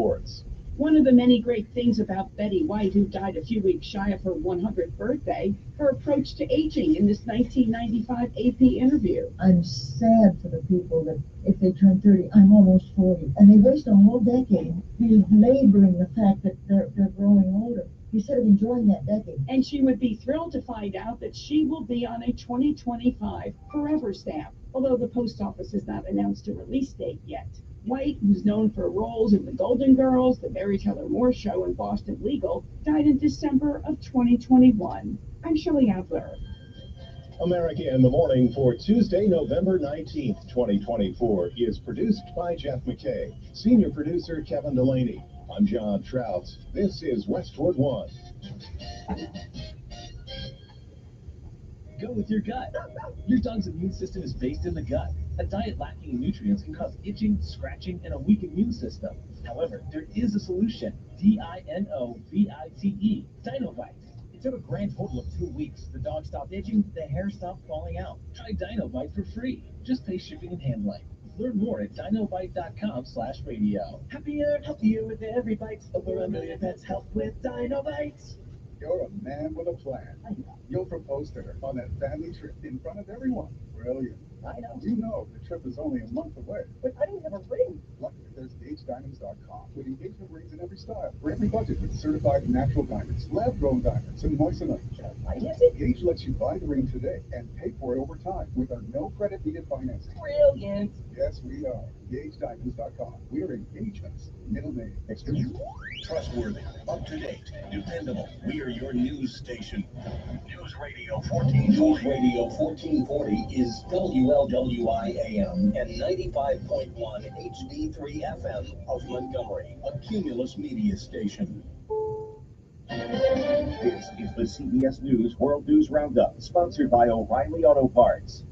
reports. One of the many great things about Betty White, who died a few weeks shy of her 100th birthday, her approach to aging in this 1995 AP interview. I'm sad for the people that if they turn 30, I'm almost 40, and they waste a whole decade belaboring the fact that they're growing older instead of enjoying that decade. And she would be thrilled to find out that she will be on a 2025 Forever stamp, although the post office has not announced a release date yet. White, who's known for roles in The Golden Girls, The Mary Tyler Moore Show, and Boston Legal, died in December of 2021. I'm Shelley Adler. America in the Morning for Tuesday, November 19th, 2024 is produced by Jeff McKay. Senior producer Kevin Delaney. I'm John Trout. This is Westwood One. Go with your gut. Your dog's immune system is based in the gut. A diet lacking in nutrients can cause itching, scratching, and a weak immune system. However, there is a solution. DINOVITE. Dinovite. It took a grand total of 2 weeks. The dog stopped itching, the hair stopped falling out. Try Dinovite for free. Just pay shipping and handling. Learn more at dinovite.com/radio. Happier, healthier with every bite. Over 1 million pets helped with Dinovite. You're a man with a plan. You'll propose to her on that family trip in front of everyone. Brilliant. I know. You know the trip is only a month away. But I don't have a ring. Luckily, there's EngageDiamonds.com with engagement rings in every style for every budget with certified natural diamonds, lab-grown diamonds, and moissanite. Engage lets you buy the ring today and pay for it over time with our no credit needed financing. Brilliant. Yes, we are. EngageDiamonds.com. We are engagement's middle name. Trustworthy, up to date, dependable. We are your news station. News Radio 1440. News Radio 1440 is WLWI AM and 95.1 HD3 FM of Montgomery, a Cumulus media station. This is the CBS News World News Roundup, sponsored by O'Reilly Auto Parts.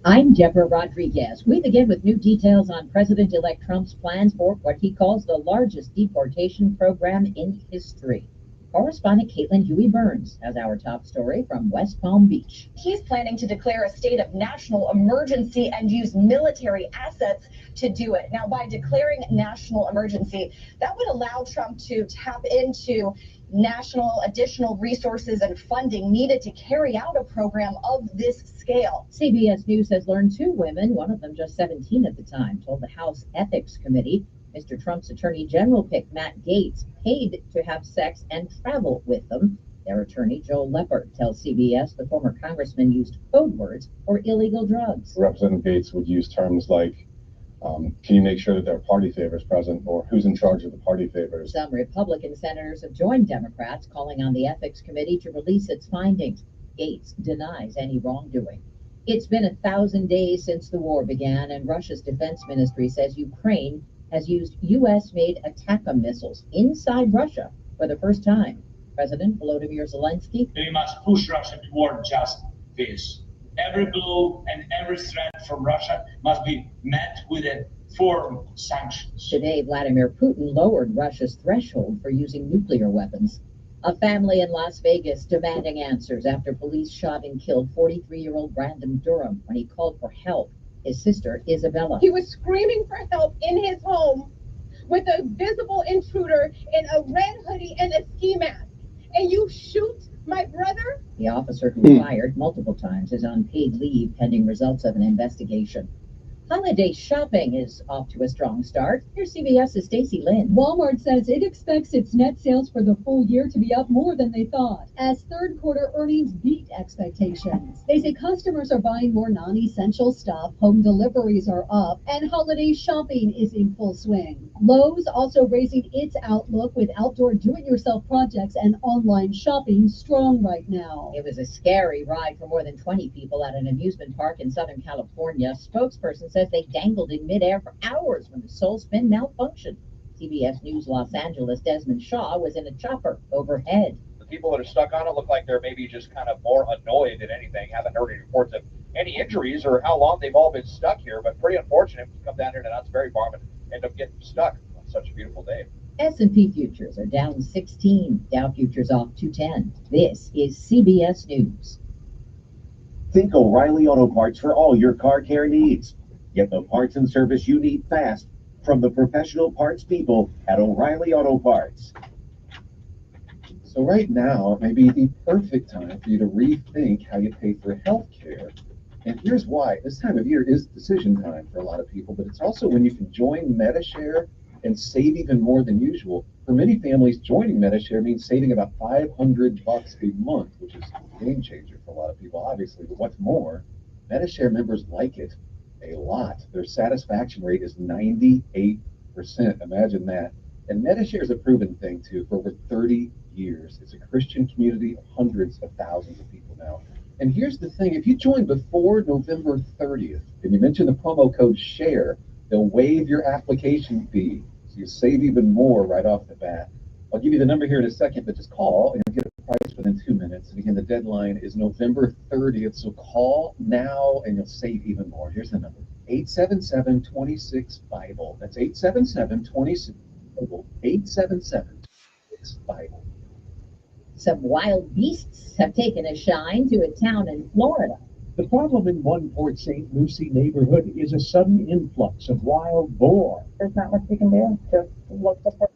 I'm Deborah Rodriguez. We begin with new details on President-elect Trump's plans for what he calls the largest deportation program in history. Correspondent Caitlin Huey-Burns has our top story from West Palm Beach. He's planning to declare a state of national emergency and use military assets to do it. Now, by declaring national emergency, that would allow Trump to tap into national additional resources and funding needed to carry out a program of this scale. CBS News has learned 2 women, one of them just 17 at the time, told the House Ethics Committee Mr. Trump's Attorney General pick, Matt Gaetz, paid to have sex and travel with them. Their attorney, Joel Leppert, tells CBS the former congressman used code words for illegal drugs. Representative Gaetz would use terms like, can you make sure that there are party favors present, or who's in charge of the party favors? Some Republican senators have joined Democrats, calling on the Ethics Committee to release its findings. Gaetz denies any wrongdoing. It's been 1,000 days since the war began, and Russia's defense ministry says Ukraine has used U.S.-made ATACMS missiles inside Russia for the first time. President Volodymyr Zelensky. We must push Russia toward just this. Every blow and every threat from Russia must be met with a firm sanctions. Today, Vladimir Putin lowered Russia's threshold for using nuclear weapons. A family in Las Vegas demanding answers after police shot and killed 43-year-old Brandon Durham when he called for help. His sister, Isabella. He was screaming for help in his home with a visible intruder in a red hoodie and a ski mask. And you shoot my brother? The officer who fired multiple times is on paid leave pending results of an investigation. Holiday shopping is off to a strong start. Here's CBS's Stacey Lynn. Walmart says it expects its net sales for the full year to be up more than they thought, as third quarter earnings beat expectations. They say customers are buying more non-essential stuff, home deliveries are up, and holiday shopping is in full swing. Lowe's also raising its outlook with outdoor do-it-yourself projects and online shopping strong right now. It was a scary ride for more than 20 people at an amusement park in Southern California. Spokesperson says they dangled in midair for hours when the Soul Spin malfunctioned. CBS News Los Angeles' Desmond Shaw was in a chopper overhead. The people that are stuck on it look like they're maybe just kind of more annoyed than anything. Haven't heard any reports of any injuries or how long they've all been stuck here, but pretty unfortunate to come down here to Knott's Berry Farm and end up getting stuck on such a beautiful day. S&P futures are down 16. Dow futures off 210. This is CBS News. Think O'Reilly Auto Parts for all your car care needs. Get the parts and service you need fast, from the professional parts people at O'Reilly Auto Parts. So right now, it may be the perfect time for you to rethink how you pay for health care. And here's why. This time of year is decision time for a lot of people, but it's also when you can join MediShare and save even more than usual. For many families, joining MediShare means saving about $500 a month, which is a game changer for a lot of people, obviously. But what's more, MediShare members like it a lot. Their satisfaction rate is 98%. Imagine that. And MediShare is a proven thing, too. For over 30 years, it's a Christian community of hundreds of thousands of people now. And here's the thing. If you join before November 30th, and you mention the promo code SHARE, they'll waive your application fee. So you save even more right off the bat. I'll give you the number here in a second, but just call and you'll get a price within 2 minutes. And again, the deadline is November 30th. So call now and you'll save even more. Here's the number. 877-26-BIBLE. That's 877-26-BIBLE. 877-26-BIBLE. Some wild beasts have taken a shine to a town in Florida. The problem in one Port St. Lucie neighborhood is a sudden influx of wild boar. There's not much we can do. Just look for it.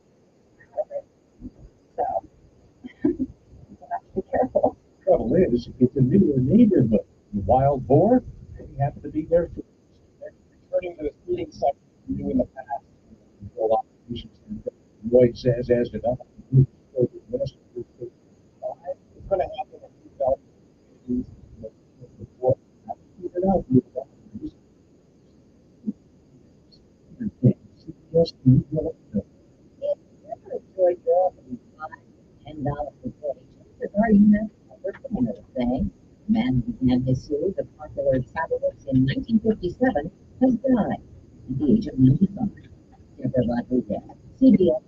So, you have to be careful. The trouble is, it's a newer neighborhood. The wild boar, they happen to be there first. They're returning to the feeding cycle we do in the past. Lloyd says, as developed, it's going to happen in 2015. If you ever enjoyed your $10 a day, chances are you have never seen of a thing. The man who began his series of popular travel books in 1957 has died at the age of 95. Deborah Rodriguez, CBS.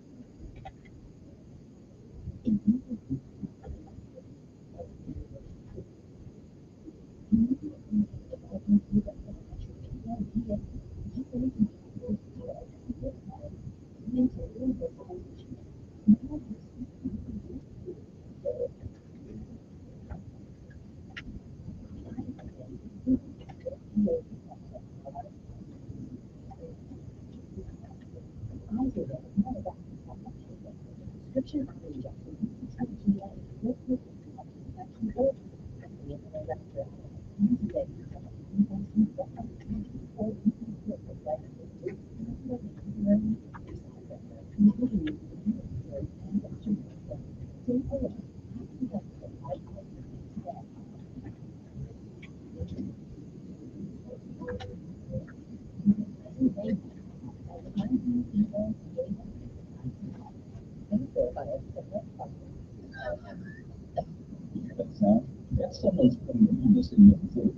That's someone's putting this in your food.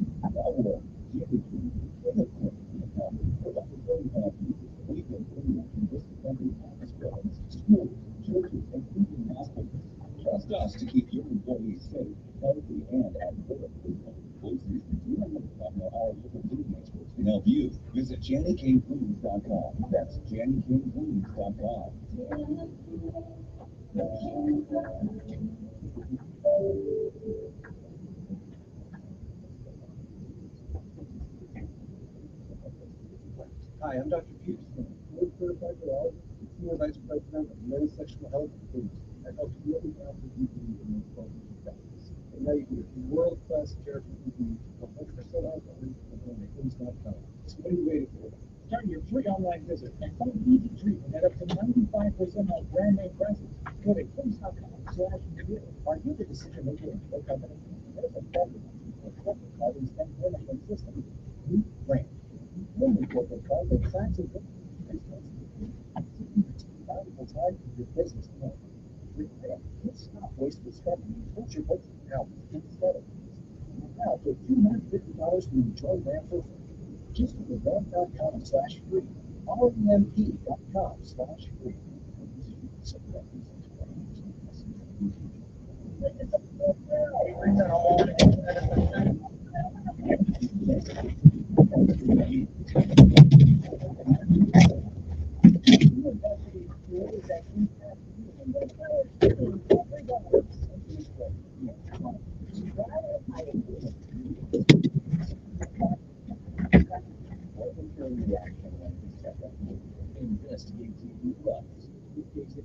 Trust us to keep your employees safe, healthy, and at work. Voices partner our local food experts can help you. Visit JannyKFoods.com. That's JannyKFoods.com. Hi, I'm Dr. Peterson, board-certified urologist and senior vice president of men's sexual health and foods. I help you and thousands of people in men's wellness practice. And now you can get world-class care for people for 100% off at MediCareFoods.com. So what are you waiting for? Start your free online visit and find easy treatment at up to 95% off brand name prices. Go to Foods.com/review. Are you the decision maker in your company? There's a better corporate card and spend management system. New brand. Only corporate card that tracks and valuable time for your business plan. Repent. Stop wasteful spending and put your books in health instead of now get $250 when you join RAM for free. Just go to RAM.com/free. REMP.com/free.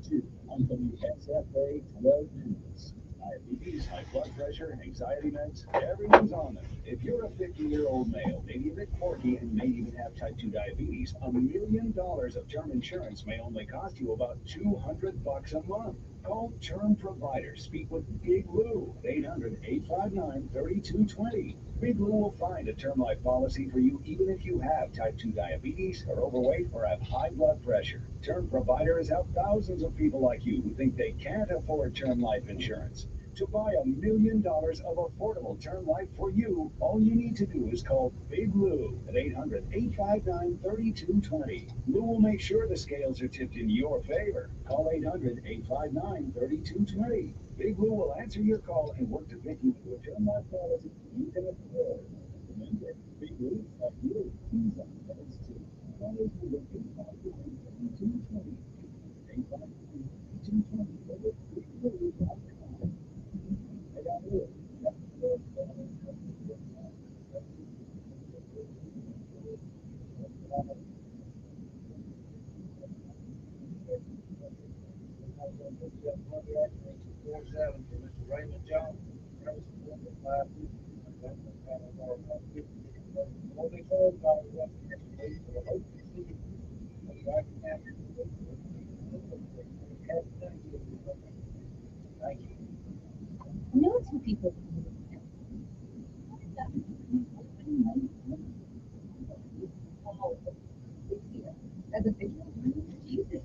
2 on WSFA 12 News. Diabetes, high blood pressure, anxiety meds, everyone's on them. If you're a 50-year-old male, maybe a bit quirky, and may even have type 2 diabetes, $1 million of term insurance may only cost you about $200 a month. Call Term Provider. Speak with Big Lou at 800-859-3220. Big Lou will find a term life policy for you even if you have type 2 diabetes, are overweight, or have high blood pressure. Term Provider has helped thousands of people like you who think they can't afford term life insurance. To buy $1 million of affordable term life for you, all you need to do is call Big Lou at 800-859-3220. Lou will make sure the scales are tipped in your favor. Call 800-859-3220. Big Lou will answer your call and work to fit you into a term life policy you can afford. Remember, Big Lou help you. He's on those too. Call 800-859-3220. 859-3220. I know some people. As a visual, Jesus,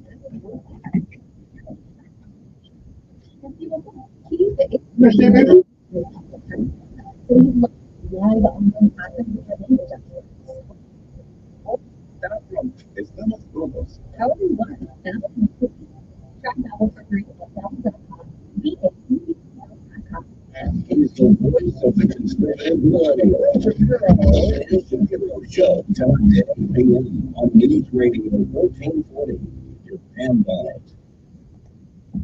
Estamos todos. however you want. Track travel for free at travel.com. He's the voice of the conservative party. Show, time 10 p.m. on News Radio 1440. Depend on it.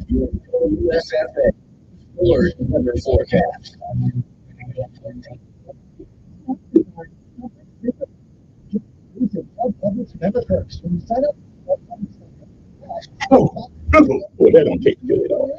Your USFA alert weather forecast. Never hurts. When you sign up. Oh, well, that don't taste good at all.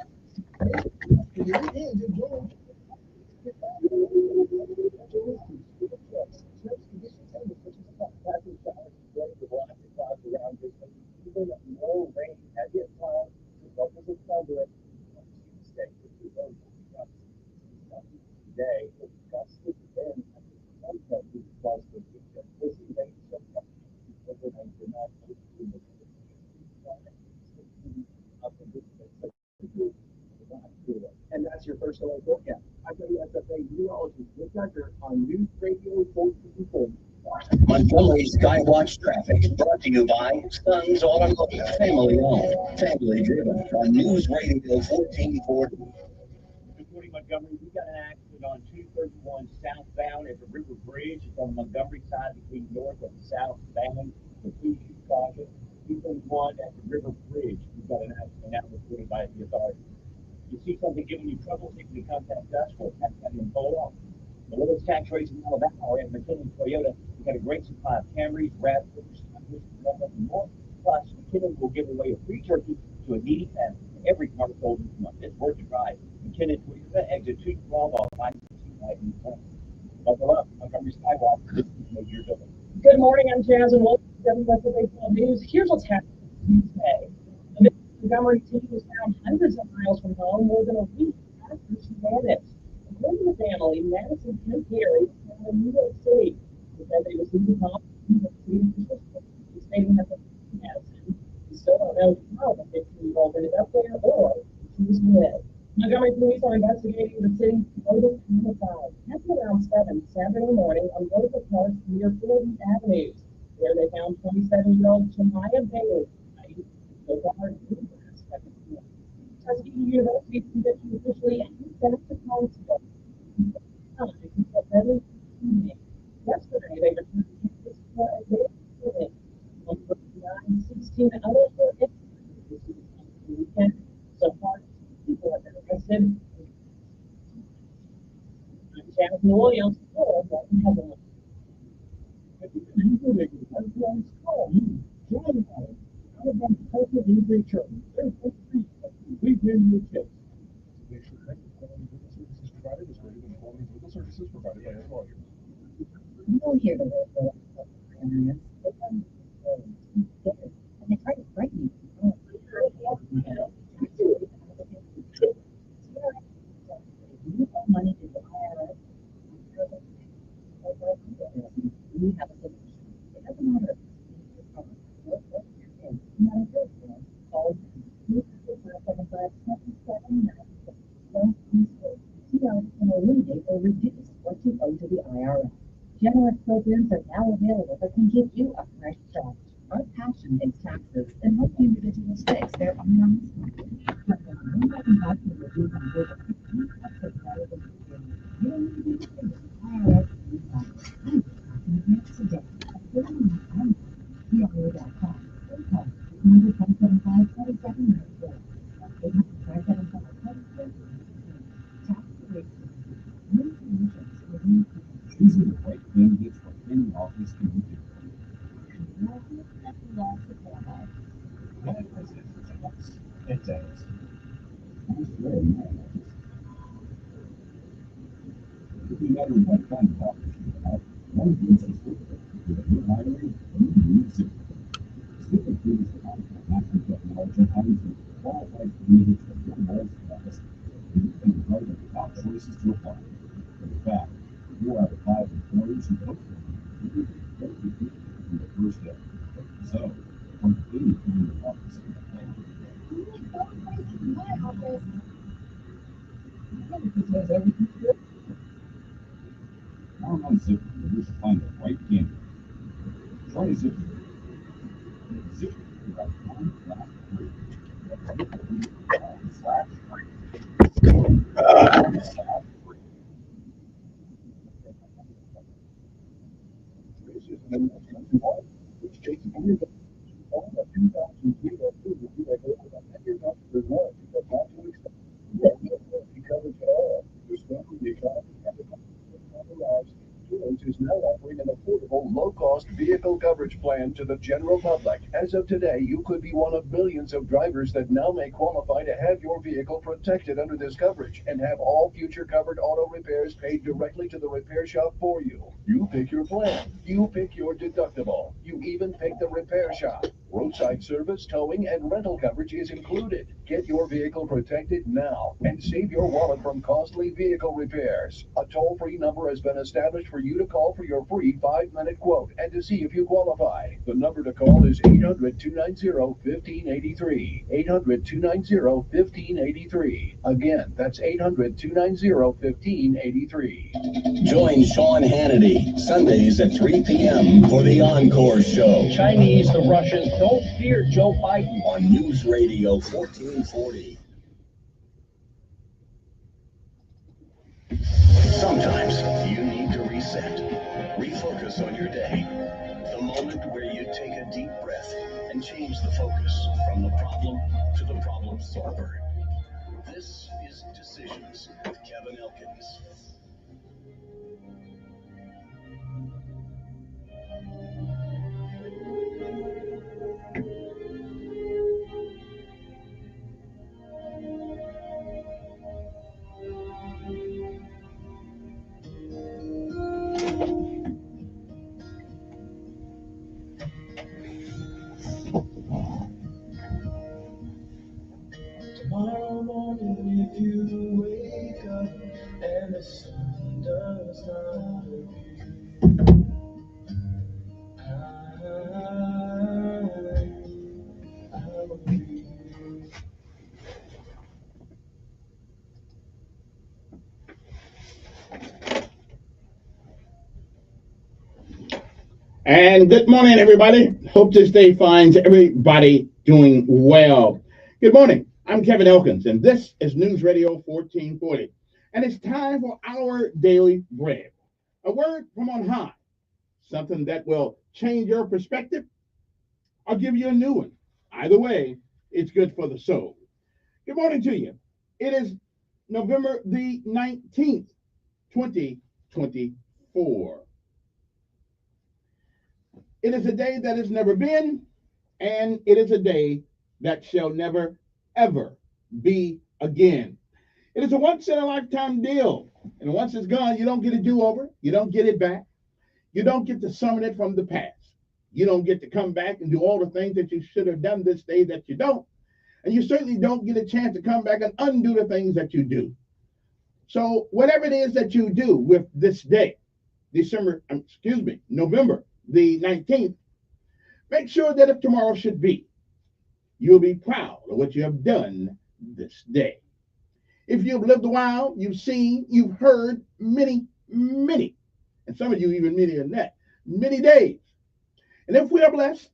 And that's your first alert forecast. I'm WSFA meteorologist Rick Gunter on News Radio 1440. Montgomery Skywatch traffic brought to you by Sons Automotive, family owned, family driven on News Radio 1440. Good morning, Montgomery. We got an accident on 231 southbound at the River Bridge. It's on the Montgomery side between north and southbound. So please use caution. 231 at the River Bridge. We've got an accident now reported by the authorities. If you see something giving you trouble, you can contact us for tax and pull off. The lowest tax rates in Alabama are at McKinnon Toyota. We've got a great supply of Camrys, RAV4s, and more. Plus, McKinnon will give away a free turkey to a needy family. Every car sold this month. It's worth a drive. McKinnon Toyota, exit 212 on 565. Buckle up. Montgomery Skywalk. This is no year building. Good morning, I'm Jazz, and welcome to WSFA 12 News. Here's what's happening Tuesday. The Montgomery team was found hundreds of miles from home more than a week after she vanished. According to the family, Madison Kemp Gary was found in New York City. They said they received a call from New York City officials stating that Madison, we still don't know how the 15-year-old ended up there or if she was with. Montgomery police are investigating the city's total homicide. Happened around 7 Saturday morning on one of the parks near 40 Avenues, where they found 27-year-old Jemiah Bailey. Tuskegee University conviction officially and back to college. Yesterday, they returned to campus for a day of hearing. 16 others were executed this weekend. So far, 2 people have been arrested. Chad Williams, win your tips. Make sure that the quality legal services provided is greater than quality legal services provided by other lawyers. You don't hear the word and they try to frighten you. You owe money to the IRS. We have a solution. It doesn't matter if it's your phone, what you're in. No matter where you're in, call 275-7797. Don't eliminate or reduce what you owe to the IRS. Generous programs are now available that can give you a fresh start. Our passion is taxes and help individuals fix their own These are the right candidates for any office in the district. It does. No matter what kind of office you have, one of these is different. With a new hiring, you can use it. Super Food is the optimal national technology hiring for qualified candidates for your roles and office. You can be part of the top choices to apply. In fact, 4 out of 5 employers who look for you will be from the first day. So, from any kind of office in the family. Has everything good. Now on Zipper, you will find the right candidate. Try Zipper. Zipper.com/free. Is now offering an affordable, low-cost vehicle coverage plan to the general public. As of today, you could be one of millions of drivers that now may qualify to have your vehicle protected under this coverage and have all future covered auto repairs paid directly to the repair shop for you. You pick your plan. You pick your deductible. You even pick the repair shop. Roadside service, towing, and rental coverage is included. Get your vehicle protected now and save your wallet from costly vehicle repairs. A toll-free number has been established for you to call for your free 5-minute quote and to see if you qualify. The number to call is 800-290-1583. 800-290-1583. Again, that's 800-290-1583. Join Sean Hannity Sundays at 3 p.m. for the Encore Show. Chinese, the Russians, don't fear Joe Biden. On News Radio 1440. Sometimes you need to reset. Refocus on your day. The moment where you take a deep breath and change the focus from the problem to the problem solver. This is Decisions with Kevin Elkins. Tomorrow morning, if you wake up and the sun does not appear, I will be here. And good morning, everybody. Hope this day finds everybody doing well. Good morning. I'm Kevin Elkins, and this is News Radio 1440. And it's time for our daily bread. A word from on high, something that will change your perspective or give you a new one. Either way, it's good for the soul. Good morning to you. It is November the 19th, 2024. It is a day that has never been, and it is a day that shall never, ever be again. It is a once in a lifetime deal. And once it's gone, you don't get a do over. You don't get it back. You don't get to summon it from the past. You don't get to come back and do all the things that you should have done this day that you don't. And you certainly don't get a chance to come back and undo the things that you do. So whatever it is that you do with this day, November the 19th, make sure that if tomorrow should be, you'll be proud of what you have done this day. If you've lived a while, you've seen, you've heard many, many, and some of you even many than that, many days. And if we are blessed,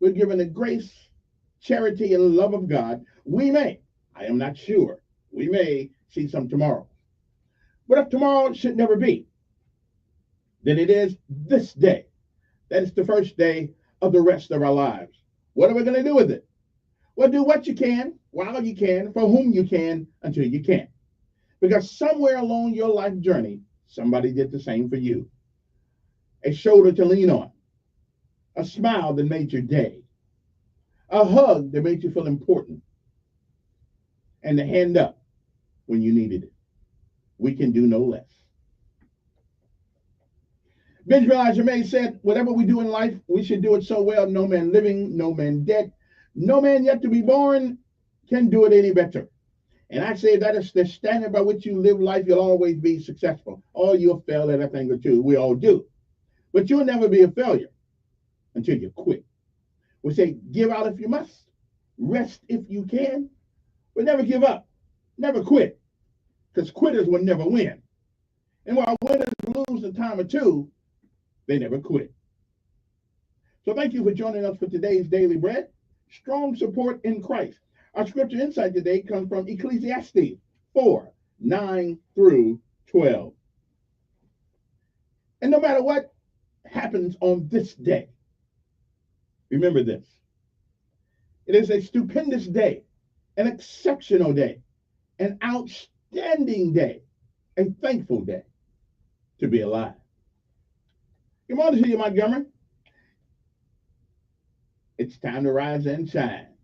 we're given the grace, charity, and love of God, we may, I am not sure, we may see some tomorrow. But if tomorrow should never be, then it is this day. That is the first day of the rest of our lives. What are we going to do with it? Well, do what you can, while you can, for whom you can, until you can't. Because somewhere along your life journey, somebody did the same for you. A shoulder to lean on, a smile that made your day, a hug that made you feel important, and a hand up when you needed it. We can do no less. Benjamin Elijah May said, whatever we do in life, we should do it so well, no man living, no man dead, no man yet to be born can do it any better. And I say that is the standard by which you live life, you'll always be successful. Or you'll fail at a thing or two. We all do. But you'll never be a failure until you quit. We say, give out if you must, rest if you can, but never give up, never quit, because quitters will never win. And while winners lose a time or two, they never quit. So thank you for joining us for today's Daily Bread, strong support in Christ. Our scripture insight today comes from Ecclesiastes 4:9-12. And no matter what happens on this day, remember this. It is a stupendous day, an exceptional day, an outstanding day, a thankful day to be alive. Good morning to you, Montgomery. It's time to rise and shine.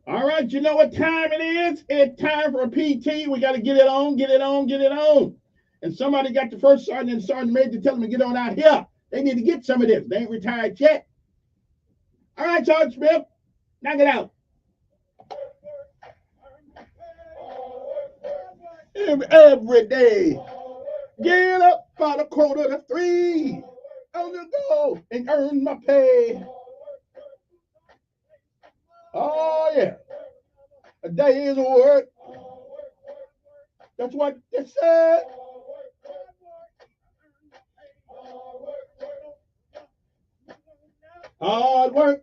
All right, you know what time it is? It's time for a PT. We got to get it on, get it on, get it on. And somebody got the first sergeant and sergeant major telling them to get on out here. They need to get some of this. They ain't retired yet. All right, Sergeant Smith, knock it out. Every day, get up by the 2:45 on the go and earn my pay. Oh yeah, a day's work. That's what they said. Hard work.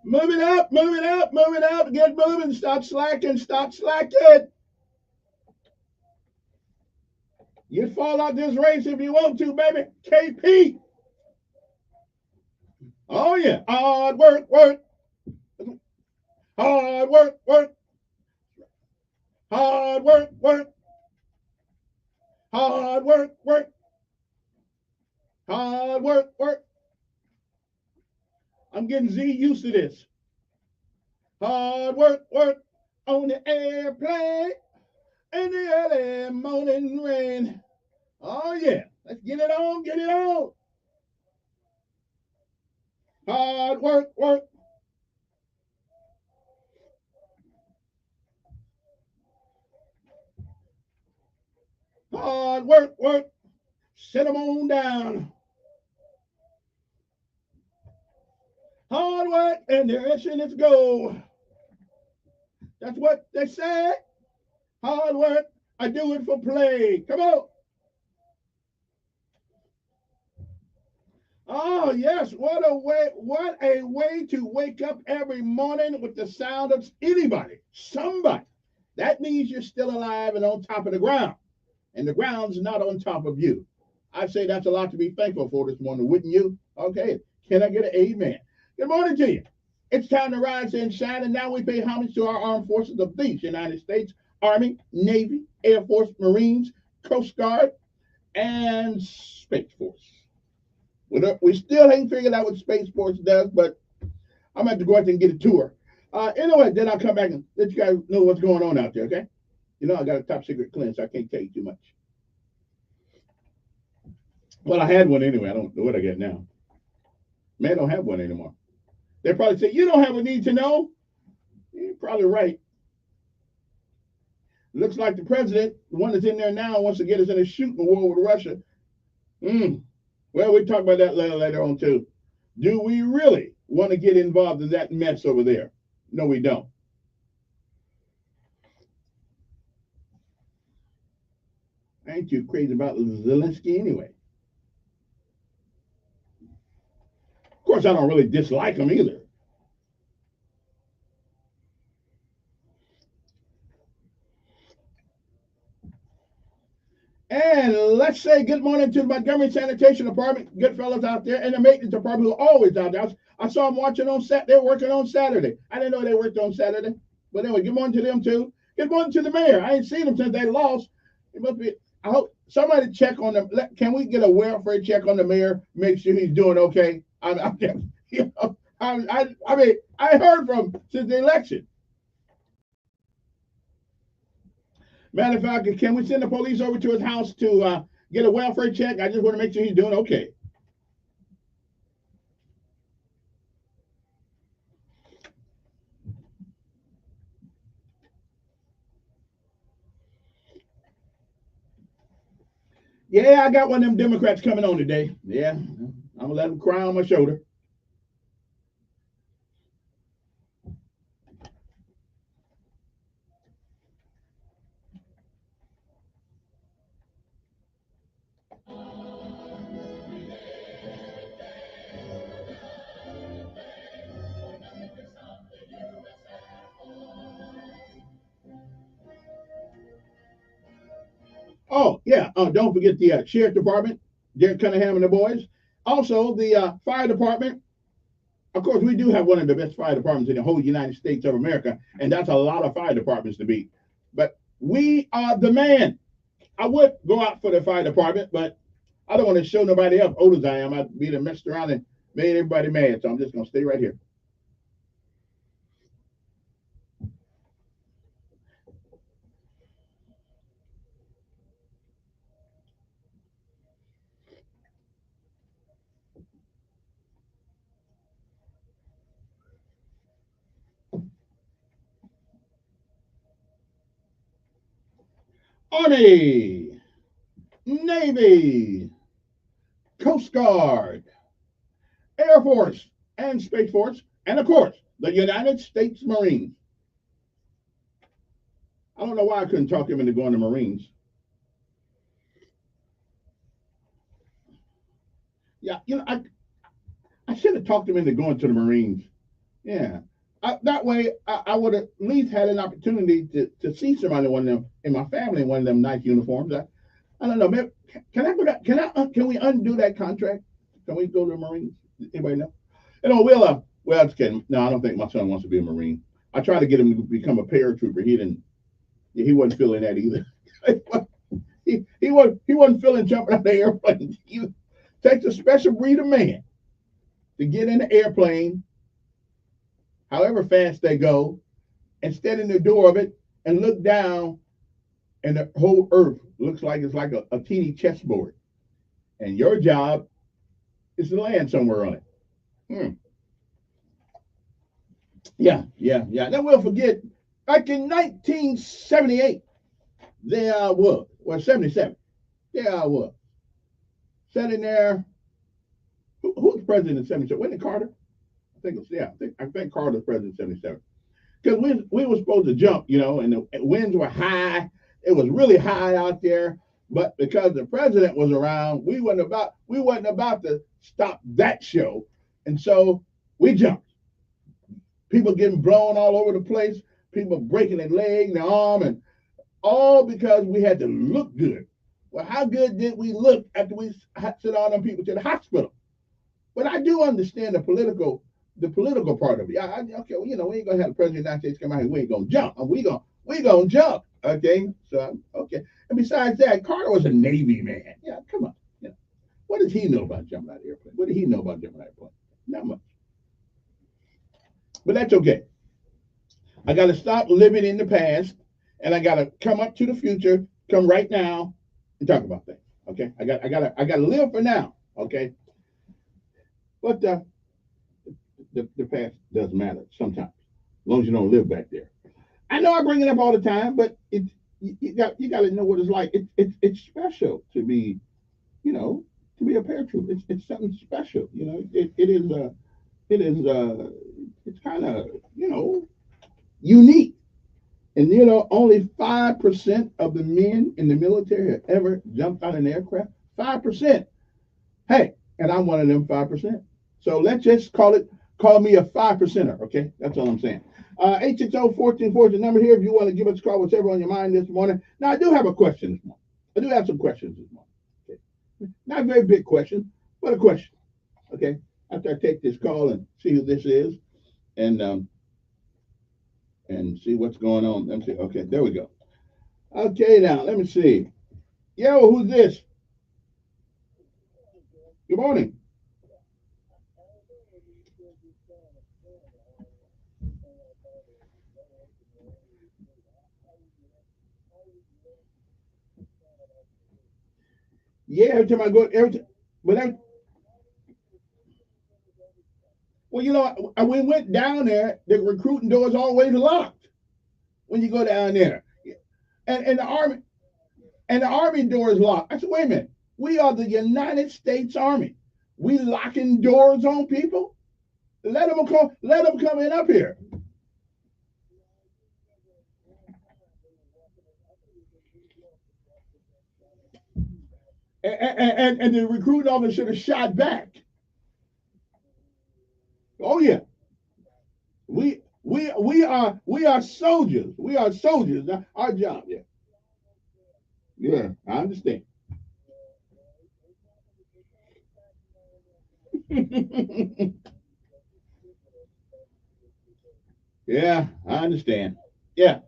Move it up, move it up, move it up. Get moving. Stop slacking, stop slacking. You fall out this race if you want to, baby. KP. Oh yeah. Hard work, work. Hard work, work. Hard work, work. Hard work, work. Hard work, work. I'm getting Z used to this. Hard work, work on the airplane in the early morning rain. Oh yeah, let's get it on, get it on. Hard work, work. Hard work, work. Sit them on down. Hard work and direction is go. That's what they say. Hard work, I do it for play. Come on. Oh yes, what a way to wake up every morning with the sound of anybody, somebody. That means you're still alive and on top of the ground. And the ground's not on top of you. I'd say that's a lot to be thankful for this morning, wouldn't you? Okay, can I get an amen? Good morning to you. It's time to rise and shine, and now we pay homage to our armed forces of these United States Army, Navy, Air Force, Marines, Coast Guard, and Space Force. We still ain't figured out what Space Force does, but I'm going to have to go out there and get a tour. Anyway, then I'll come back and let you guys know what's going on out there, okay? You know, I got a top secret clearance, so I can't tell you too much. Well, I had one anyway. I don't know what I got now. Man, I don't have one anymore. They probably say, you don't have a need to know. You're probably right. Looks like the president, the one that's in there now, wants to get us in a shooting war with Russia. Well, we talk about that later on, too. Do we really want to get involved in that mess over there? No, we don't. I ain't too crazy about Zelensky anyway. Of course, I don't really dislike him either. And let's say good morning to the Montgomery Sanitation Department, good fellows out there, and the maintenance department who are always out there. I saw them watching on Saturday. They're working on Saturday. I didn't know they worked on Saturday. But anyway, good morning to them too. Good morning to the mayor. I ain't seen them since they lost. It must be. I hope somebody check on them. Can we get a welfare check on the mayor? Make sure he's doing okay. I mean, I heard from him since the election. Matter of fact, can we send the police over to his house to get a welfare check? I just want to make sure he's doing okay. Yeah, I got one of them Democrats coming on today. Yeah, I'm going to let them cry on my shoulder. Oh, yeah. Don't forget the sheriff department, Derek Cunningham and the boys. Also, the fire department. Of course, we do have one of the best fire departments in the whole United States of America, and that's a lot of fire departments to beat. But we are the man. I would go out for the fire department, but I don't want to show nobody up old as I am. I'd be done messed around and made everybody mad. So I'm just gonna stay right here. Army, Navy, Coast Guard, Air Force, and Space Force, and of course, the United States Marines. I don't know why I couldn't talk him into going to Marines. Yeah, I should have talked him into going to the Marines. Yeah. That way, I would have at least had an opportunity to see somebody in one of them in my family in one of them nice uniforms. I don't know. Maybe, can we undo that contract? Can we go to the Marines? Anybody know? Well, just kidding. No, I don't think my son wants to be a Marine. I tried to get him to become a paratrooper. He wasn't feeling that either. he wasn't feeling jumping out of the airplane. It takes a special breed of man to get in the airplane, however fast they go, and stand in the door of it and look down, and the whole earth looks like it's like a teeny chessboard. And your job is to land somewhere on it. Yeah. Then we'll forget, back in 1978, there I was. Well, 77. There I was. Sitting there. Who was president in 77? Wasn't it Carter? I think Carter was president in 77. Because we were supposed to jump, and the winds were high. It was really high out there. But because the president was around, we wasn't about to stop that show. And so we jumped. People getting blown all over the place, people breaking their leg, their arm, and all because we had to look good. Well, how good did we look after we sent all them people to the hospital? But I do understand the political part of it. Okay, well, we ain't gonna have the president of the United States come out here. We ain't gonna jump. We gonna jump. Okay, so okay. And besides that, Carter was a Navy man. Yeah, come on. What does he know about jumping out of the airplane? What did he know about jumping out of the airplane? Not much. But that's okay. I got to stop living in the past, and I got to come up to the future, come right now, and talk about things. Okay, I got to live for now. Okay, but the past does matter sometimes, as long as you don't live back there. I know I bring it up all the time, but you got to know what it's like. It's special to be, to be a paratrooper. It's something special. It's kind of unique. And only 5% of the men in the military have ever jumped out of an aircraft. 5%. Hey, and I'm one of them 5%. So let's just call me a 5%er, okay? That's all I'm saying. 860-1440 is the number here if you want to give us a call, whatever on your mind this morning. Now, I do have a question this morning. I do have some questions this morning. Okay. Not a very big question, but a question. Okay. After I take this call and see who this is and see what's going on. Let me see. Okay, there we go. Okay, now, let me see. Yo, who's this? Good morning. Yeah, every time I go, well, we went down there, the recruiting door is always locked when you go down there. And the army door is locked. I said, wait a minute. We are the United States Army. We locking doors on people? Let them come in up here. And the recruiting officer should have shot back. Oh yeah. We are soldiers. We are soldiers. Our job, yeah. Yeah, I understand. Yeah, I understand. Yeah.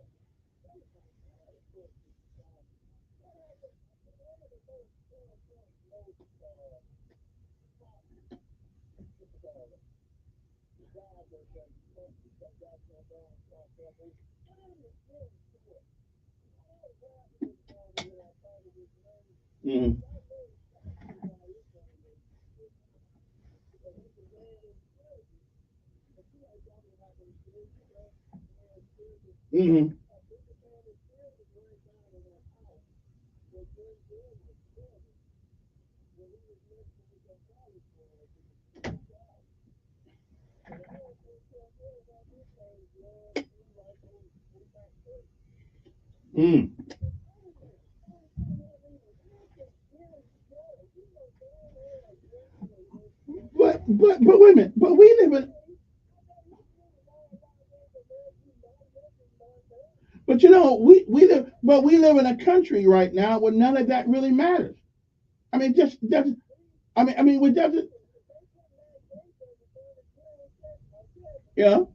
Mm-hmm. Mm-hmm. Mm. But wait a minute. But we live in. But you know, we live in a country right now where none of that really matters. I mean, just doesn't. I mean, we doesn't. You know.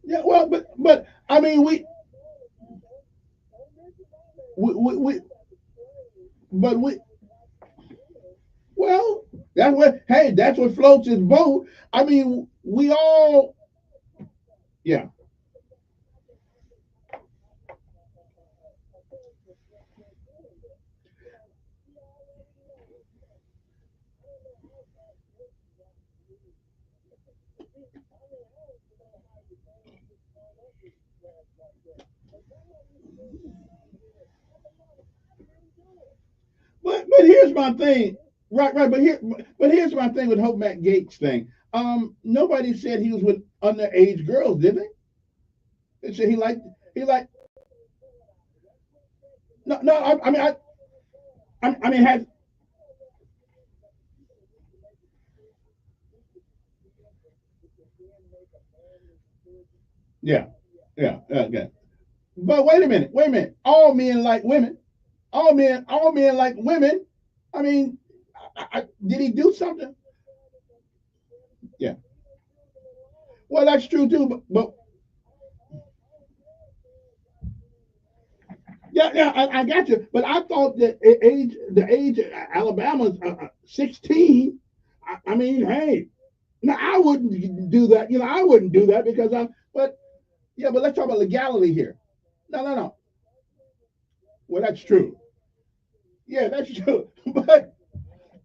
Yeah. Well, but I mean, we but we well, that's what. Hey, that's what floats his boat. I mean, we all. Yeah. But here's my thing. Right. But here's my thing with Hope Matt Gates thing. Nobody said he was with underage girls, did they? They said he liked. No. I mean, has. Yeah. Yeah. Okay. But wait a minute. Wait a minute. All men like women. All men like women. I mean, did he do something? Yeah. Well, that's true too. But yeah, I got you. But I thought that the age Alabama's 16. I mean, hey, now I wouldn't do that. You know, I wouldn't do that because I'm. But yeah, but let's talk about legality here. No. Well, that's true. Yeah, that's true.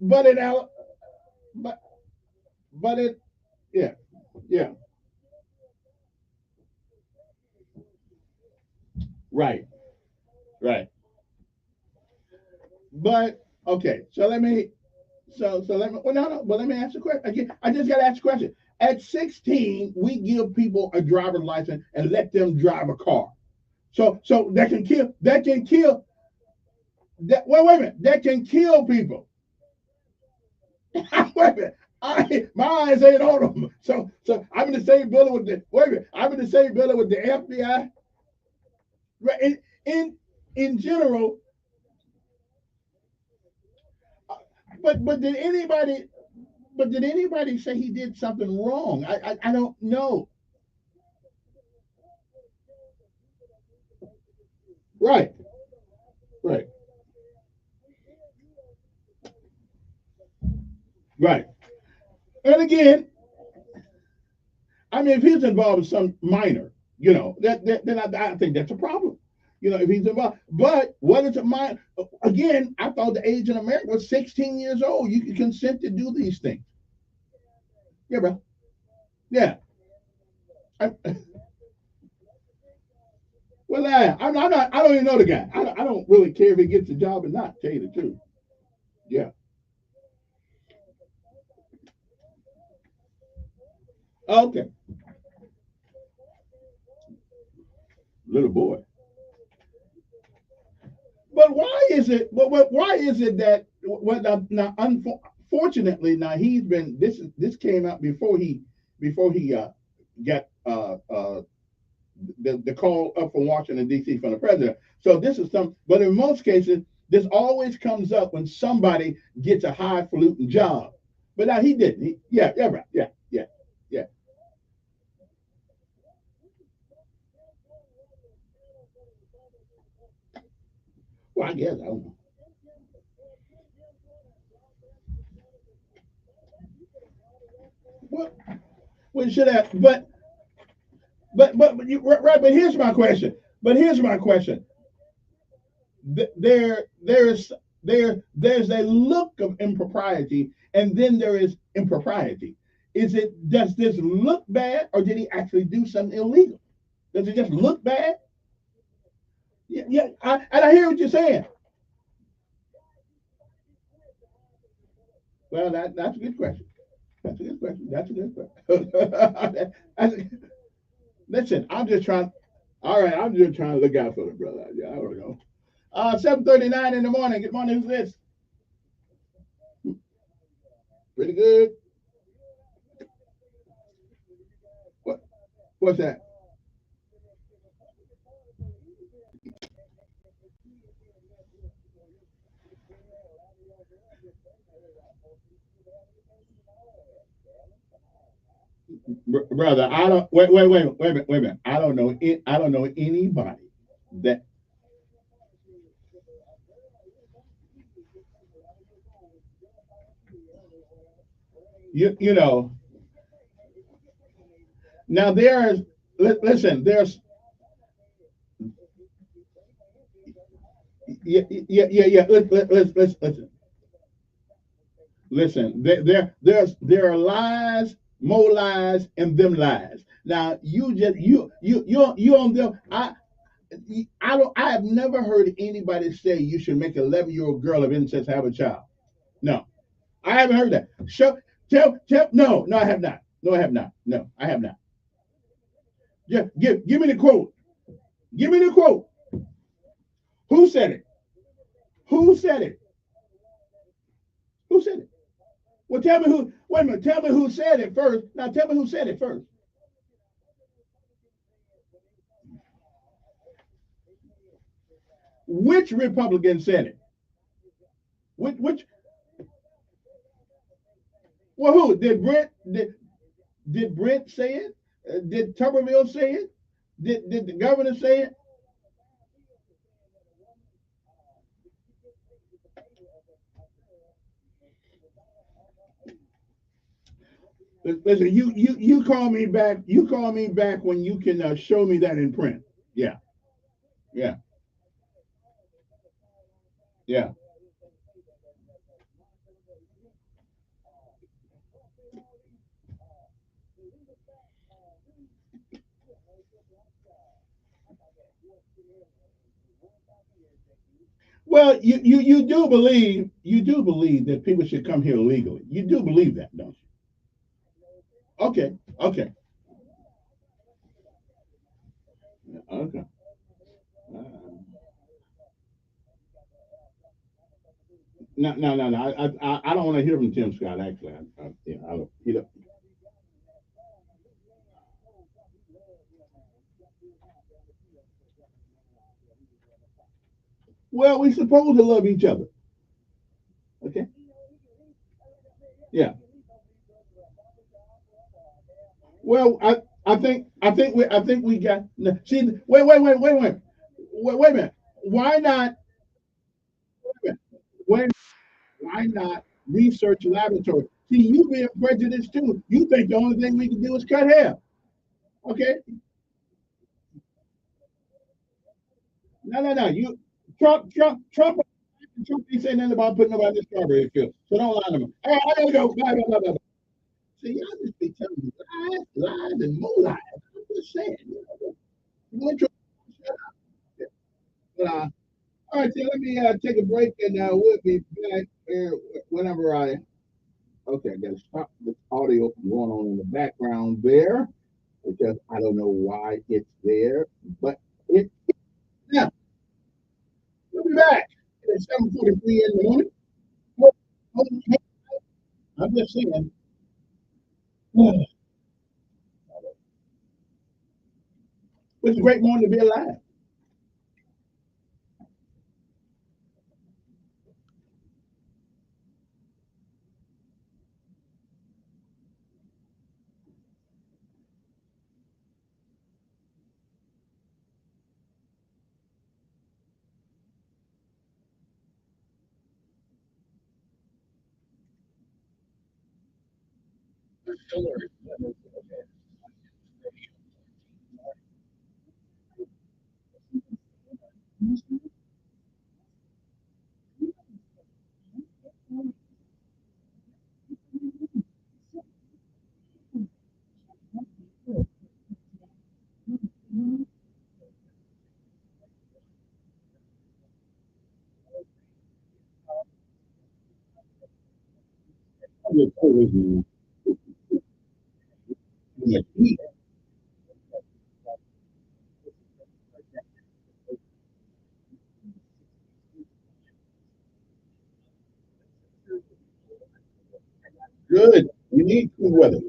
But in Al, but but it yeah yeah right right. But okay, so let me well no, but let me ask a question again. I just got to ask a question. At 16, we give people a driver's license and let them drive a car. So that can kill that. Wait a minute, that can kill people. Wait a minute. My eyes ain't on them. So I'm in the same building with the wait a minute. I'm in the same building with the FBI. Right, in in general, uh, but did anybody say he did something wrong? I don't know. Right, right, right. And again, I mean, if he's involved in some minor, then I think that's a problem. If he's involved. But what is a minor? Again, I thought the age in America was 16 years old. You can consent to do these things. Yeah, bro. Yeah. I, well, I'm not. I don't even know the guy. I don't really care if he gets the job or not. Tell you the truth. Yeah. Okay. Little boy. But why is it? Why is it that? Well, now, unfortunately, now he's been. This came out before he got the call up from Washington D.C. from the president. So this is some. But in most cases, this always comes up when somebody gets a highfalutin job. But now he didn't. Yeah, right. Yeah. Well, I guess I don't know. Well, we should have, but you right. But here's my question. But here's my question. There's a look of impropriety, and then there is impropriety. Does this look bad, or did he actually do something illegal? Does it just look bad? Yeah, yeah. And I hear what you're saying. Well, that's a good question. That's a good question. That's a good question. Listen, I'm just trying. All right, I'm just trying to look out for the brother. Yeah, I don't know. 7:39 in the morning. Good morning. Who's this? Pretty good. What? What's that? Brother, I don't. Wait a minute. I don't know. I don't know anybody that you know. Now there's. Listen. There's. Yeah. Listen. Listen, there are lies, more lies, and them lies. Now you just you on them. I have never heard anybody say you should make an 11-year-old girl of incest have a child. No, I haven't heard that. Show tell no I have not. No, I have not. No, I have not. Yeah, give me the quote. Give me the quote. Who said it? Who said it? Who said it? Well, tell me who. Wait a minute. Tell me who said it first. Now, tell me who said it first. Which Republican said it? Which? Well, who did Brent? Did Brent say it? Did Tuberville say it? Did the governor say it? Listen, you call me back. You call me back when you can show me that in print. Yeah, yeah, yeah. Well, you do believe that people should come here legally. You do believe that, don't you? Okay, okay, okay. Uh, no. I don't want to hear from Tim Scott. Actually, yeah, I don't. You know. Well, we supposed to love each other. Okay. Yeah. Well, I think we got. See, wait a minute. Why not? When why not research laboratory? See, you being prejudiced too. You think the only thing we can do is cut hair. Okay. No. You Trump ain't saying nothing about putting nobody in the strawberry field. So don't lie to me. All right, I gotta go. Bye. See, y'all just be telling me lies, and more lies. I'm just saying. You know, but, all right, so let me take a break, and we'll be back whenever I. Okay, I got to stop this audio from going on in the background there because I don't know why it's there, but it. Yeah, we'll be back. It's 7:43 in the morning. Well, I'm just saying. It's a great morning to be alive. Good. We need cool weather.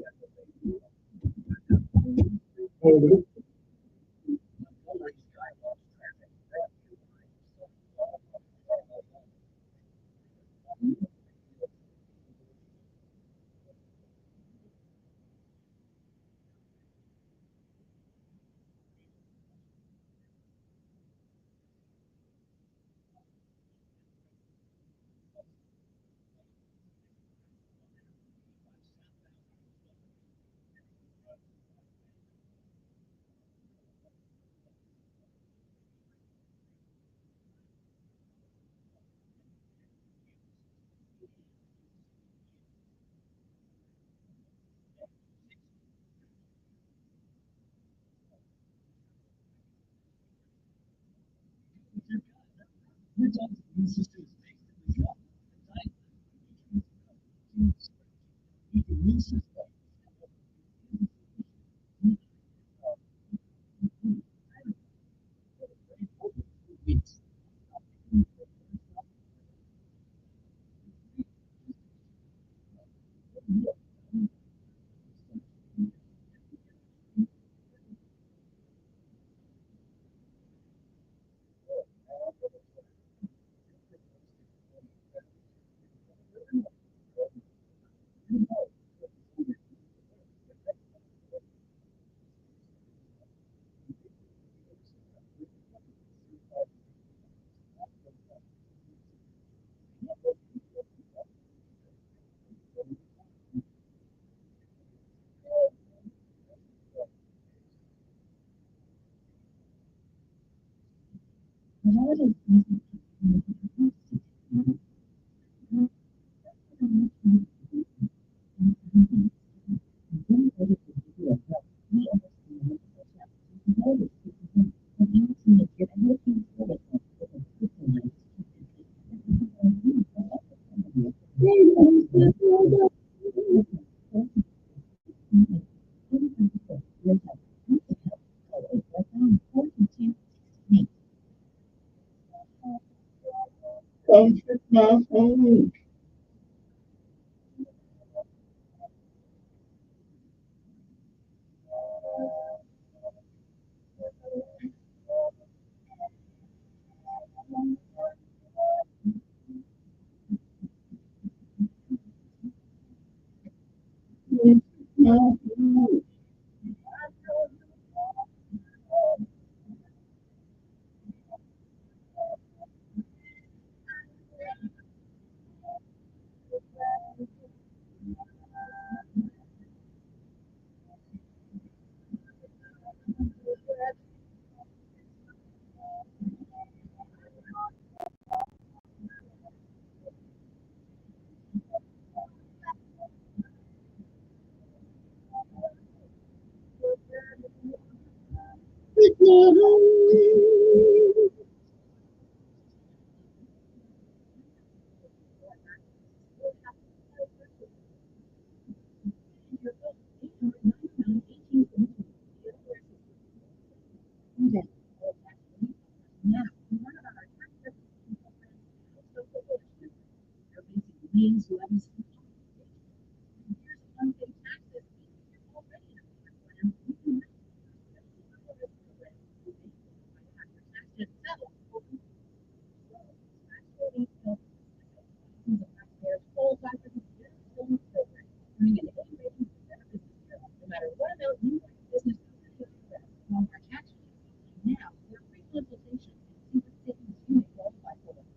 Come to my home.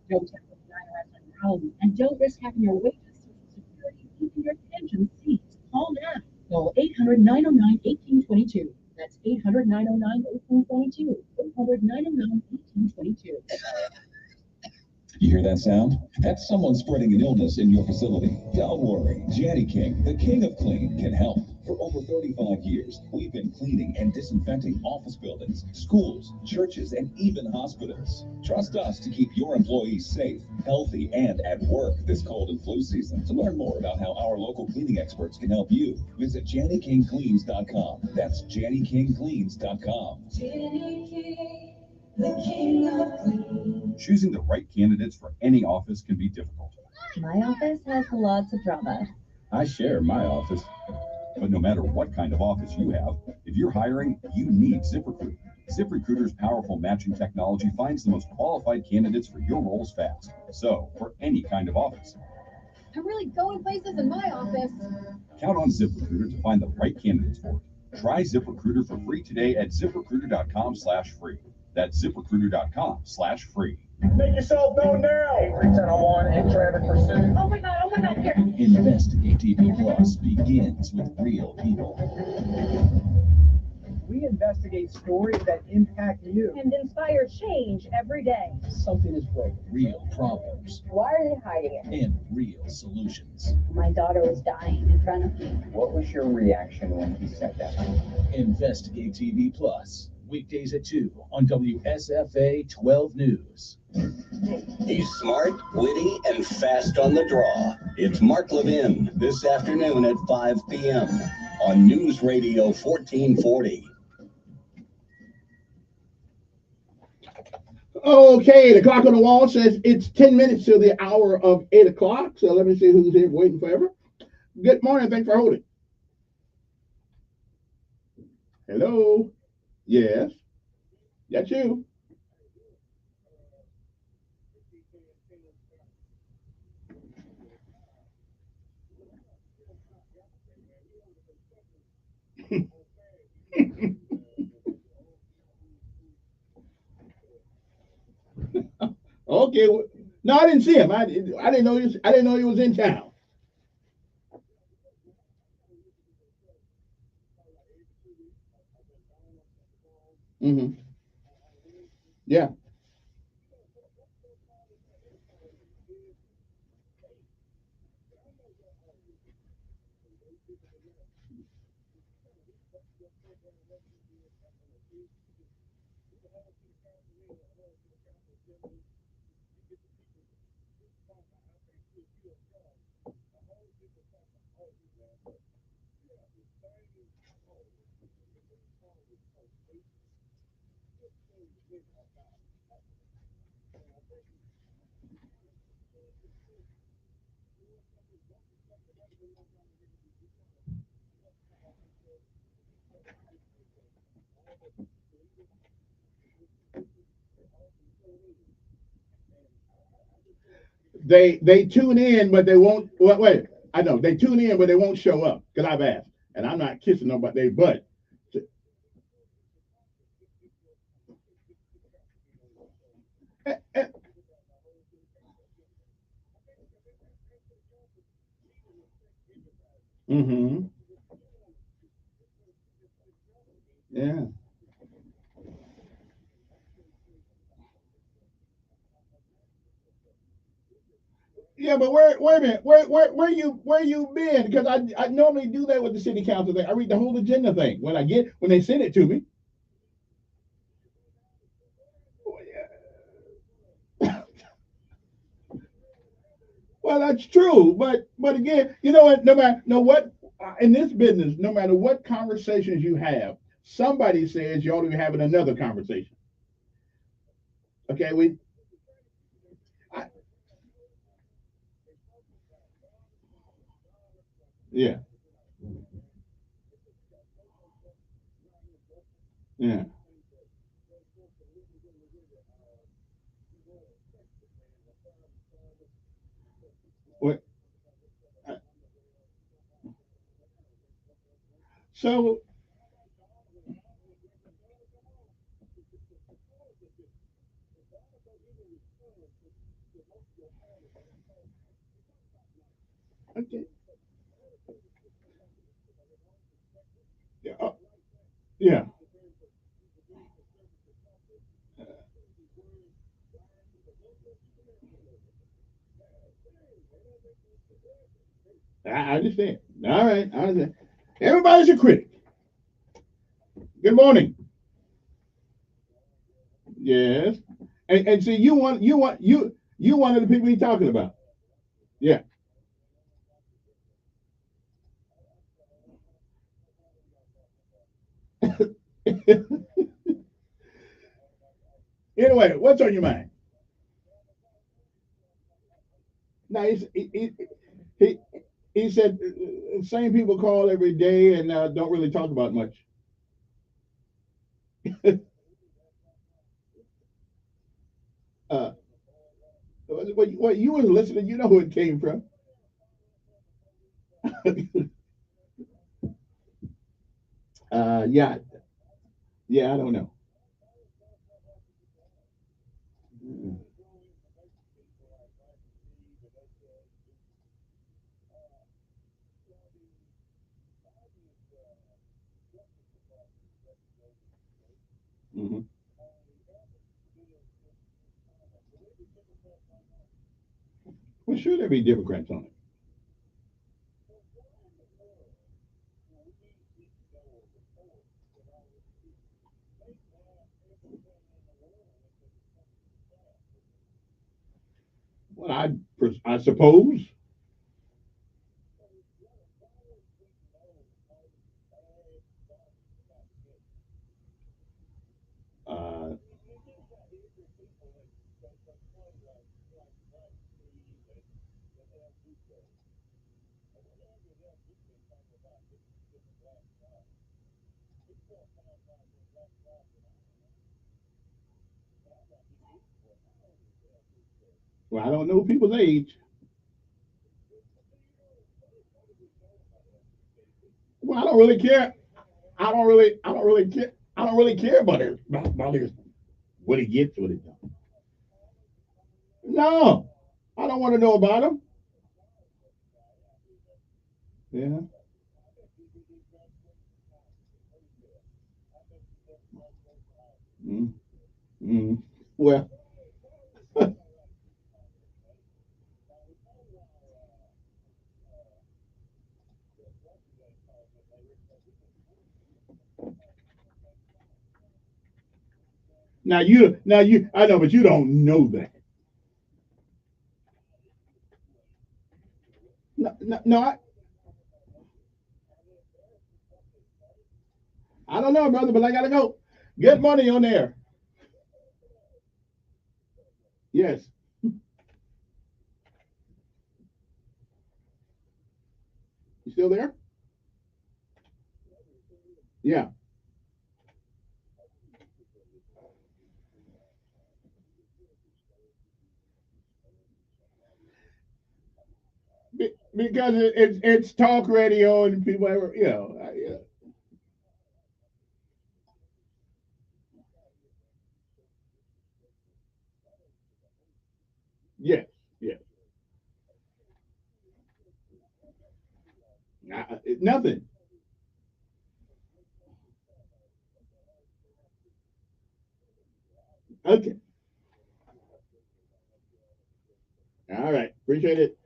Don't tell the IRS on your own, and don't risk having your wages, Social Security, even your pension seized. Call now. Call 800-909-1822. That's 800-909-1822. 800-909-1822. You hear that sound? That's someone spreading an illness in your facility. Don't worry. Janny King, the king of clean, can help. For over 35 years, we've been cleaning and disinfecting office buildings, schools, churches, and even hospitals. Trust us to keep your employees safe, healthy, and at work this cold and flu season. To learn more about how our local cleaning experts can help you, visit JannyKingCleans.com. That's JannyKingCleans.com. Janny King, the king of clean. Choosing the right candidates for any office can be difficult. My office has lots of drama. I share my office. But no matter what kind of office you have, if you're hiring, you need ZipRecruiter. ZipRecruiter's powerful matching technology finds the most qualified candidates for your roles fast. So, for any kind of office, I'm really going places in my office. count on ZipRecruiter to find the right candidates for it. Try ZipRecruiter for free today at ZipRecruiter.com/free. That's ZipRecruiter.com/free. Make yourself known now. 31001 in traffic pursuit. Oh my God, here. Investigate TV Plus begins with real people. We investigate stories that impact you. And inspire change every day. Something is broken. Real problems Why are they hiding it? and real solutions. My daughter was dying in front of me. What was your reaction when he said that? Investigate TV Plus. Weekdays at 2 on WSFA 12 News. He's smart, witty, and fast on the draw. It's Mark Levin this afternoon at 5 p.m. on News Radio 1440. Okay, the clock on the wall says it's 10 minutes to the hour of 8 o'clock. So let me see who's here waiting forever. Good morning. Thanks for holding. Hello. Yes. That's you. Okay. No, I didn't see him. I didn't know I didn't know he was in town. Mm-hmm. Yeah. They tune in, but they won't. Wait, I know they tune in, but they won't show up because I've asked, and I'm not kissing nobody. But mm-hmm. Yeah. Yeah, but wait a minute, where you been? Because I normally do that with the city council thing. I read the whole agenda thing when they send it to me. Well, that's true, but again, you know what? No matter no what in this business, no matter what conversations you have, somebody says you ought to be having another conversation. Okay, I, yeah, yeah. What? So okay, yeah, yeah. I understand. All right, I understand. Everybody's a critic. Good morning. Yes. And see, you one of the people he's talking about. Yeah. Anyway, what's on your mind? Now he, he said same people call every day and don't really talk about much. uh, what you was listening, you know who it came from. Yeah, yeah, I don't know. Hmm. Well, sure, there be Democrats on it. Well, I suppose. Uh, well, I don't know people's age. Well, I don't really care. I don't really care. I don't really care about it. About his, what he gets, what he don't. No, I don't want to know about him. Yeah. Mm, mm. Well, now you, I know, but you don't know that. No, no, no I don't know, brother, but I gotta go. Get money on there. Yes. You still there? Yeah. Because it's talk radio and people ever, yeah. Yes, yes. Nothing. Okay. All right. Appreciate it.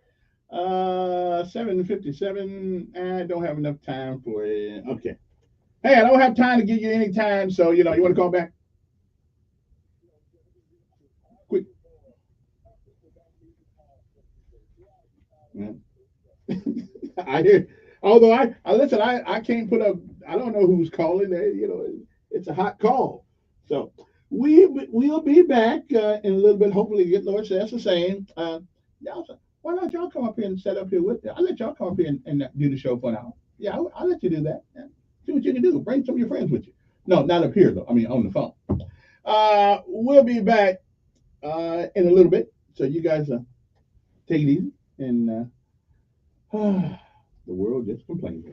7:57. I don't have enough time for it. Okay. Hey, I don't have time to give you any time, so you want to call back quick. Yeah. I hear. Although I listen, I can't put up. I don't know who's calling. It's a hot call. So we'll be back in a little bit. Hopefully, get Lord says the same. Y'all, why don't y'all come up here and set up here with me? I'll let y'all come up here and do the show for an hour. Yeah, I'll let you do that. Yeah. See what you can do. Bring some of your friends with you. No, not up here though. I mean, on the phone. We'll be back in a little bit. So you guys take it easy and. The world just complains.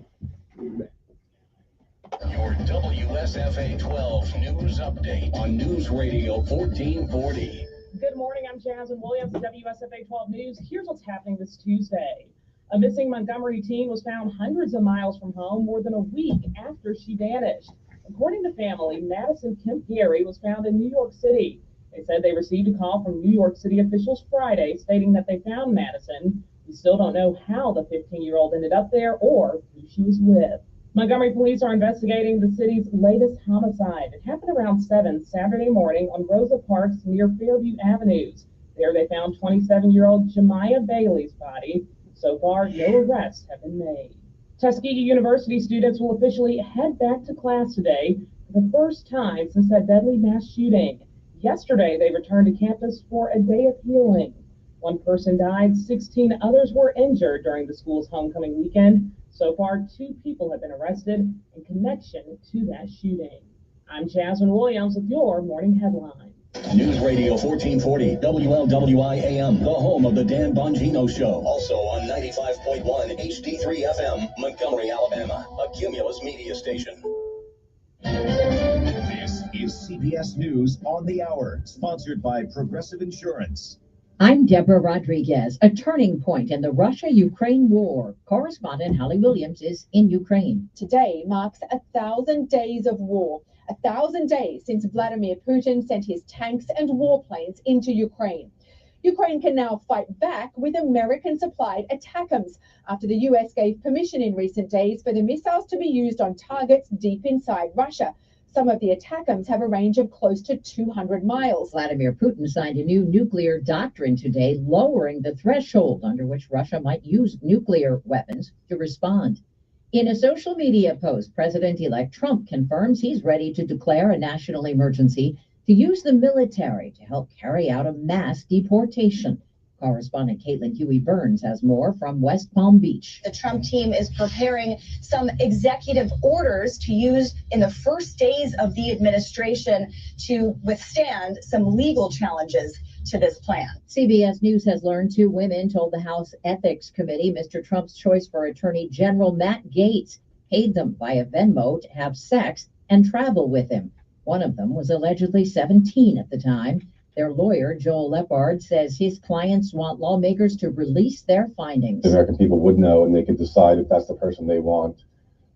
Your WSFA 12 news update on News Radio 1440. Good morning, I'm Jasmine Williams at WSFA 12 News. Here's what's happening this Tuesday. A missing Montgomery teen was found hundreds of miles from home more than a week after she vanished. According to family, Madison Kemp Gary was found in New York City. They said they received a call from New York City officials Friday stating that they found Madison We still don't know how the 15-year-old ended up there or who she was with. Montgomery police are investigating the city's latest homicide. It happened around 7 Saturday morning on Rosa Parks near Fairview Avenues. There they found 27-year-old Jemiah Bailey's body. So far, no arrests have been made. Tuskegee University students will officially head back to class today for the first time since that deadly mass shooting. Yesterday, they returned to campus for a day of healing. One person died, 16 others were injured during the school's homecoming weekend. So far, 2 people have been arrested in connection to that shooting. I'm Jasmine Williams with your morning headline. News Radio 1440, WLWI AM, the home of the Dan Bongino Show. Also on 95.1 HD3 FM, Montgomery, Alabama, a Cumulus media station. This is CBS News on the Hour, sponsored by Progressive Insurance. I'm Deborah Rodriguez. A turning point in the Russia-Ukraine war. Correspondent Holly Williams is in Ukraine. Today marks 1,000 days of war. 1,000 days since Vladimir Putin sent his tanks and warplanes into Ukraine. Ukraine can now fight back with American-supplied ATACMS after the U.S. gave permission in recent days for the missiles to be used on targets deep inside Russia. Some of the ATACMS have a range of close to 200 miles. Vladimir Putin signed a new nuclear doctrine today, lowering the threshold under which Russia might use nuclear weapons to respond. In a social media post, President-elect Trump confirms he's ready to declare a national emergency to use the military to help carry out a mass deportation. Correspondent Caitlin Huey-Burns has more from West Palm Beach. The Trump team is preparing some executive orders to use in the first days of the administration to withstand some legal challenges to this plan. CBS News has learned 2 women told the House Ethics Committee Mr. Trump's choice for Attorney General Matt Gaetz paid them via Venmo to have sex and travel with him. One of them was allegedly 17 at the time. Their lawyer, Joel Lepard, says his clients want lawmakers to release their findings. The American people would know, and they could decide if that's the person they want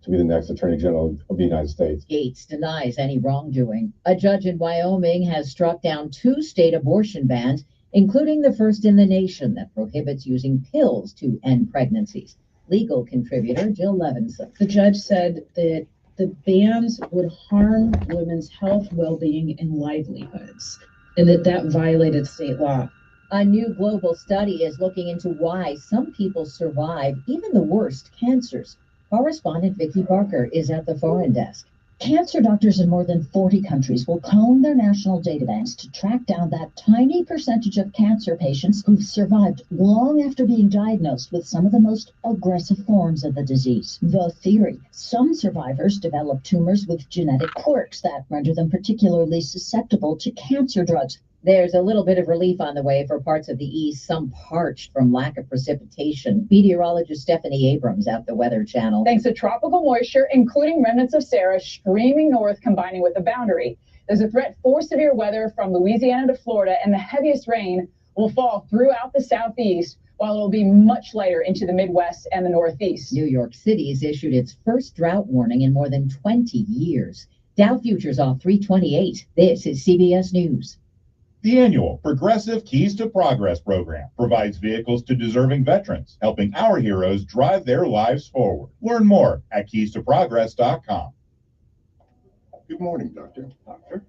to be the next Attorney General of the United States. Gaetz denies any wrongdoing. A judge in Wyoming has struck down 2 state abortion bans, including the first in the nation that prohibits using pills to end pregnancies. Legal contributor Jill Levinson. The judge said that the bans would harm women's health, well-being, and livelihoods, and that violated state law. A new global study is looking into why some people survive even the worst cancers. Correspondent Vicki Barker is at the foreign desk. Cancer doctors in more than 40 countries will comb their national databanks to track down that tiny percentage of cancer patients who've survived long after being diagnosed with some of the most aggressive forms of the disease. The theory: some survivors develop tumors with genetic quirks that render them particularly susceptible to cancer drugs. There's a little bit of relief on the way for parts of the east, some parched from lack of precipitation. Meteorologist Stephanie Abrams at the Weather Channel. Thanks to tropical moisture, including remnants of Sarah, streaming north, combining with the boundary. There's a threat for severe weather from Louisiana to Florida, and the heaviest rain will fall throughout the southeast, while it will be much later into the Midwest and the Northeast. New York City has issued its first drought warning in more than 20 years. Dow futures off 328. This is CBS News. The annual Progressive Keys to Progress program provides vehicles to deserving veterans, helping our heroes drive their lives forward. Learn more at keystoprogress.com. Good morning, Doctor. Doctor?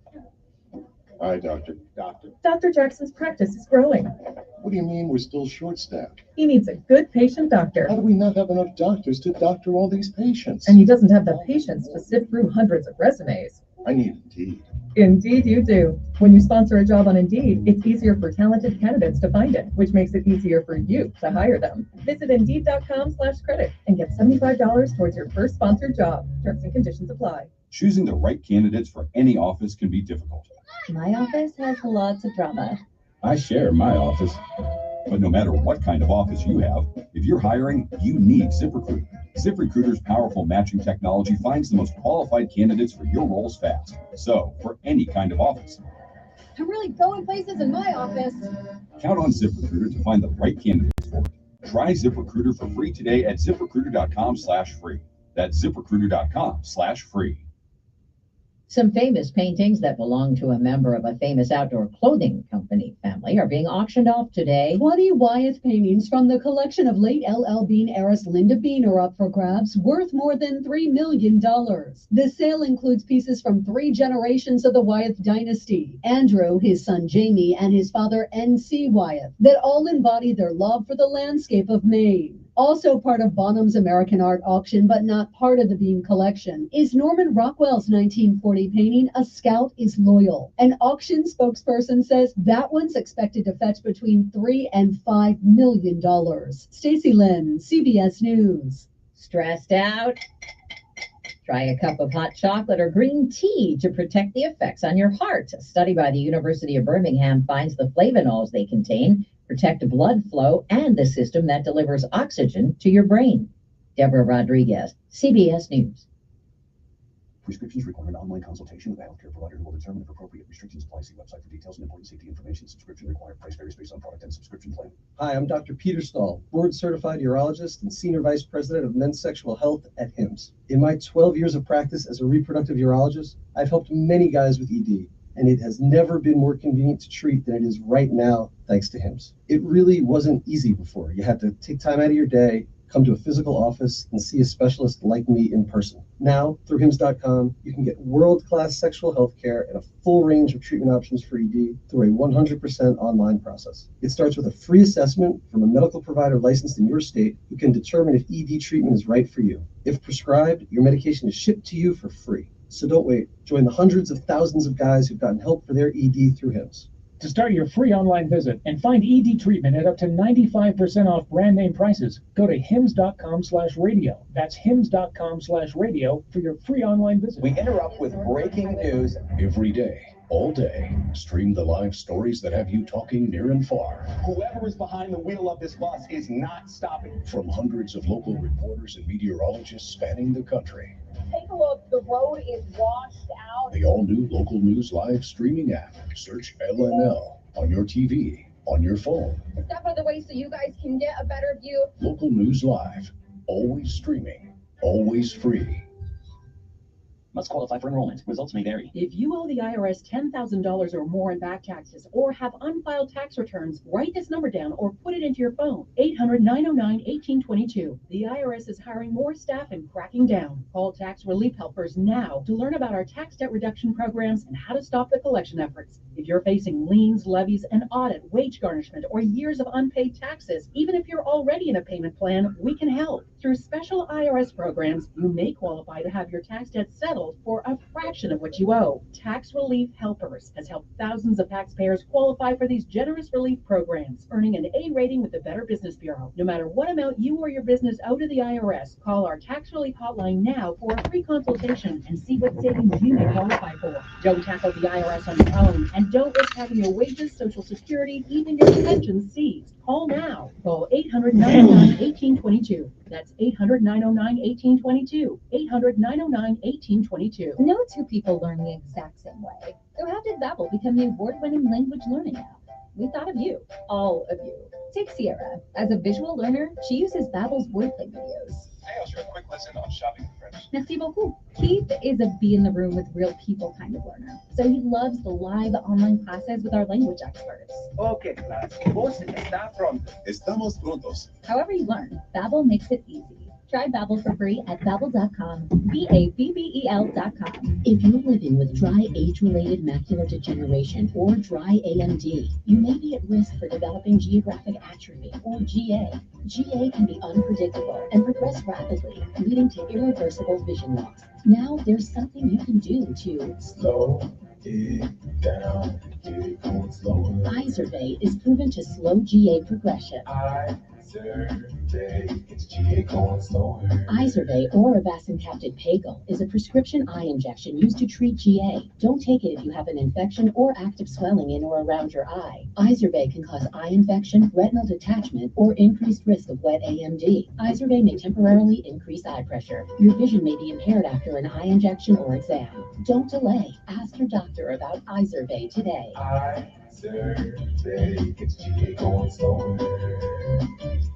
Hi, Doctor. Doctor. Dr. Jackson's practice is growing. What do you mean we're still short-staffed? He needs a good patient doctor. How do we not have enough doctors to doctor all these patients? And he doesn't have the patience to sift through hundreds of resumes. I need Indeed. Indeed you do. When you sponsor a job on Indeed, it's easier for talented candidates to find it, which makes it easier for you to hire them. Visit Indeed.com/credit and get $75 towards your first sponsored job. Terms and conditions apply. Choosing the right candidates for any office can be difficult. My office has lots of drama. I share my office. But no matter what kind of office you have, if you're hiring, you need ZipRecruiter. ZipRecruiter's powerful matching technology finds the most qualified candidates for your roles fast. So, for any kind of office, I'm really going places in my office. count on ZipRecruiter to find the right candidates for it. Try ZipRecruiter for free today at ZipRecruiter.com/free. That's ZipRecruiter.com/free. Some famous paintings that belong to a member of a famous outdoor clothing company family are being auctioned off today. 20 Wyeth paintings from the collection of late L.L. Bean heiress Linda Bean are up for grabs, worth more than $3 million. The sale includes pieces from 3 generations of the Wyeth dynasty: Andrew, his son Jamie, and his father N.C. Wyeth, that all embody their love for the landscape of Maine. Also part of Bonham's American Art Auction, but not part of the Bean collection, is Norman Rockwell's 1940 painting, A Scout is Loyal. An auction spokesperson says that one's expected to fetch between $3 and $5 million. Stacey Lynn, CBS News. Stressed out? Try a cup of hot chocolate or green tea to protect the effects on your heart. A study by the University of Birmingham finds the flavonols they contain protect blood flow and the system that delivers oxygen to your brain. Deborah Rodriguez, CBS News. Prescriptions require an online consultation with a healthcare provider who will determine if appropriate restrictions apply. See website for details and important safety information. Subscription required. Price varies based on product and subscription plan. Hi, I'm Dr. Peter Stahl, board-certified urologist and senior vice president of men's sexual health at HIMSS. In my 12 years of practice as a reproductive urologist, I've helped many guys with ED, and it has never been more convenient to treat than it is right now, thanks to HIMSS. It really wasn't easy before. You had to take time out of your day, come to a physical office, and see a specialist like me in person. Now, through HIMSS.com, you can get world-class sexual health care and a full range of treatment options for ED through a 100% online process. It starts with a free assessment from a medical provider licensed in your state who can determine if ED treatment is right for you. If prescribed, your medication is shipped to you for free. So don't wait. Join the hundreds of thousands of guys who've gotten help for their ED through HIMSS. To start your free online visit and find ED treatment at up to 95% off brand name prices, go to hims.com/radio. That's hims.com/radio for your free online visit. We interrupt with breaking news every day, all day. Stream the live stories that have you talking near and far. Whoever is behind the wheel of this bus is not stopping. From hundreds of local reporters and meteorologists spanning the country. Take a look. The road is washed out. The all-new local news live streaming app. Search LNL on your TV, on your phone. Step out of the way so you guys can get a better view. Local news live. Always streaming. Always free. Must qualify for enrollment. Results may vary. If you owe the IRS $10,000 or more in back taxes or have unfiled tax returns, write this number down or put it into your phone. 800-909-1822. The IRS is hiring more staff and cracking down. Call tax relief helpers now to learn about our tax debt reduction programs and how to stop the collection efforts. If you're facing liens, levies, an audit, wage garnishment, or years of unpaid taxes, even if you're already in a payment plan, we can help. Through special IRS programs, you may qualify to have your tax debt settled for a fraction of what you owe. Tax Relief Helpers has helped thousands of taxpayers qualify for these generous relief programs, earning an A rating with the Better Business Bureau. No matter what amount you or your business owe to the IRS, call our tax relief hotline now for a free consultation and see what savings you may qualify for. Don't tackle the IRS on your own, and don't risk having your wages, Social Security, even your pension seized. Call now. Call 800-909-1822. That's 800-909-1822. 800-909-1822. No two people learn the exact same way. So how did Babbel become the award-winning language learning app? We thought of you, all of you. Take Sierra. As a visual learner, she uses Babbel's wordplay videos. Hey, I'll share a quick lesson on shopping with friends. Merci beaucoup. Keith is a be in the room with real people kind of learner. So he loves the live online classes with our language experts. Okay, class. Vos está pronto. Estamos prontos. However you learn, Babbel makes it easy. Try Babbel for free at Babbel.com. Babbel.com. If you're living with dry age-related macular degeneration or dry AMD, you may be at risk for developing geographic atrophy or GA. GA can be unpredictable and progress rapidly, leading to irreversible vision loss. Now there's something you can do to slow it down, get it going slower. Izervay is proven to slow GA progression. Izervay or avacincaptad pagel is a prescription eye injection used to treat GA. Don't take it if you have an infection or active swelling in or around your eye. Izervay can cause eye infection, retinal detachment, or increased risk of wet AMD. Izervay may temporarily increase eye pressure. Your vision may be impaired after an eye injection or exam. Don't delay. Ask your doctor about Izervay today.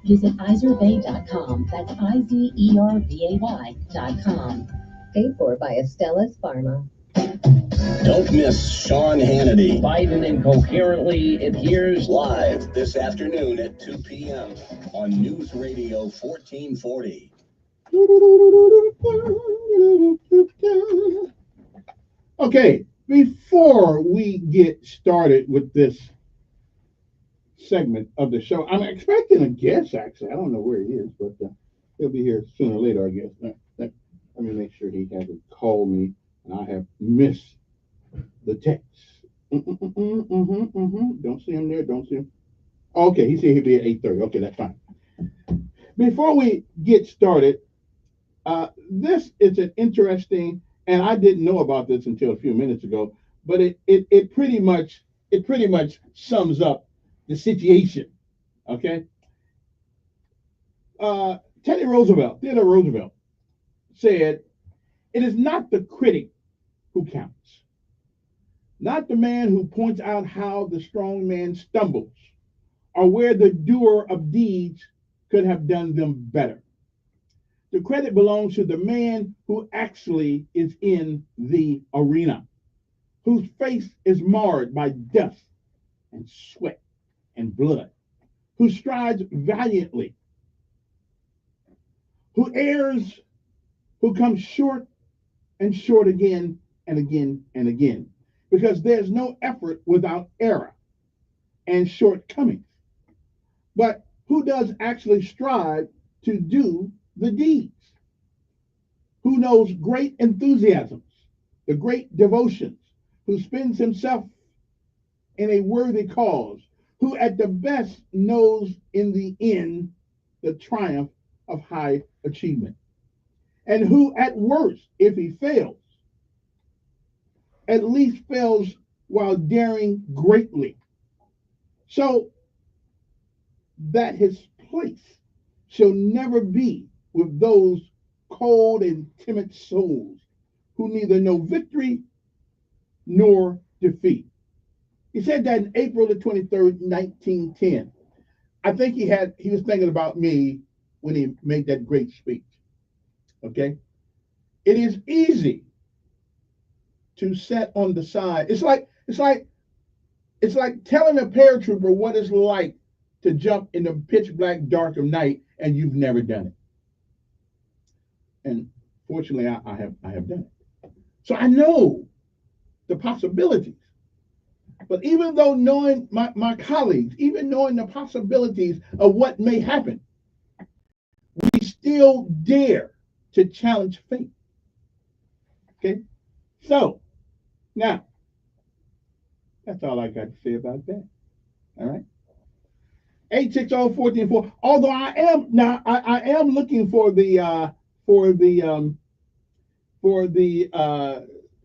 Visit Izervay.com. That's IZERVAY.com. Paid for by Astellas Pharma. Don't miss Sean Hannity. Biden incoherently adheres live this afternoon at 2 p.m. on News Radio 1440. Okay, before we get started with this segment of the show, I'm expecting a guest, actually. I don't know where he is, but he'll be here sooner or later, I guess. Let me make sure he hasn't called me and I have missed the text. Don't see him there. Don't see him. Okay, he said he'll be at 8:30. Okay, that's fine. Before we get started, this is an interesting, and I didn't know about this until a few minutes ago, but it pretty much sums up the situation. Okay. Theodore Roosevelt said, "It is not the critic who counts, not the man who points out how the strong man stumbles, or where the doer of deeds could have done them better. The credit belongs to the man who actually is in the arena, whose face is marred by dust and sweat and blood, who strides valiantly, who errs, who comes short and short again and again and again, because there's no effort without error and shortcomings. But who does actually strive to do the deeds? Who knows great enthusiasms, the great devotions, who spends himself in a worthy cause, who at the best knows in the end the triumph of high achievement, and who at worst, if he fails, at least fails while daring greatly, so that his place shall never be with those cold and timid souls who neither know victory nor defeat." He said that in April the 23rd, 1910. I think he was thinking about me when he made that great speech. Okay? It is easy to set on the side. It's like telling a paratrooper what it's like to jump in the pitch black dark of night and you've never done it. And fortunately, I have done it. So I know the possibilities. But even though knowing my colleagues, even knowing the possibilities of what may happen, we still dare to challenge fate. Okay? So, now, that's all I got to say about that. All right? 860-1440. Although I am looking for the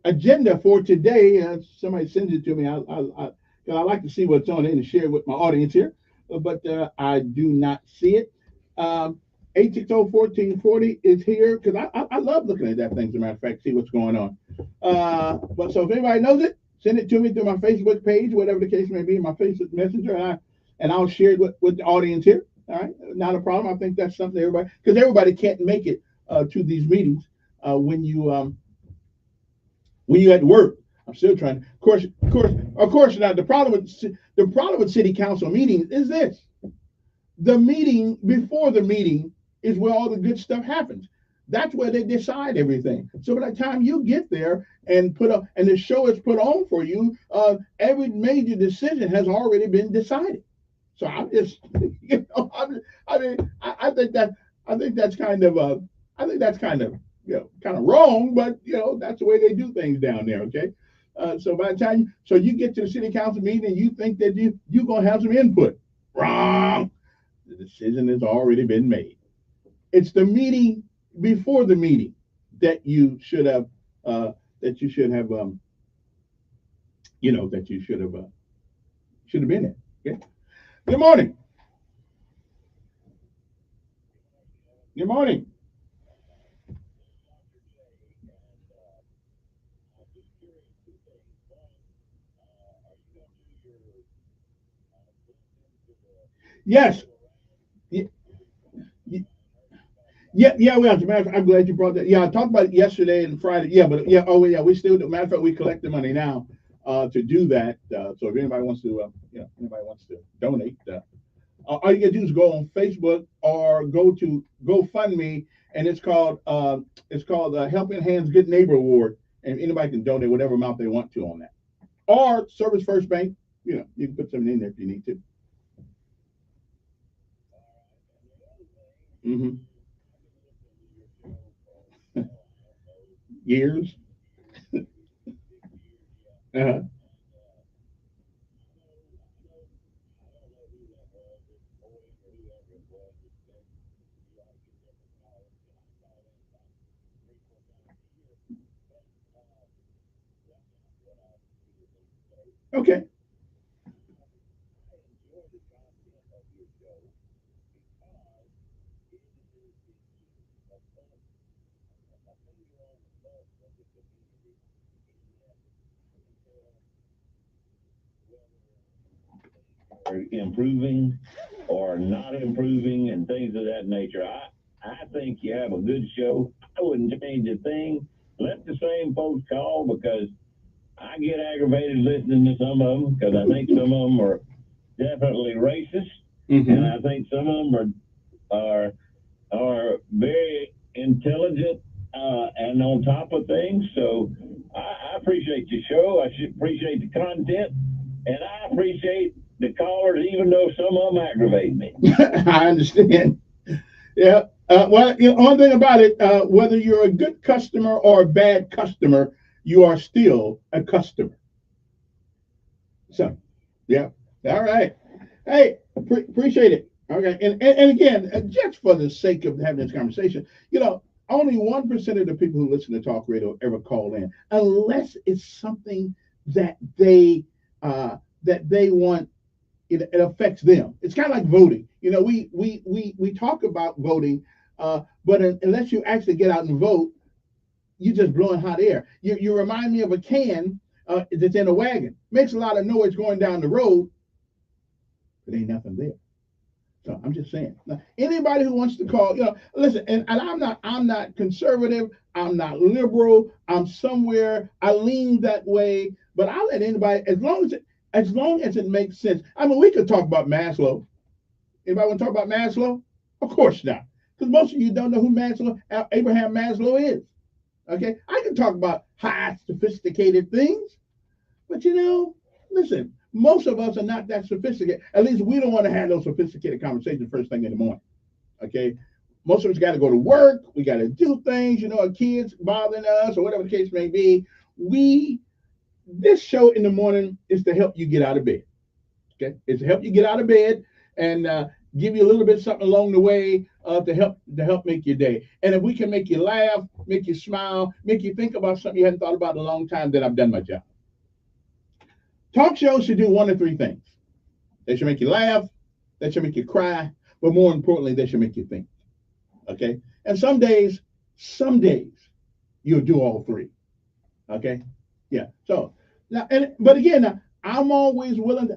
agenda for today. Somebody sends it to me. I like to see what's on it and share it with my audience here, but I do not see it. 860-1440 is here because I love looking at that thing, as a matter of fact, see what's going on. But so if anybody knows it, send it to me through my Facebook page, whatever the case may be, my Facebook Messenger, and I'll share it with the audience here. All right, not a problem. I think that's something because everybody can't make it to these meetings when you at work. I'm still trying. Of course. Now the problem with city council meetings is this: the meeting before the meeting is where all the good stuff happens. That's where they decide everything. So by the time you get there and the show is put on for you, every major decision has already been decided. So I'm just, I think that's kind of wrong, but that's the way they do things down there. Okay. So by the time you get to the city council meeting and you think that you're gonna have some input, wrong. The decision has already been made. It's the meeting before the meeting that you should have been there. Okay. Good morning. Good morning. Yes. Yeah, we are. As a matter of fact, I'm glad you brought that. Yeah, I talked about it yesterday and Friday. Yeah, but yeah, oh yeah, we still do. Matter of fact, we collect the money now to do that. So if anybody wants to, anybody wants to donate, all you gotta do is go on Facebook or go to GoFundMe, and it's called Helping Hands Good Neighbor Award, and anybody can donate whatever amount they want to on that. Or Service First Bank, you can put something in there if you need to. Mm-hmm. Years. Uh-huh. Okay. Improving or not improving and things of that nature. I think you have a good show. I wouldn't change a thing. Let the same folks call because I get aggravated listening to some of them because I think some of them are definitely racist, and I think some of them are very intelligent and on top of things. So I appreciate your show. I appreciate the content, and I appreciate the callers, even though some of them aggravate me. I understand. Yeah. Well, one thing about it, whether you're a good customer or a bad customer, you are still a customer. So, yeah. All right. Hey, appreciate it. Okay. And again, just for the sake of having this conversation, only 1% of the people who listen to talk radio ever call in, unless it's something that they want. It affects them. It's kind of like voting. We talk about voting, but unless you actually get out and vote, you're just blowing hot air. You remind me of a can that's in a wagon. Makes a lot of noise going down the road, but ain't nothing there. So I'm just saying. Now, anybody who wants to call, listen. And I'm not conservative. I'm not liberal. I'm somewhere. I lean that way. But I'll let anybody, as long as it makes sense. I mean, we could talk about Maslow. Anybody want to talk about Maslow? Of course not, because most of you don't know who Abraham Maslow is. Okay, I can talk about high, sophisticated things, but listen, most of us are not that sophisticated. At least we don't want to have those sophisticated conversations first thing in the morning. Okay, most of us got to go to work. We got to do things. Our kids bothering us or whatever the case may be. This show in the morning is to help you get out of bed. Okay, it's to help you get out of bed and give you a little bit of something along the way to help make your day. And if we can make you laugh, make you smile, make you think about something you hadn't thought about in a long time, then I've done my job. Talk shows should do one of three things. They should make you laugh, they should make you cry, but more importantly, they should make you think. Okay? And some days, you'll do all three. Okay? Yeah. So now, but again, I'm always willing to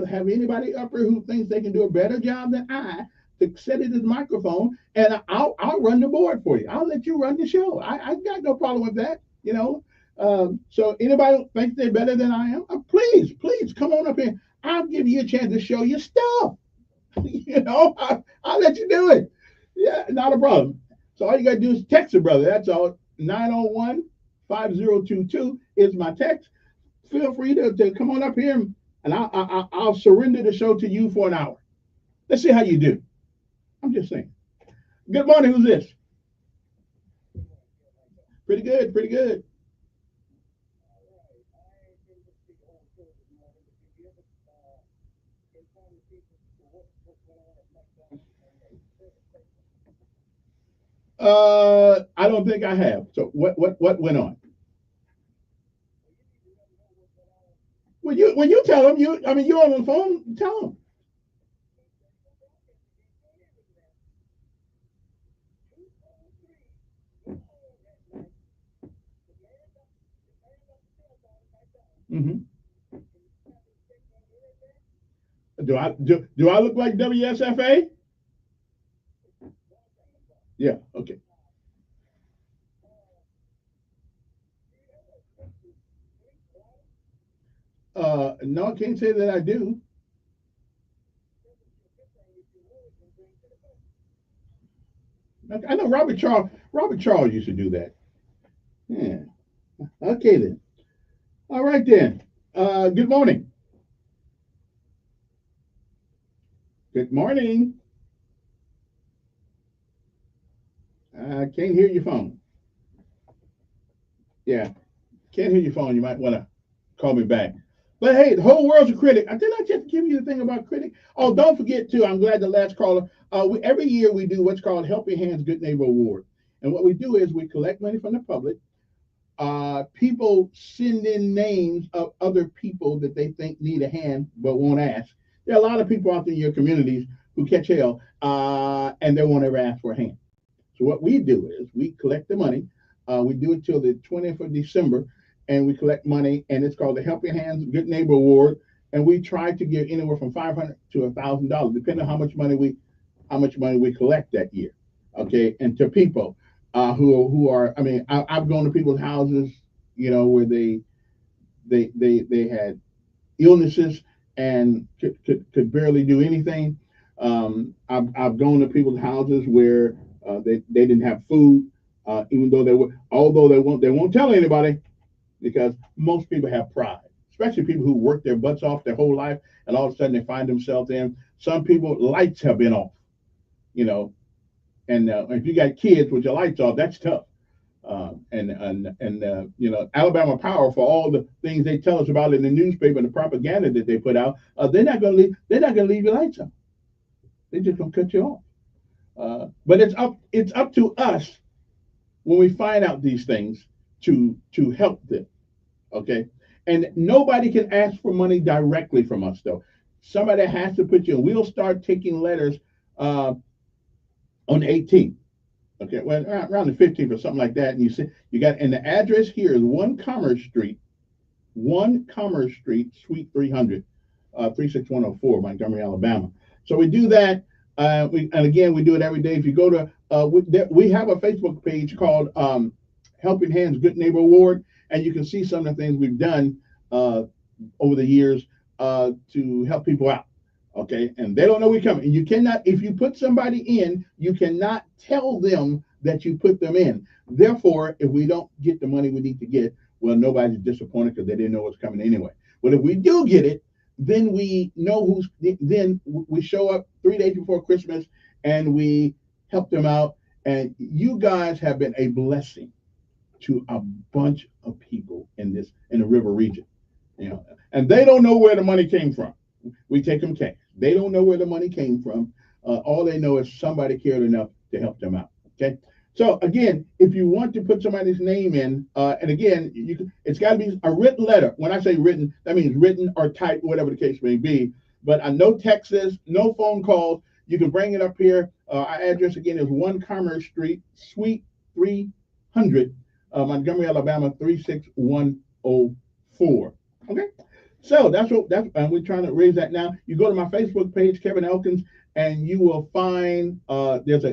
have anybody up here who thinks they can do a better job than I to set it as microphone, and I'll run the board for you. I'll let you run the show. I got no problem with that. So anybody who thinks they're better than I am, please come on up here. I'll give you a chance to show your stuff. I'll let you do it. Yeah, not a problem. So all you gotta do is text a brother. That's all. 901-5022 is my text. Feel free to come on up here, and I'll surrender the show to you for an hour. Let's see how you do. I'm just saying. Good morning. Who's this? Pretty good. Pretty good. I don't think I have. So what went on? When you tell them, you're on the phone. Tell them. Mm-hmm. Do I look like WSFA? No, I can't say that I do. I know Robert Charles. Robert Charles used to do that. Yeah. Okay then. All right then. Good morning. Good morning. I can't hear your phone. Yeah, can't hear your phone. You might want to call me back. But hey, the whole world's a critic. Did I just give you the thing about critic? Oh, don't forget too. I'm glad the last caller. Every year we do what's called Helping Hands Good Neighbor Award, and what we do is we collect money from the public. People send in names of other people that they think need a hand but won't ask. There are a lot of people out there in your communities who catch hell and they won't ever ask for a hand. So what we do is we collect the money. We do it till the 20th of December, and we collect money, and it's called the Helping Hands Good Neighbor Award. And we try to give anywhere from $500 to $1,000, depending on how much money we collect that year. Okay, and to people who are, I mean, I've gone to people's houses, you know, where they had illnesses and could barely do anything. I've gone to people's houses where they didn't have food, even though although they won't tell anybody, because most people have pride, especially people who work their butts off their whole life, and all of a sudden they find themselves in. Some people lights have been off, you know, and if you got kids with your lights off, that's tough. You know, Alabama Power, for all the things they tell us about in the newspaper and the propaganda that they put out, they're not going to leave your lights on. They're just going to cut you off. But it's up to us when we find out these things to help them. Okay, and nobody can ask for money directly from us though. Somebody has to put you in. We'll start taking letters on the 18th. Okay, well, around the 15th or something like that. And you got, and the address here is 1 Commerce Street, Suite 300, 36104, Montgomery, Alabama. So we do that. And again, we do it every day. If you go to, we have a Facebook page called Helping Hands Good Neighbor Award, and you can see some of the things we've done over the years to help people out. Okay, and they don't know we're coming. And you cannot, if you put somebody in, you cannot tell them that you put them in. Therefore, if we don't get the money we need to get, well, nobody's disappointed because they didn't know what's coming anyway. But if we do get it, then we know then we show up 3 days before Christmas and we help them out. And you guys have been a blessing to a bunch of people in the river region. You know, and they don't know where the money came from. We take them cash. They don't know where the money came from. All they know is somebody cared enough to help them out. Okay. So again, if you want to put somebody's name in, and again, it's got to be a written letter. When I say written, that means written or typed, whatever the case may be. But no texts, no phone calls. You can bring it up here. Our address again is 1 Commerce Street, Suite 300, Montgomery, Alabama 36104. Okay. So and we're trying to raise that now. You go to my Facebook page, Kevin Elkins, and you will find there's a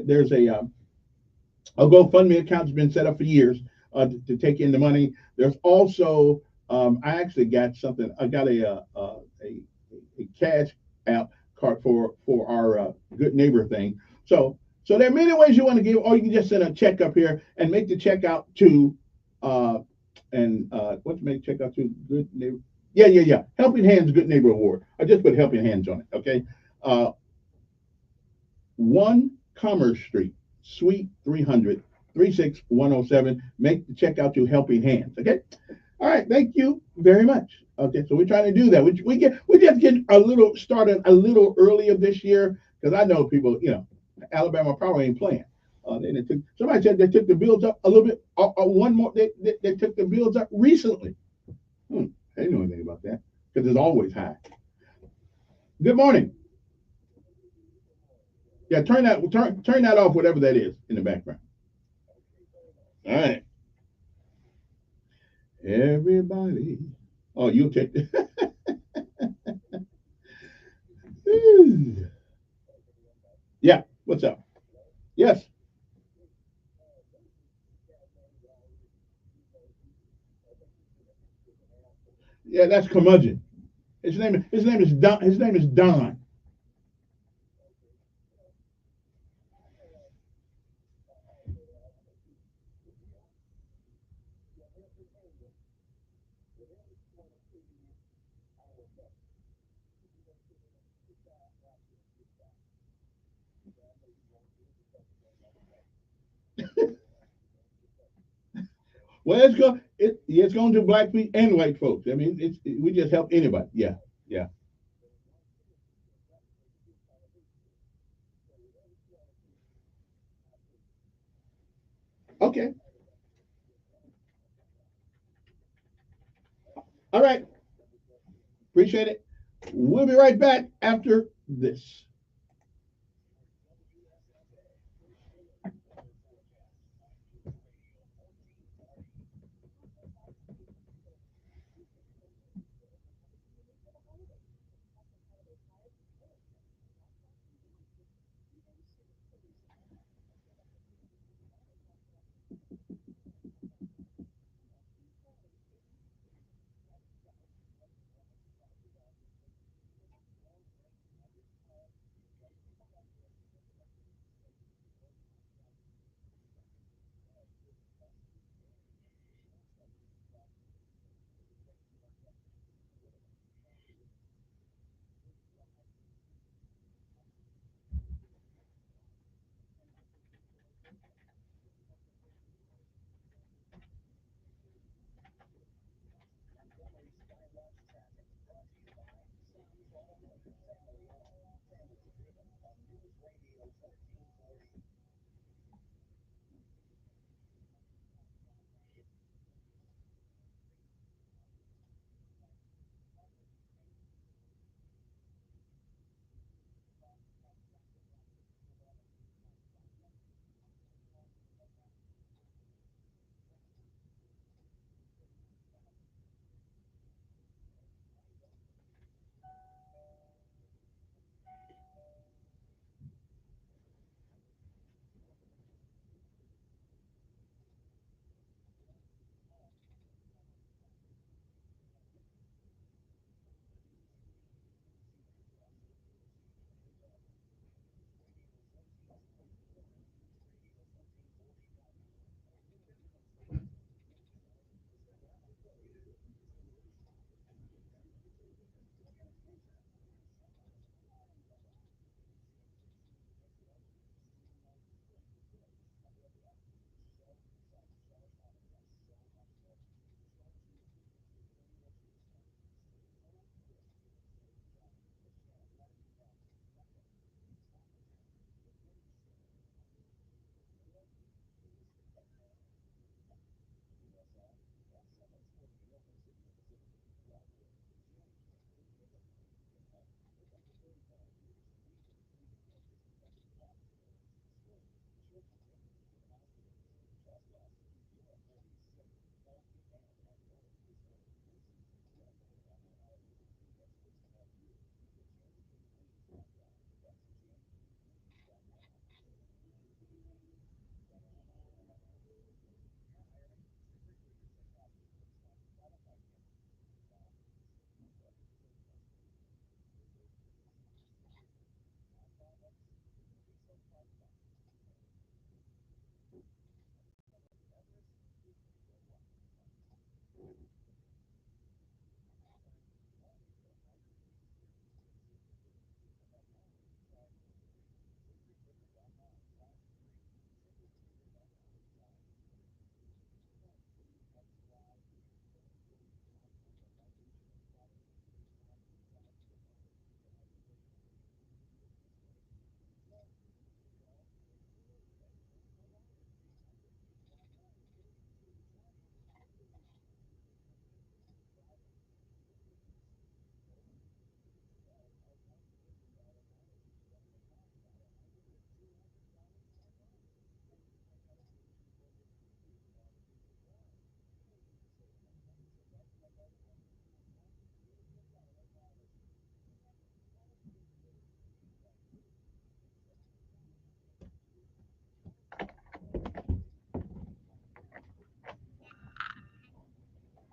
GoFundMe account that's been set up for years to take in the money. There's also I actually got something. I got a cash app card for our good neighbor thing. So there are many ways you want to give, or you can just send a check up here and make the check out to what's make check out to good neighbor. Yeah. Helping Hands Good Neighbor Award. I just put Helping Hands on it. Okay. 1 Commerce Street, Suite 300, 36107. Make the check out to Helping Hands. Okay. All right. Thank you very much. Okay. So we're trying to do that. We just get started a little earlier this year, because I know people, you know, Alabama Power ain't playing. Somebody said they took the bills up a little bit. One more. They took the bills up recently. I didn't know anything about that, because it's always high. Good morning. Yeah, turn that off, whatever that is in the background. All right. Everybody. Oh, you'll take it. Yeah. What's up? Yes. Yeah, that's curmudgeon. His name is Don. His name is Don. Well, it's going to black people and white folks. I mean, we just help anybody. Yeah, yeah. Okay. All right. Appreciate it. We'll be right back after this.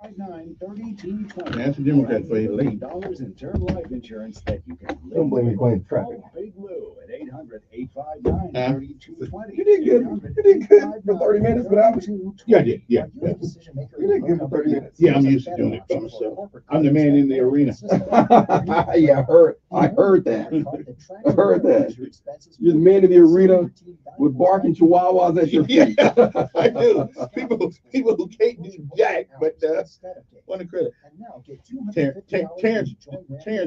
859-3220. That's a Democrat for you, late. $1 in term life insurance that you can live Don't blame me with. playing traffic. Call Big Lou at 800-859-3220. You did good. You did good for 30 minutes without me. Yeah, I did. Yeah. You did good for 30 minutes. Yeah, I'm used to doing it for myself. I'm the man in the arena. Yeah, I heard that. I heard that. You're the man in the arena with barking chihuahuas at your feet. Yeah, I do. People who can't do jack, but want to credit. Terrence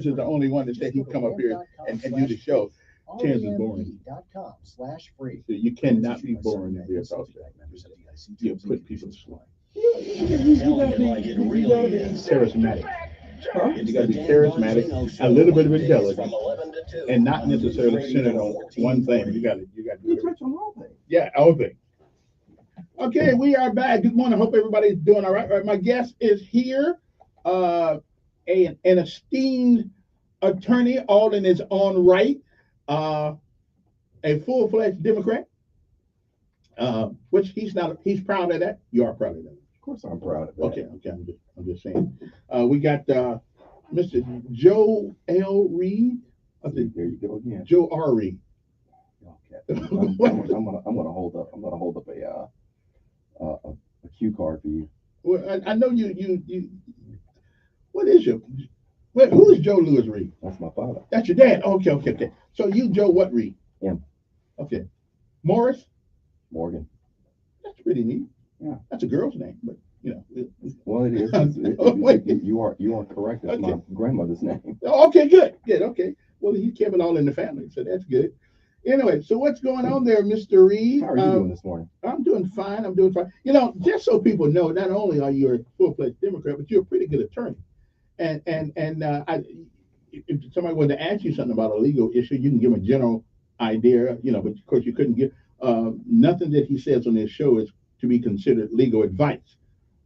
is the only one that said he'd come up here and do the show. Terrence is boring. REMD.com/free. So you cannot be boring if you're about that. You put people to sleep. Charismatic. Huh? You got to be charismatic, a little bit of intelligence, and not necessarily centered on one thing. You got to touch on all things. Yeah, all things. Okay, we are back. Good morning. I hope everybody's doing all right. All right, my guest is here, an esteemed attorney, all in his own right, a full-fledged Democrat, which he's not. He's proud of that. You are proud of that. Of course, I'm proud of that. Okay. I'm just saying. We got Mr. Joe L. Reed. There you go again. Joe R. Reed. Okay. I'm gonna hold up. I'm gonna hold up a cue card for you. Well, I know you. What is your? Who is Joe Louis Reed? That's my father. That's your dad. Okay. So you Joe what Reed? M. Okay. Morris. Morgan. That's pretty neat. Yeah. That's a girl's name, but you know. Well, it is. You are correct. It's my grandmother's name. Okay, good. Okay. Well, he kept it all in the family, so that's good. Anyway, so what's going on there, Mr. Reed? How are you doing this morning? I'm doing fine. You know, just so people know, not only are you a full-fledged Democrat, but you're a pretty good attorney. And if somebody wanted to ask you something about a legal issue, you can give them a general idea, you know, but of course you couldn't give nothing that he says on this show is to be considered legal advice,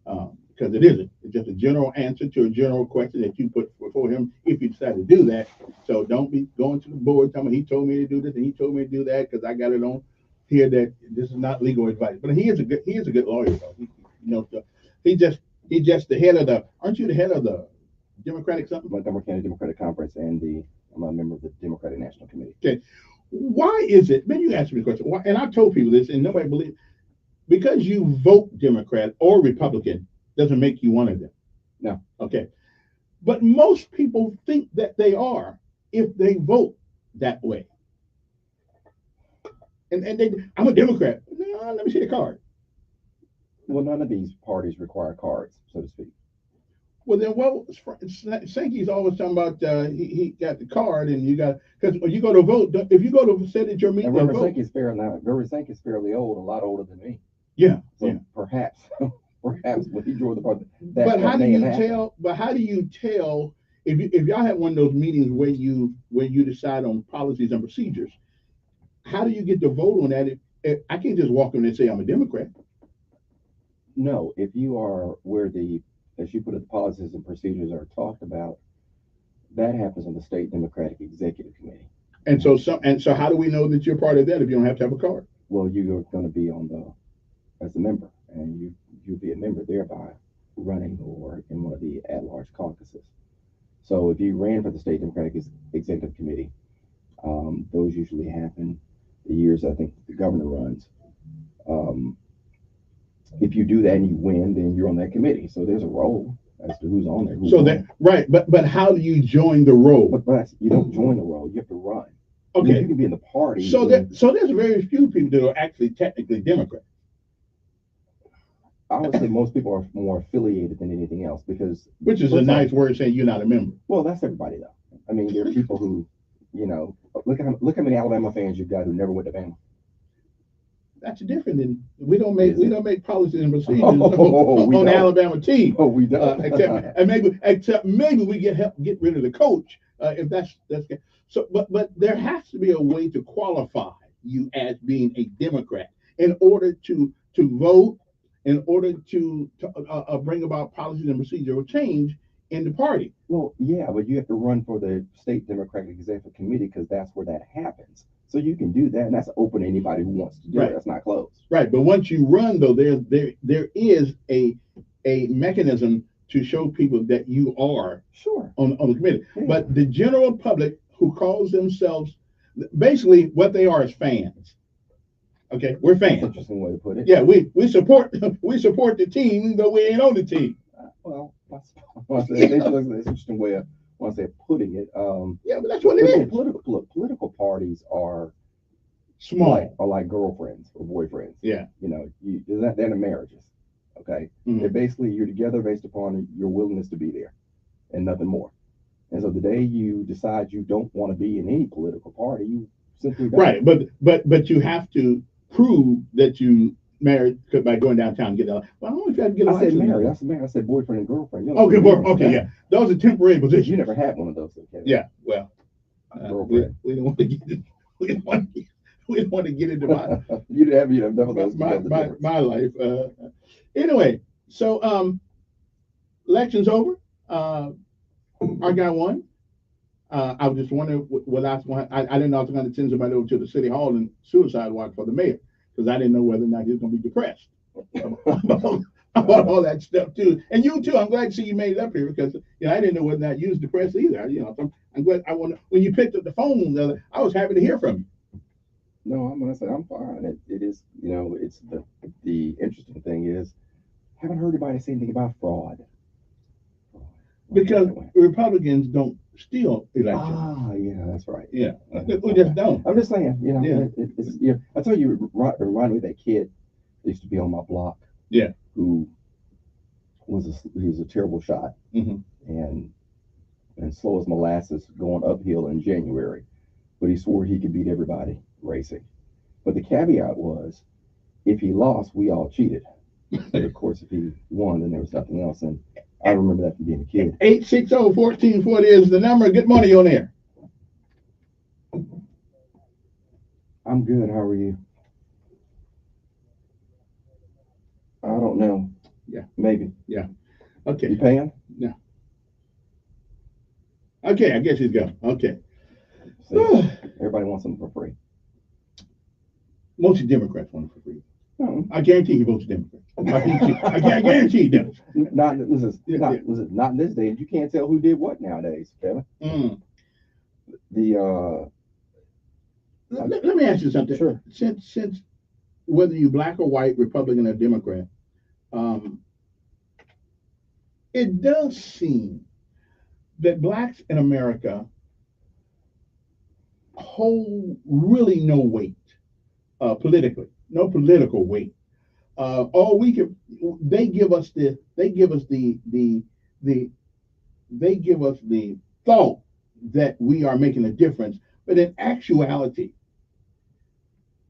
because it isn't. It's just a general answer to a general question that you put before him if you decide to do that. So don't be going to the board telling me he told me to do this and he told me to do that because I got it on here that this is not legal advice. But he is a good lawyer though. He's just the head of the. Aren't you the head of the Democratic something? Montgomery County Democratic Conference, and I'm a member of the Democratic National Committee. Okay, why is it? Maybe you asked me the question. Why, and I've told people this, and nobody believes. Because you vote Democrat or Republican doesn't make you one of them. No. Okay. But most people think that they are if they vote that way. And I'm a Democrat. No, let me see the card. Well, none of these parties require cards, so to speak. Well, then, Sankey's always talking about he got the card, and you got because when you go to vote, if you go to say that you're meeting, Reverend Sankey's fairly old, a lot older than me. Yeah. So yeah. Perhaps when he drew the part. But how do you tell? But how do you tell if y'all have one of those meetings where you decide on policies and procedures? How do you get the vote on that? If I can't just walk in and say I'm a Democrat. No, if you are where as you put it, the policies and procedures are talked about, that happens on the state Democratic Executive Committee. And so how do we know that you're part of that if you don't have to have a card? Well, you're going to be as a member, and you'll be a member thereby running or in one of the at-large caucuses. So if you ran for the state Democratic Executive Committee, those usually happen the years I think the governor runs. If you do that and you win, then you're on that committee. So there's a role as to who's on there. Right, but how do you join the role? But you don't join the role. You have to run. Okay, I mean, you can be in the party. So there's very few people that are actually technically Democrats. I would say most people are more affiliated than anything else which is a nice word saying you're not a member. Well, that's everybody though. I mean, there are people who, look how many Alabama fans you've got who never went to Bama. That's different than we don't make policies and procedures on the Alabama team. Oh, we don't. except maybe we get rid of the coach if that's so. But there has to be a way to qualify you as being a Democrat in order to vote, in order to bring about policies and procedural change in the party. Well, yeah, but you have to run for the state Democratic Executive Committee because that's where that happens. So you can do that, and that's open to anybody who wants to do it. That's not closed. Right, but once you run, though, there is a mechanism to show people that you are sure on the committee. Yeah. But the general public who calls themselves, basically what they are is fans. Okay, we're fans. That's an interesting way to put it. Yeah, we support the team, though we ain't on the team. Well, that's an interesting way of putting it. Yeah, but that's what it is. Political parties are small, are like girlfriends or boyfriends. Yeah, you know, they're in marriages. Okay, they're basically you're together based upon your willingness to be there, and nothing more. And so the day you decide you don't want to be in any political party, you simply don't. Right, but you have to prove that you married by going downtown and get that. Well, I don't know if you have to get. I said married. I said boyfriend and girlfriend. You know, okay, okay, yeah. Those are temporary positions. You never had one of those, Kevin. Yeah, well, we don't want to get it. We don't want to get into my. you have my life. Anyway, so election's over. Our guy won. I was just wondering what I didn't know I was going to send somebody over to the city hall and suicide watch for the mayor because I didn't know whether or not he was going to be depressed about all that stuff too. And you too. I'm glad to see you made it up here because I didn't know whether or not you was depressed either. So I'm glad. When you picked up the phone, I was happy to hear from you. No, I'm gonna say I'm fine. It is, it's the interesting thing is, haven't heard anybody say anything about fraud. Because Republicans don't steal elections. Ah, yeah, that's right. Yeah, we just don't. I'm just saying, I tell you, it reminded me of that kid that used to be on my block. Yeah. Who was a terrible shot and slow as molasses going uphill in January, but he swore he could beat everybody racing. But the caveat was, if he lost, we all cheated. But of course, if he won, then there was nothing else. And I remember that from being a kid. 860-1440 is the number. Good morning, on air. I'm good. How are you? I don't know. Yeah. Maybe. Yeah. Okay. You paying? Yeah. Okay, I guess he's gone. Okay. See, everybody wants something for free. Most Democrats want it for free. I guarantee he votes Democrat. I guarantee he does. Not in this day. You can't tell who did what nowadays, Kevin. Let me ask you something. Sure. Since whether you black or white, Republican or Democrat, it does seem that blacks in America hold really no weight politically. No political weight. They give us the thought that we are making a difference, but in actuality,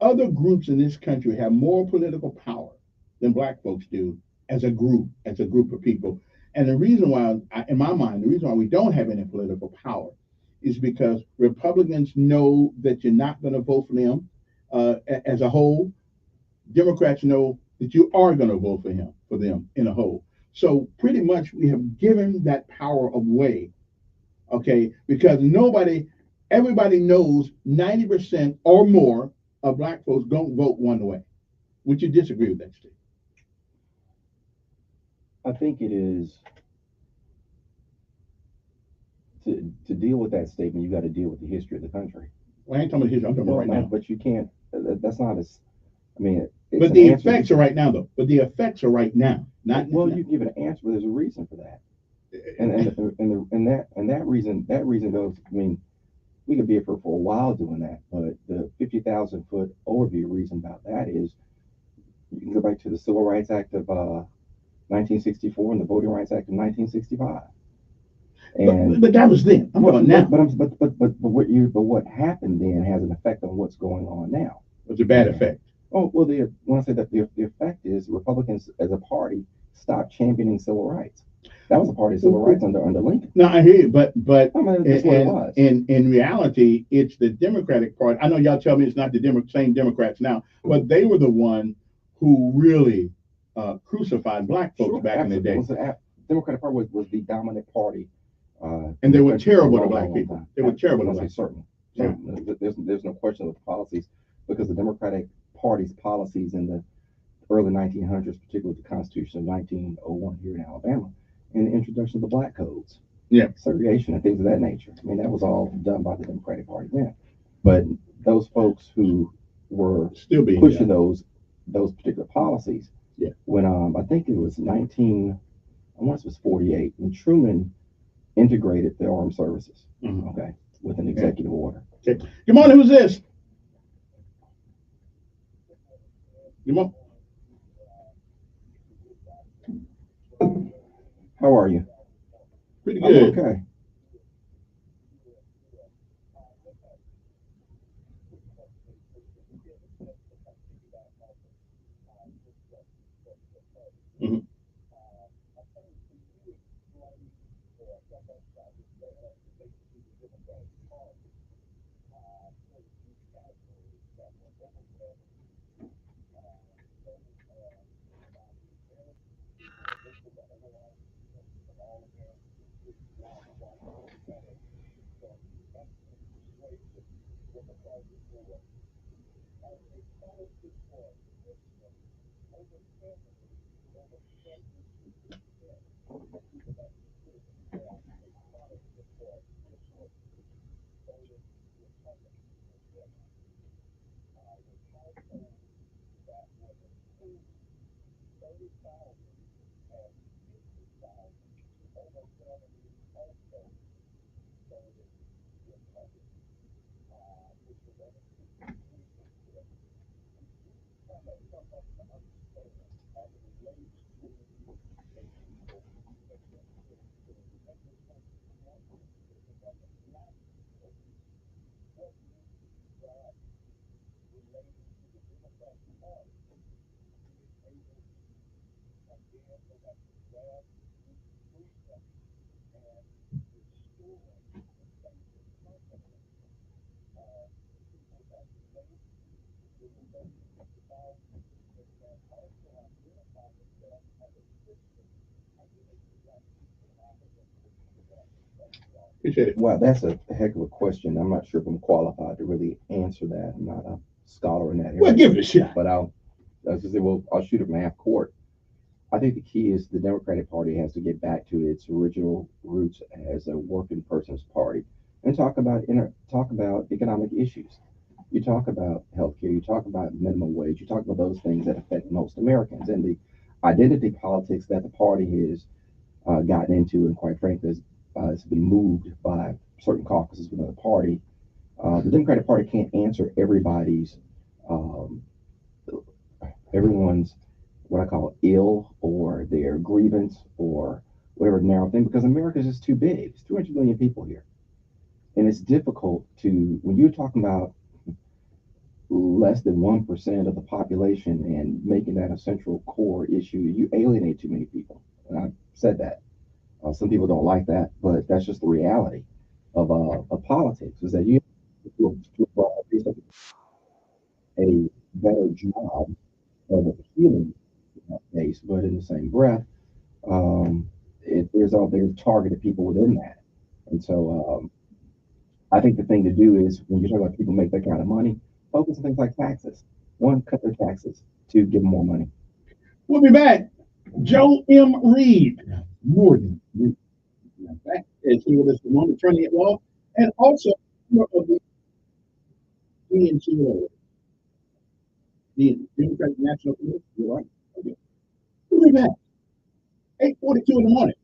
other groups in this country have more political power than black folks do as a group of people. And the reason why, in my mind, the reason why we don't have any political power is because Republicans know that you're not going to vote for them as a whole. Democrats know that you are going to vote for them in a whole. So pretty much we have given that power away, okay? Because everybody knows 90% or more of black folks don't vote one way. Would you disagree with that, Steve? I think it is to deal with that statement. You got to deal with the history of the country. Well, I ain't talking about history. I'm talking about right now. But you can't. That's not as. I mean. But the effects are right now, though. But the effects are right now. Not well. You give an answer, but there's a reason for that. And that reason goes. I mean, we could be here for a while doing that, but the 50,000-foot overview reason about that is you can go back to the Civil Rights Act of 1964 and the Voting Rights Act of 1965. And but that was then. I'm talking now. But what happened then has an effect on what's going on now. It's a bad effect. Oh well, when I say that the effect is Republicans as a party stopped championing civil rights. That was a party of civil rights under Lincoln. No, I hear you, but I mean, that's what it was. In reality, it's the Democratic Party. I know y'all tell me it's not the same Democrats now, but they were the one who really crucified black folks back in the day. The Democratic Party was the dominant party. And they were terrible to black people. They were terrible to black people. Yeah. There's no question of the policies, because the Democratic Party's policies in the early 1900s, particularly the Constitution of 1901 here in Alabama, and the introduction of the black codes, segregation and things of that nature. I mean, that was all done by the Democratic Party then. But those folks who were still being pushing those particular policies, when I think it was 48, when Truman integrated the armed services, with an executive order. Okay. Good morning, who's this? Good morning. How are you? Pretty good. Okay. Well, that's a heck of a question. I'm not sure if I'm qualified to really answer that. I'm not a scholar in that area. Well, give it a shot. But I'll shoot it from half court. I think the key is the Democratic Party has to get back to its original roots as a working person's party and talk about economic issues. You talk about healthcare, you talk about minimum wage, you talk about those things that affect most Americans, and the identity politics that the party has gotten into, and quite frankly, has been moved by certain caucuses within the party. The Democratic Party can't answer everyone's what I call ill or their grievance or whatever narrow thing, because America is just too big. It's 200 million people here, and it's difficult to, when you're talking about less than 1% of the population and making that a central core issue, you alienate too many people. And I've said that. Some people don't like that, but that's just the reality of politics, is that you have to a better job of appealing to that base, but in the same breath, there's targeted people within that. And so I think the thing to do is, when you're talking about people make that kind of money, focus on things like taxes. One, cut their taxes. Two, give them more money. We'll be back. Joe M. Reed, more than Reed. That is here with us on the attorney at law, and also of the DNC, the Democratic National Committee. You're right. Okay. We'll be back. 8:42 in the morning.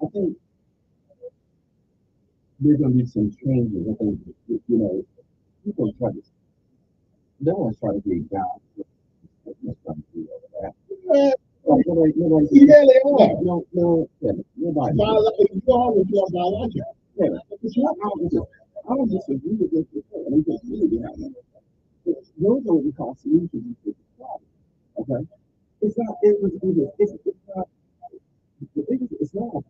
I think there's going to be some changes. I think, people they want to try to get down. Nobody. Yeah, they are. No, nobody. Biological. Yeah. I don't disagree with this. and we put really behind them. Those are what we call solutions to the problem. Okay, it's not. It's not.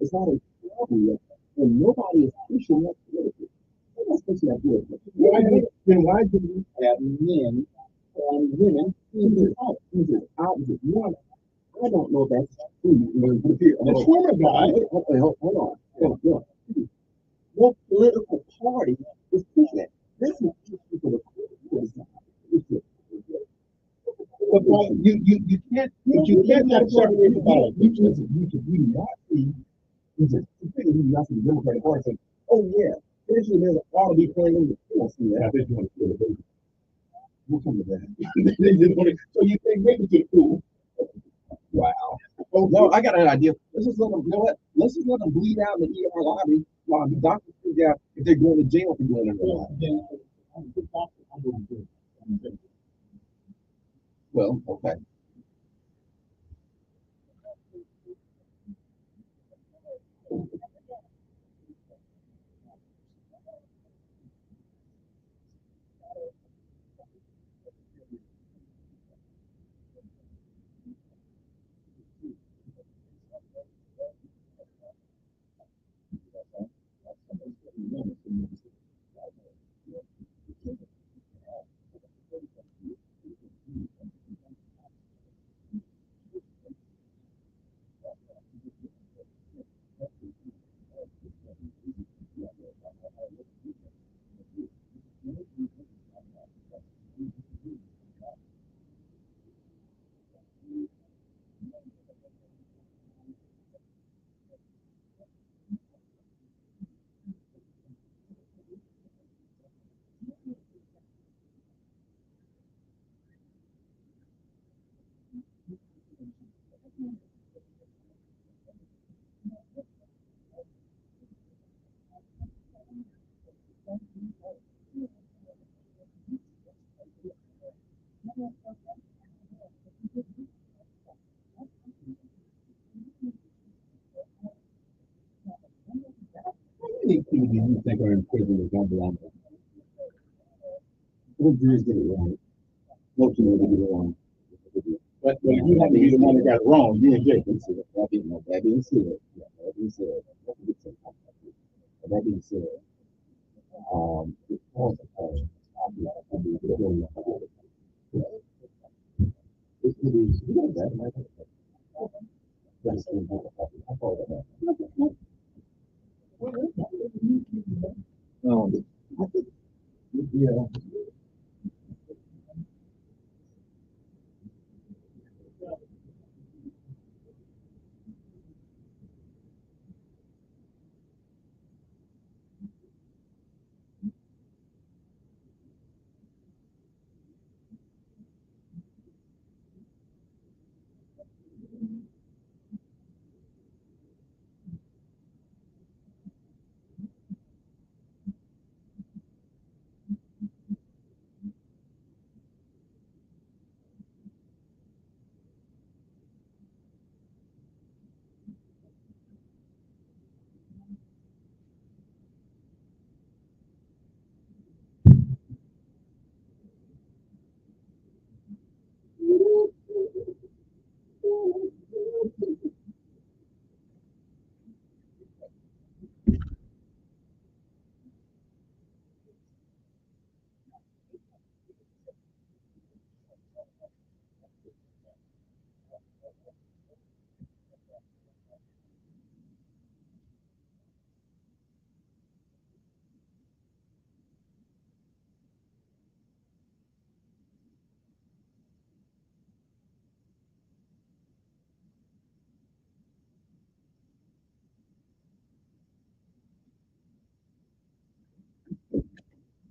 It's not a problem yet, and nobody is pushing that politically. Nobody's pushing that politically. Why do we have men and women in the house? Is it opposite? One, I don't know if that's true. That's women, guys. Hold on. What political party is pushing that? This is for the you can't not separate about it. You can not see the Democratic Party saying, oh yeah, there's ought to be playing in the force. Yeah, they're doing it. We'll come to that. So you think maybe to cool. Wow. Oh no, I got an idea. Let's just let them, you know what? Let's just let them bleed out in the ER lobby while the doctors figure out if they're going to jail for doing it. Well, okay. Many people do you think are in prison that don't belong there? What Jews get it wrong? Most of them get it wrong. But you have to be the one that got it wrong. You ain't getting it. That being said, that being said, yeah.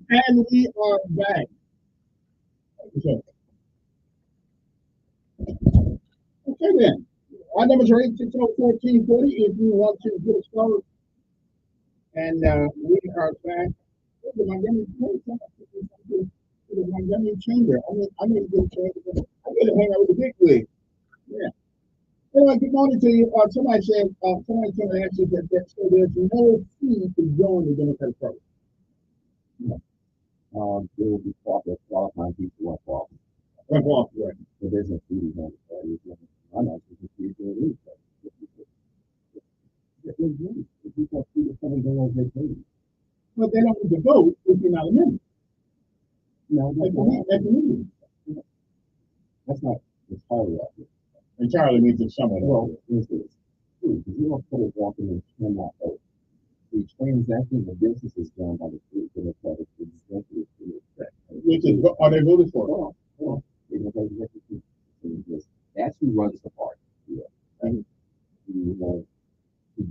And we are back. Okay then. Our numbers are 860-1440 if you want to get us started. And we are back to the Montgomery Chamber. I need to get I need to hang out with the big wig. Yeah. Anyway, good morning to you. Somebody said, somebody told me actually that so there's no fee to join the Democratic Party. No. There will be qualifying people who are qualified. Right. So there's no fees on the party. I'm not just fees on any if you got 3 to 7 days on vacation. But they don't need to vote if you're not a member. No, that's meeting. That's not entirely accurate. Entirely means it's somewhat. Well, it's true, because you don't put it walking in cannot vote. The transaction of business is done by the Democratic Executive Committee. Are they voted for? Hold on. The Democratic Executive Committee. That's who runs the party. Yeah. And to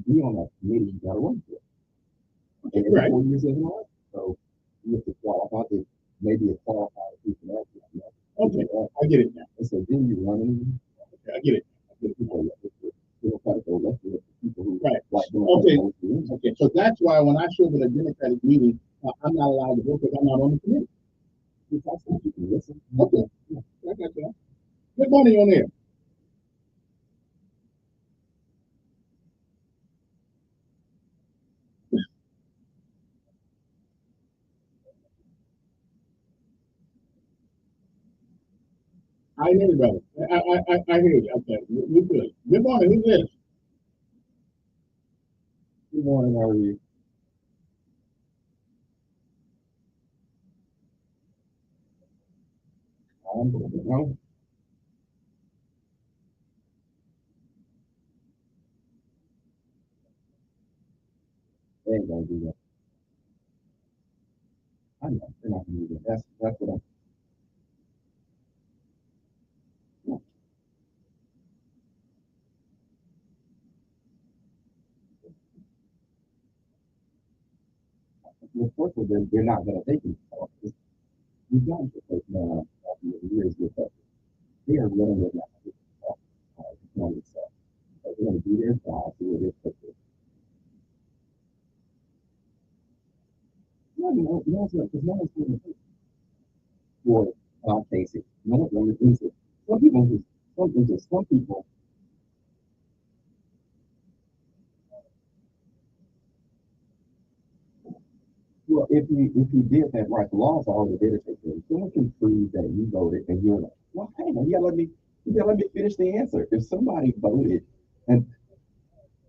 be on that committee, you got to run for it. And every 4 years isn't right. So you have to qualify. Maybe a qualified people else. Okay, I get it now. And so then you run in. Okay, I get it. Okay, so that's why when I show up at a Democratic meeting, I'm not allowed to vote because I'm not on the committee. Okay, I got that. Good morning on there. I hear you, brother. I hear you. Okay, we're good. Good morning. Who's this? Good morning. How are you? I'm good. No. They ain't gonna do that. I know they're not gonna do that. That's what I'm. Well, first of all, they're not gonna take it. You've got to take now after years with us. They are running it now. They're gonna do their job. Do it quickly. No, it's not, because no one's going to do it. For Casey, no one's going to do it. Some people. Well, if you did that right, the law's already there to take care of it. Someone can prove that you voted and you're like, well, hang on, you gotta let me finish the answer. If somebody voted and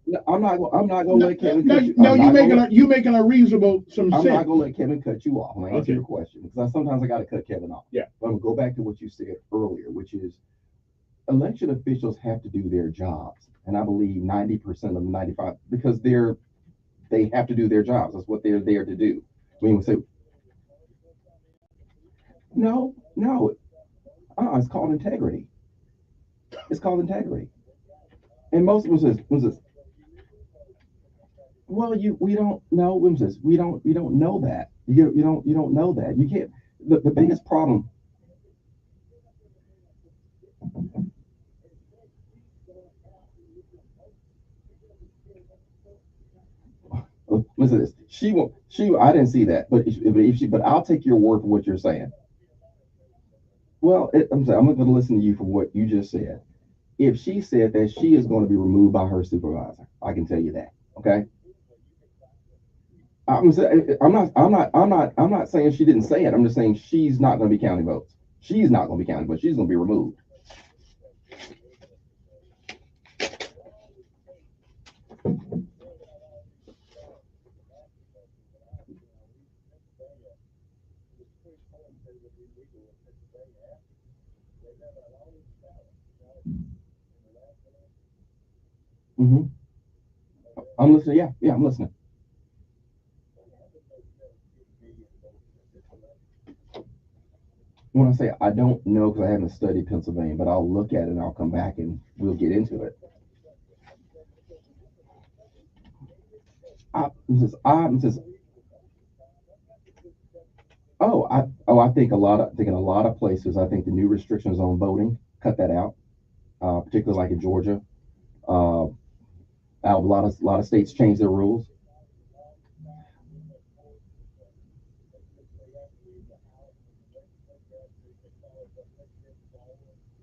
no, I'm not gonna let Kevin cut you. No, you're making a reasonable some sense. I'm not gonna let Kevin cut you off. I'm gonna answer your question because sometimes I gotta cut Kevin off. Yeah. But I'm gonna go back to what you said earlier, which is election officials have to do their jobs, and I believe 90% of them, 95, because they have to do their jobs. That's what they're there to do. I mean, say, no, it's called integrity. It's called integrity. And most was this. Well, we don't know. We don't know that. You don't know that. You can't. The biggest problem. Listen to this. I didn't see that, but I'll take your word for what you're saying. Well, I'm going to listen to you for what you just said. If she said that she is going to be removed by her supervisor, I can tell you that. Okay. I'm not saying she didn't say it. I'm just saying she's not going to be counting votes. She's not going to be counting votes. She's going to be removed. Mm-hmm. I'm listening. Yeah, I'm listening. When I say I don't know because I haven't studied Pennsylvania, but I'll look at it and I'll come back and we'll get into it. I think in a lot of places, I think the new restrictions on voting cut that out, particularly like in Georgia. A lot of states changed their rules.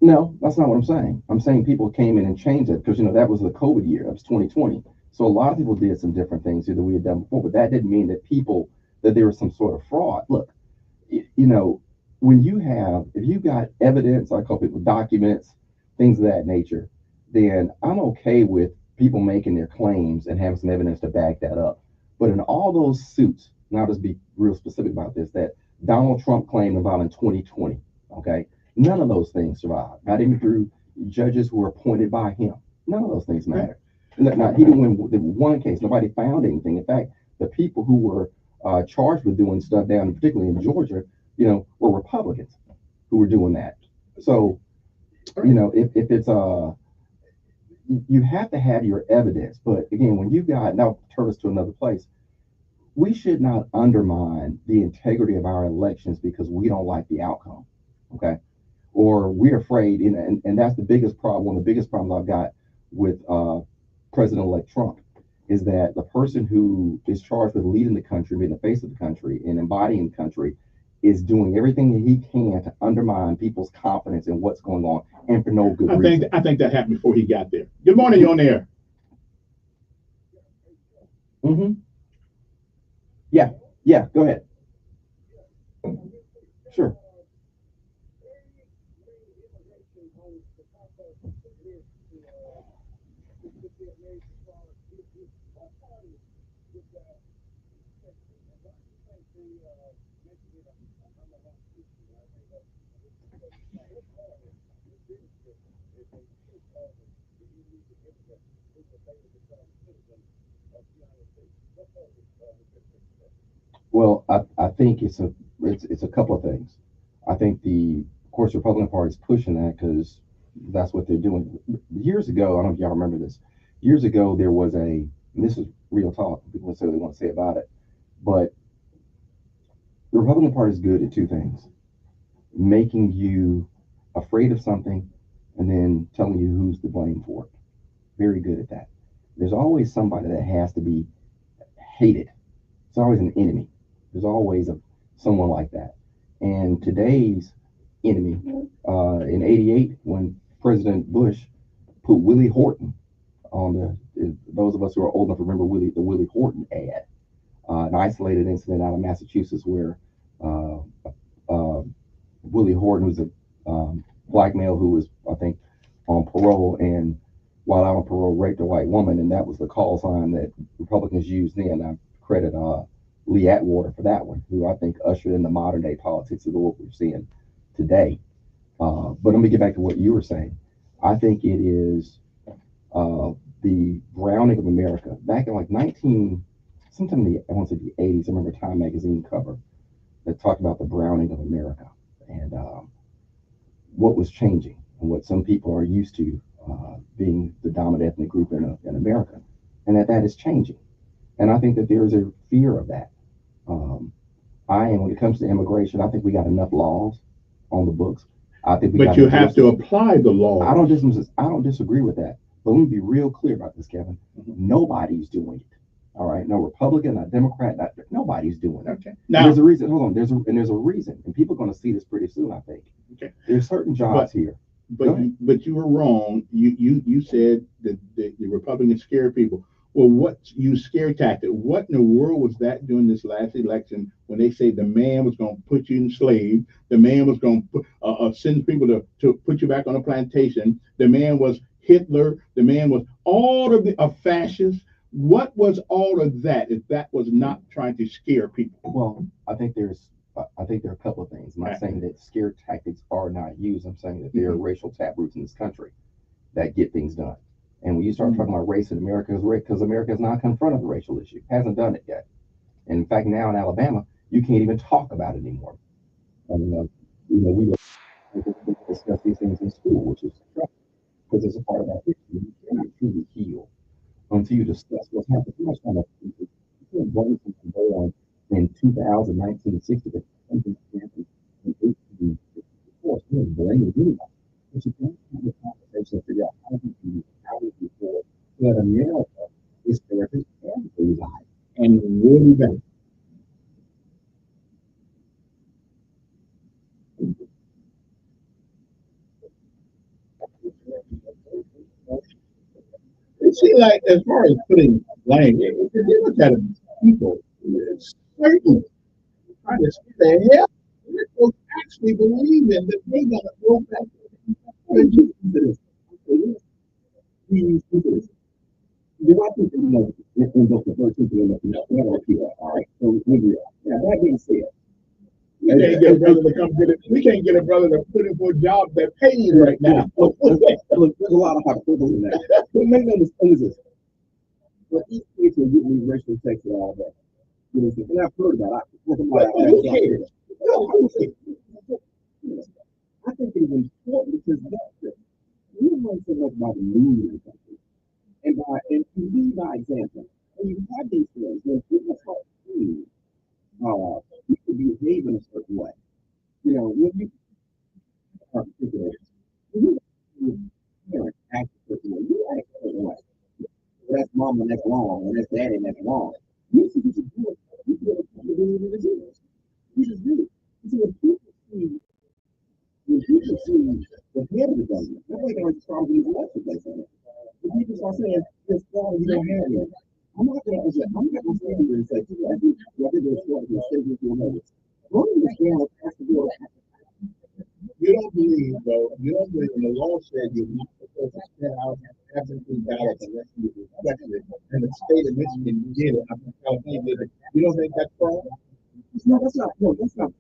No, that's not what I'm saying. I'm saying people came in and changed it because that was the COVID year. That was 2020. So a lot of people did some different things that we had done before, but that didn't mean that there was some sort of fraud. Look, you know, if you've got evidence, I call people documents, things of that nature, then I'm okay with people making their claims and having some evidence to back that up. But in all those suits, and I'll just be real specific about this, that Donald Trump claimed about in 2020, okay, none of those things survived. Not even through judges who were appointed by him. None of those things matter. Now, he didn't win one case. Nobody found anything. In fact, the people who were charged with doing stuff down, particularly in Georgia, were Republicans who were doing that. So, if it's you have to have your evidence. But again, when you got, now turn us to another place, we should not undermine the integrity of our elections because we don't like the outcome, okay? Or we're afraid, and that's the biggest problem. One of the biggest problems I've got with President-elect Trump is that the person who is charged with leading the country, being the face of the country, and embodying the country is doing everything that he can to undermine people's confidence in what's going on, and for no good reason. I think that happened before he got there. Good morning, you're on there. Yeah, go ahead. Sure. Well, I think it's a couple of things. I think of course, Republican Party is pushing that because that's what they're doing. Years ago, I don't know if y'all remember this. Years ago, there was and this is real talk. People don't say what they want to say about it, but the Republican Party is good at two things: making you afraid of something, and then telling you who's to blame for it. Very good at that. There's always somebody that has to be hated. It's always an enemy. There's always someone like that. And today's enemy, in '88, when President Bush put Willie Horton on those of us who are old enough to remember the Willie Horton ad, an isolated incident out of Massachusetts where Willie Horton was a black male who was, I think, on parole, and while out on parole, raped a white woman, and that was the call sign that Republicans used then. I credit Lee Atwater for that one, who I think ushered in the modern day politics of what we're seeing today. But let me get back to what you were saying. I think it is the browning of America. Back in like sometime in I want to say the 80s, I remember Time magazine cover that talked about the browning of America and what was changing and what some people are used to being the dominant ethnic group in America, and that is changing. And I think that there is a fear of that. When it comes to immigration, I think we got enough laws on the books. I think but you have to apply the law. I don't disagree with that. But let me be real clear about this, Kevin. Nobody's doing it. All right. No Republican, not Democrat, nobody's doing it. Okay. Now there's a reason. Hold on. There's a reason, and people are going to see this pretty soon, I think. Okay. There's certain jobs here. But you were wrong. You said that the Republicans scare people. Well, what you scare tactic? What in the world was that during this last election when they say the man was going to put you in slave, the man was going to send people to put you back on a plantation, the man was Hitler, the man was all of the fascists. What was all of that if that was not trying to scare people? Well, I think there are a couple of things. I'm not saying that scare tactics are not used. I'm saying that there are racial taproots in this country that get things done. And when you start talking about race in America, because America has not confronted the racial issue, hasn't done it yet. And in fact, now in Alabama, you can't even talk about it anymore. And we discuss these things in school, which is because it's a part of our history. You cannot truly heal until you discuss what's happened. You can't blame something going on in 2000, 1960, but something happened in 1864. You can't blame anybody. But you can't have a conversation to figure out how do you forward so that America is therapist and reside and really better. It seems like as far as putting blame, if you look at it, people certainly trying to see the hell actually believing that they got to go back into this. The white people, in both the 13th and the appeal, all right? So, now, that being said, we can't get a brother to come get it. We can't get a brother to put in for a job that pays right now. Look, there's a lot of hypotheticals in that. But make no mistake, this. But these kids are getting these racial texts and all that. You know, and I've heard that. Who cares? I think it's important because we don't know so much about the movement of something. And to lead by example, when you have these things, when people start seeing people behave in a certain way, you know, when you parents act a certain way, you act a certain way. That's mama, that's wrong, and that's daddy, and that's wrong. You see what you do, you do what you do with the you just do it. So when people see the head of the government, that's why they're strong in the election place on it. When people start saying, this wrong, you don't have it. I'm not going to stand here and say, I think there's what the state is doing over. Don't understand what has to do with that. You don't believe, though, you don't believe in the law said you're not supposed to spend out absentee ballots unless you expect it. And the state of Michigan did it. I think California did it. You don't think that's wrong? No, that's not wrong. That's not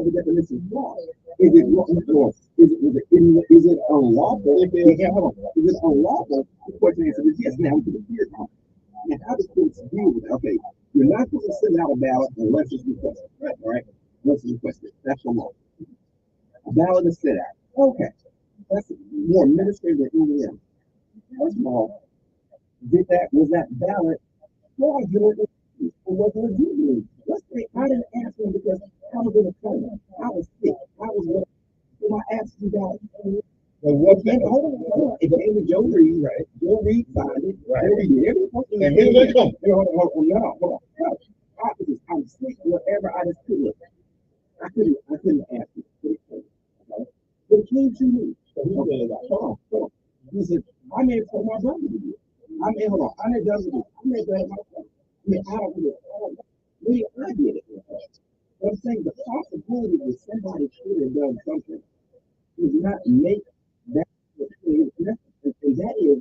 the definition of wrong. Is it wrong? Is it unlawful? Is it unlawful? The question is yes. Now we can hear it. And how does courts deal with it? Okay, you're not supposed to send out a ballot unless it's requested, right? Unless it's requested. That's the law. A ballot is sent out. Okay, that's more administrative than anything else. First of all, was that ballot fraudulent or was it legitimate? Let's say I didn't ask him because I was in a coma, I was sick, I was what? So I asked you guys. Well, what hold on. It came to Joe Reed, right? Joe Reed signed it. Right. And here they come. Hold on. I'm sick, whatever. I just couldn't. I couldn't ask you. Okay? But it came to me. So he was like, hold on. He said, I may have told my brother to do it. I may have done it. I may have done it myself. I mean, I don't know. Maybe I did it. But I'm saying the possibility that somebody should have done something does not make that and that is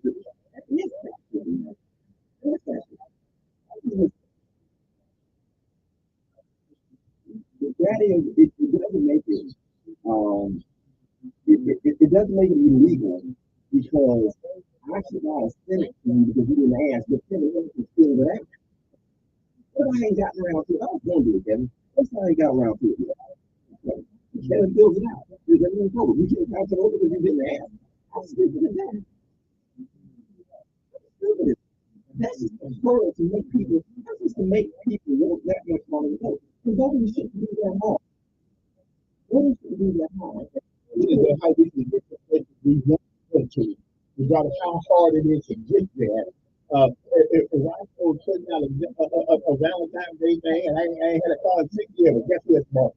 it doesn't make it it doesn't make it illegal because I should not have sent it to you because you didn't ask, but Kevin Elkins still it out. But I ain't gotten around to it. I was going to do it, Kevin. That's why I ain't got around to it yet. Okay. Kevin fills it out. There's everything told. We can't pass it over because you didn't ask. I'm stupid at that. That's just a hurdle to make people. That's just to make people want that much money to vote. Because nobody shouldn't do that hard. Nobody shouldn't do that hard. This is how we can get the places we want to. Regardless how hard it is to get there. If I told putting out a Valentine's Day thing and I ain't had a car in 6 years, but guess what, Mark?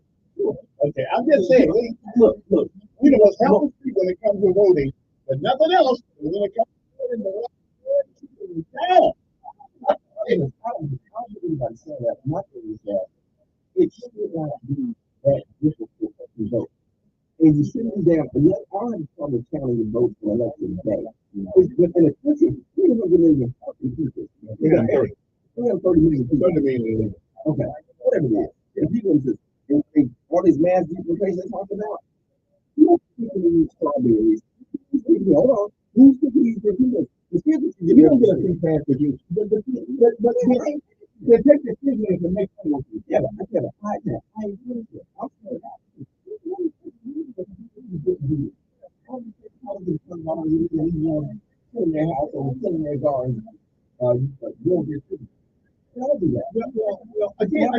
Okay, I'm just saying, look, we the most helpless people when it comes to voting, but nothing else when it comes to voting. Everybody say that. My thing is that it should not be that difficult to vote. And you shouldn't be there. Let our public counting the votes for election day. But in a country, we don't even fucking people. We have 30 million people. 30 million. Okay, whatever it is. And people just, all these mass deportations they talk about, you don't people need strawberries. Hold on. Who's picking these people? You don't get a free pass for you. But they take the signals and make them work together. I said, I agree with it. I'll say that. In their house or in their garden, you'll get to I'll do that. Well, again,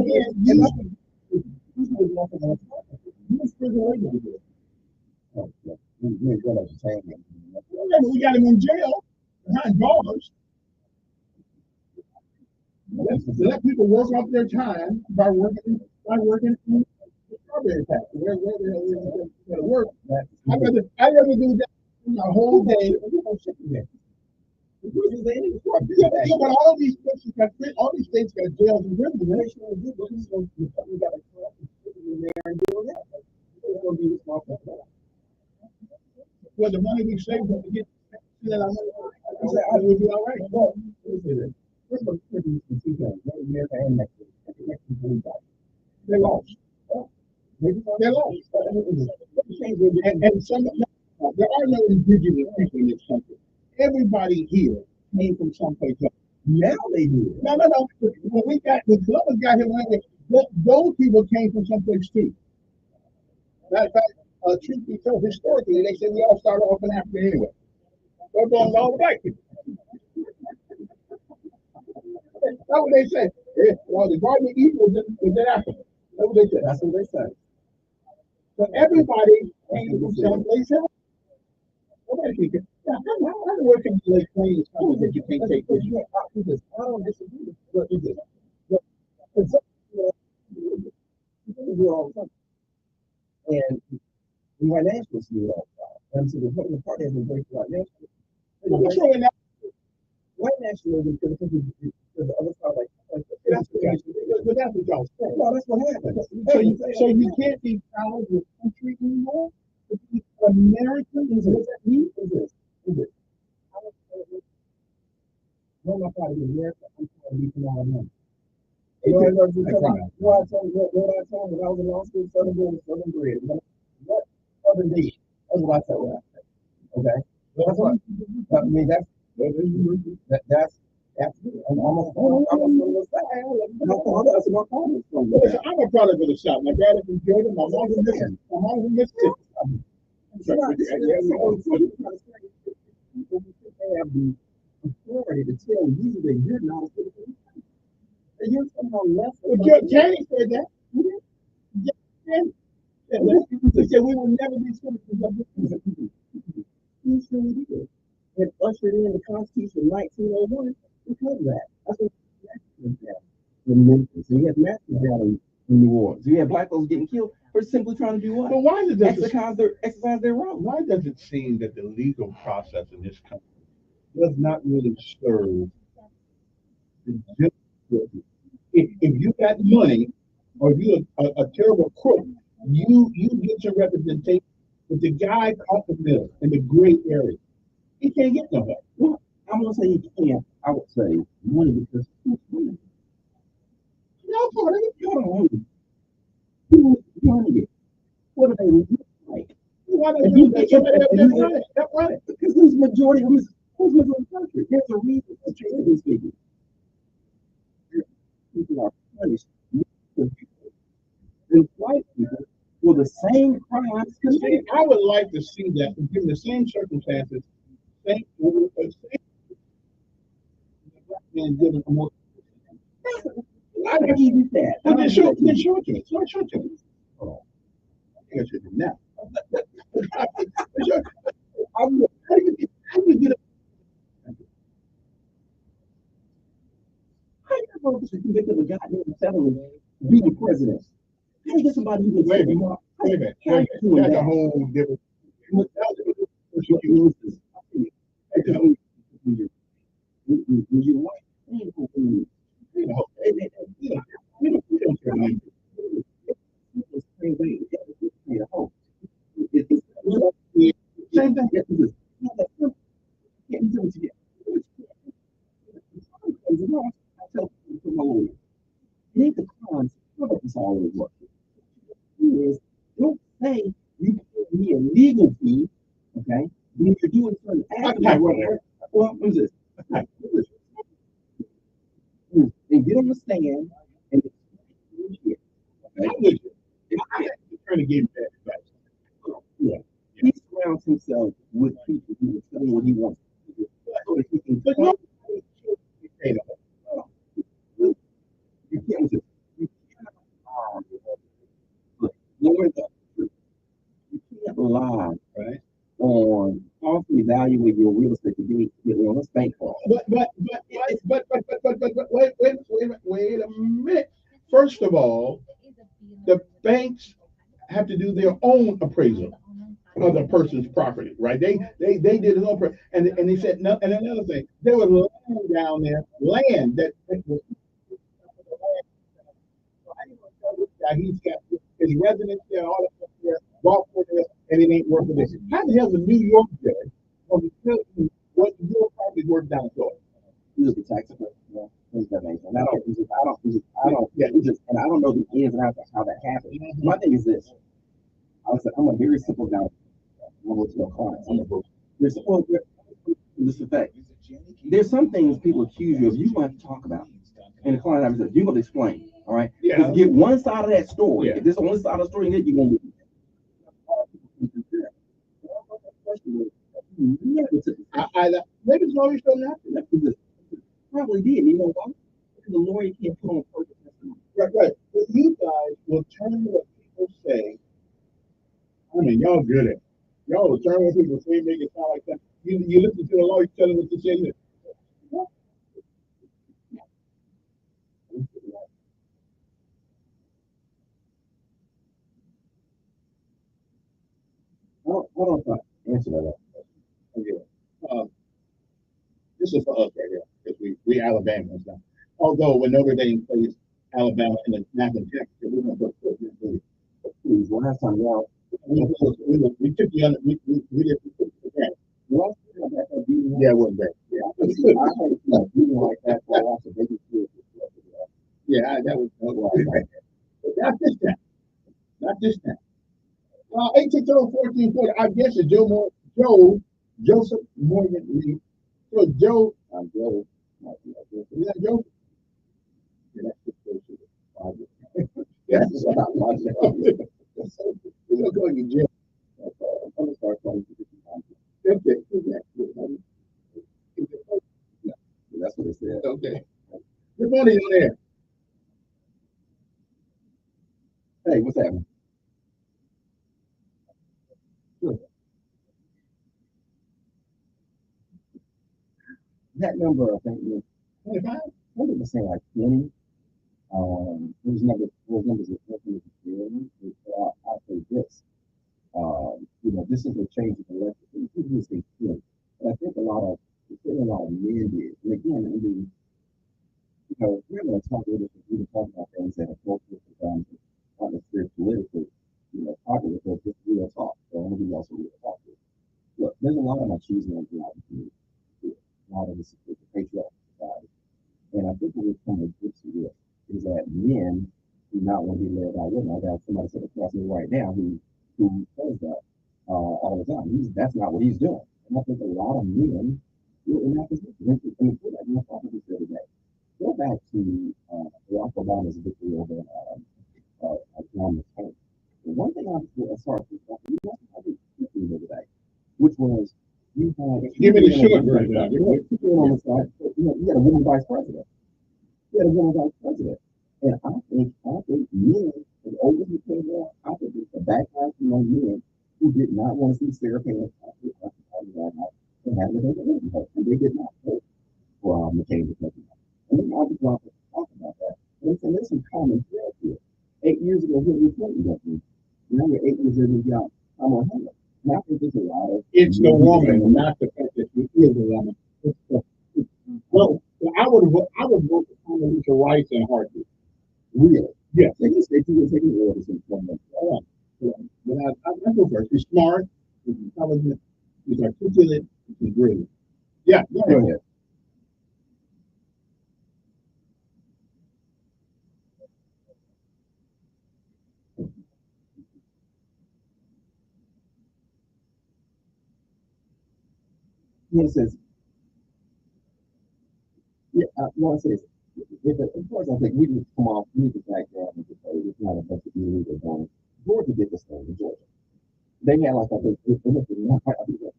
we got him in jail behind bars. Let people work off their time by working in the strawberry patch. Where the hell is it going to work? I'd rather do that a whole day. But all these states got jails and prisons. in there and doing that. They're going to be responsible for that. Well, the money we saved to get that I would be all right. Well, let me say this. First of all, two things, America and Mexico. They lost. They lost. And some, there are no indigenous people in this country. Everybody here came from someplace else. Now they do. No. When Columbus got here, those people came from someplace too. Matter of fact, truth be told, historically, they said we all started off in Africa anyway. They're going to all the black people. That's what they say. Well, the Garden of Eden was in Africa. That's what they said. That's what they say. So everybody came from someplace else. Nobody can. How in the world can you lay claims that you can't take this? I don't disagree. But and the white nationalists do it all the time. And so the Republican Party has been very white nationalists. What's wrong with that? White nationalism, because the other side, that's what y'all say. No, that's what happens. So you can't be proud of your country anymore? To be American? What does that mean? Is this? No, I'm not proud of America. I'm proud of you from all of them. What I told when I was in law school, Southern bread. What Southern dish? That's what I said. Okay? That's what I mean. That's I'm almost that's my father's from. I'm a product of the South. My dad is from Georgia. My mom's from Mississippi. They have the authority to tell you that you're not a citizen. And you're somehow less. Well, Kenny said that. He said we will never be citizens of this country. He sure did. And ushered in the Constitution of 1901 because of that. That's what in Memphis. So you had massacres down in New Orleans. You had black folks getting killed for simply trying to do what? But why does exercise their right? Why does it seem that the legal process in this country does not really serve the justice? If you got money or you're a terrible crook, you get your representation. But the guy caught the middle in the gray area, he can't get no help. Well, I'm gonna say he can't. I would say money because who's money? No, part of it. Who's running it? What do they look like? Why don't you run it? Because who's majority of the country? There's a reason for these people. People are punished. And white people for the same crimes committed. I would like to see that, given the same circumstances, same man given a more. I can give you that. But then show it to me. Show it to me. Oh, I think I should do that. How do you get a how you supposed to convict of a goddamn felony to be the president? How do you get somebody who wait a minute. That's a whole different. Same thing. It ain't the crimes. It's always what is. Don't say you pay me a legal fee, okay? When you're doing certain acts. Well, what is this? And get on the stand and okay? I'm trying to give that advice. Yeah. He surrounds himself with people who will tell him what he wants to do. But no, you can't lie on falsely evaluating your real estate to be let's bank fraud. But wait a minute. First of all, the banks have to do their own appraisal of the person's property, right? They did his own appraisal, and they said no. And another thing, there was land down there, land that was. He's got It's residents there, all that stuff there, golf course there, and it ain't worth it. How the hell is a New York judge going to tell you what your property worth down in Florida? You just be taxing for things that make sense. And I don't know the ins and outs of how that happens. My thing is this. I'm a very simple guy. I'm going to tell clients. This effect. There's some things people accuse you of you want to talk about. And the client says, you're going to explain. All right? Yeah. If you get one side of that story, if there's only side of the story, then you're going to maybe the lawyer showed nothing. Probably did. You know why? Because the lawyer can't put on perfect testimony. Right. But you guys will turn what people say. I mean, y'all good at it. Y'all will turn what people say, make it sound like that. You listen to the lawyer, tell him what to say. I don't know if I answer that. Okay. This is for us right here, because we Alabamians now. Although when Notre Dame plays Alabama in the national championship, we're going to put this in. Please, last time y'all, we took the under, we did the game. Yeah, it wasn't bad. Yeah, I heard beating like that for a while, so they just yeah, that was right. But not this time. Not this time. 860-1440. I guess it's Joseph Morgan Lee. So Joe, I'm Joe. Is that Joe? Yeah, that's not logic. We're gonna go to jail. I'm gonna start calling you. Okay. Yeah, that's what they said. Okay. Good morning on air. Hey, what's happening? Sure. That number, I think, was 25. I think it was saying like 20. Those numbers are definitely varying. I'll say this. This is a change of electric. People say 20. But I think a lot of men did. And again, we're going to talk a little bit, we can talk about things that are cultural sometimes, not necessarily politically, popular, but just real talk. So I'm going to be also real talk. Look, there's a lot of my choosing on the community. A lot of this is the patriarchal society. And I think what we've come to grips with is that men do not want to be led by women. I got somebody sitting across me right now who says that all the time. That's not what he's doing. And I think a lot of men are in that position. And put that in the topic the other day. Go back to Barack Obama's victory over John McCain. And one thing I saw the other day, which was you had give me the short version. On the side, you had a woman vice president. And I think men, as old as McCain was, I think it's a backlash among men who did not want to see Sarah Palin and have the and they did not vote for McCain to take it. And then I just want to talk about that. And there's some common thread here. 8 years ago, Hillary Clinton got me. Now we're 8 years in, we got Kamala Harris. And I think there's a lot of. It's the woman, not the fact that she is a woman. Well, I would vote for Condoleezza Rice in a heartbeat. Really? Yeah. They just say you were taking orders in front of them. But I go first. She's smart, she's intelligent, she's articulate, she's brilliant. Yeah, go ahead. He says, I say, of course, I think we need to come off, we need to back down and just say it's not a bunch of illegal going. Georgia did this thing in Georgia. They had like, I think,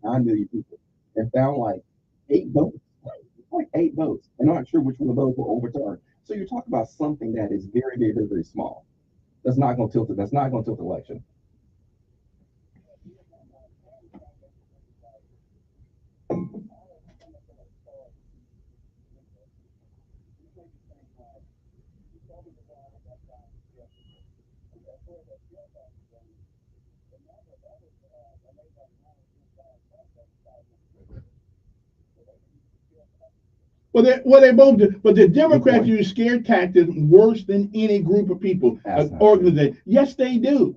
9 million people and found like 8 votes. Like 8 votes. And I'm not sure which one of those were overturned. So you're talking about something that is very, very, very, very small. That's not going to tilt it. That's not going to tilt the election. Well, they both do. But the Democrats use scare tactics worse than any group of people, organization. Yes, they do.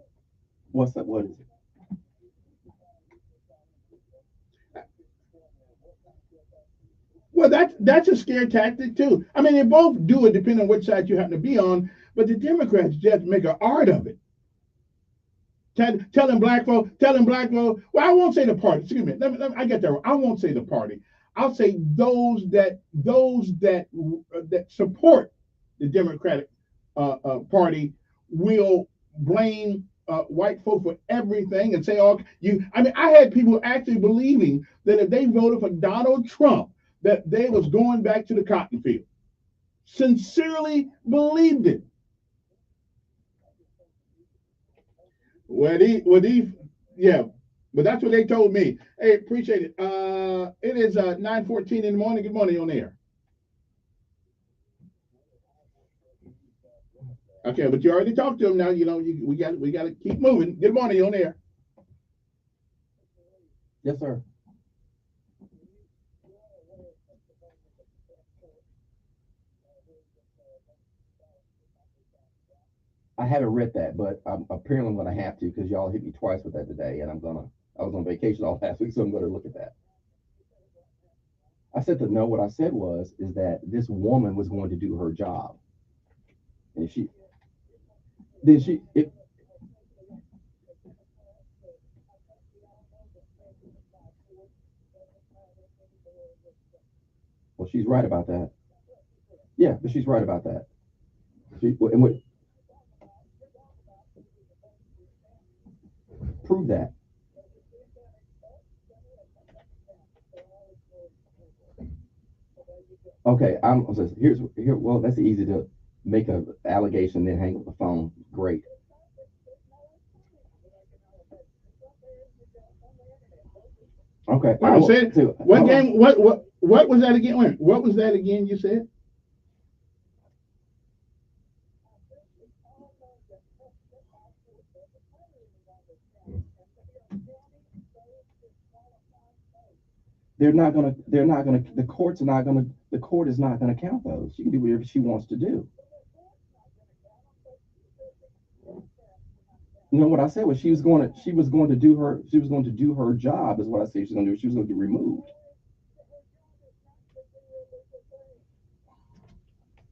What's that? What is it? Well, that's a scare tactic too. I mean, they both do it depending on which side you happen to be on. But the Democrats just make an art of it. Telling black folks. Well, I won't say the party. Excuse me. I get that wrong. I won't say the party. I'll say those that support the Democratic Party will blame white folk for everything and say, "Oh, you." I mean, I had people actually believing that if they voted for Donald Trump, that they was going back to the cotton field. Sincerely believed it. Yeah, but that's what they told me. Hey, appreciate it. It is 9:14 in the morning. Good morning on air. Okay, but you already talked to him now. You know, we got to keep moving. Good morning on air. Yes, sir. I haven't read that, but I'm apparently going to have to because y'all hit me twice with that today, and I was on vacation all last week, so I'm going to look at that. I said that no. What I said is that this woman was going to do her job, and well, she's right about that. Yeah, but she's right about that. Prove that. Okay, here. Well, that's easy to make an allegation, then hang up the phone. Great. Okay. What game? What was that again? What was that again? You said. The court is not gonna count those. She can do whatever she wants to do. You know what I said was she was going to do her job is what I said she's going to do. She was going to get removed.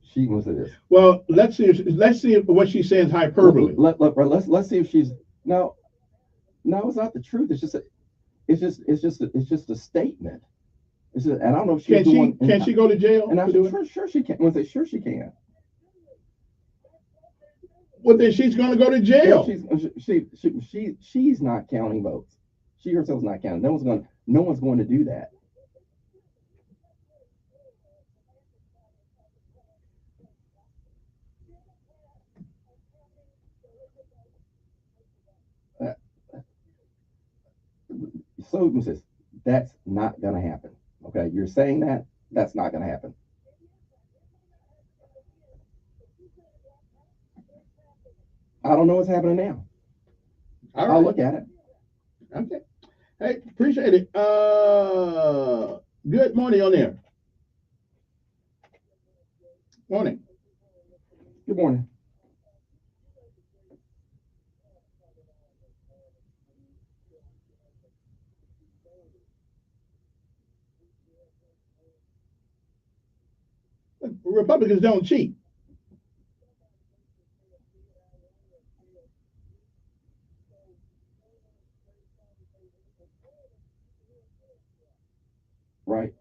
She was this. Well, let's see if what she says hyperbole. Let's see if she's no, it's not the truth. It's just a statement. And I don't know if she's can she go to jail? And I'm sure she can. Sure she can. Well, then she's going to go to jail. She's not counting votes. She herself's not counting. No one's going to do that. So says that's not going to happen. Okay, you're saying that's not going to happen. I don't know what's happening now. All right. I'll look at it. Okay. Hey, appreciate it. Good morning on there. Morning. Good morning. Republicans don't cheat. Right.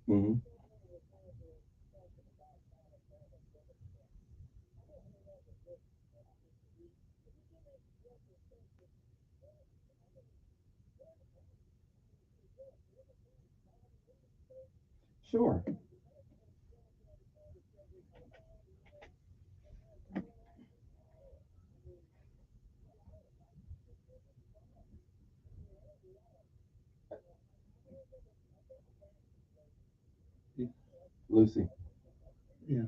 Mm-hmm. Sure. Lucy. Yeah.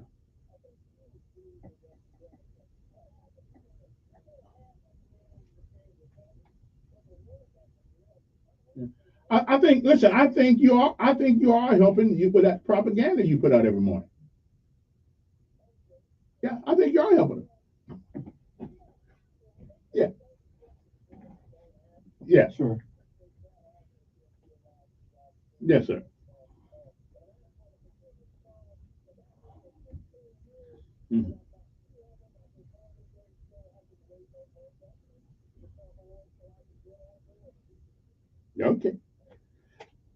I think. Listen, I think you are. I think you are helping you with that propaganda you put out every morning. Yeah, I think you are helping them. Yeah. Yeah. Sure. Yes, sir. Mhm. Okay.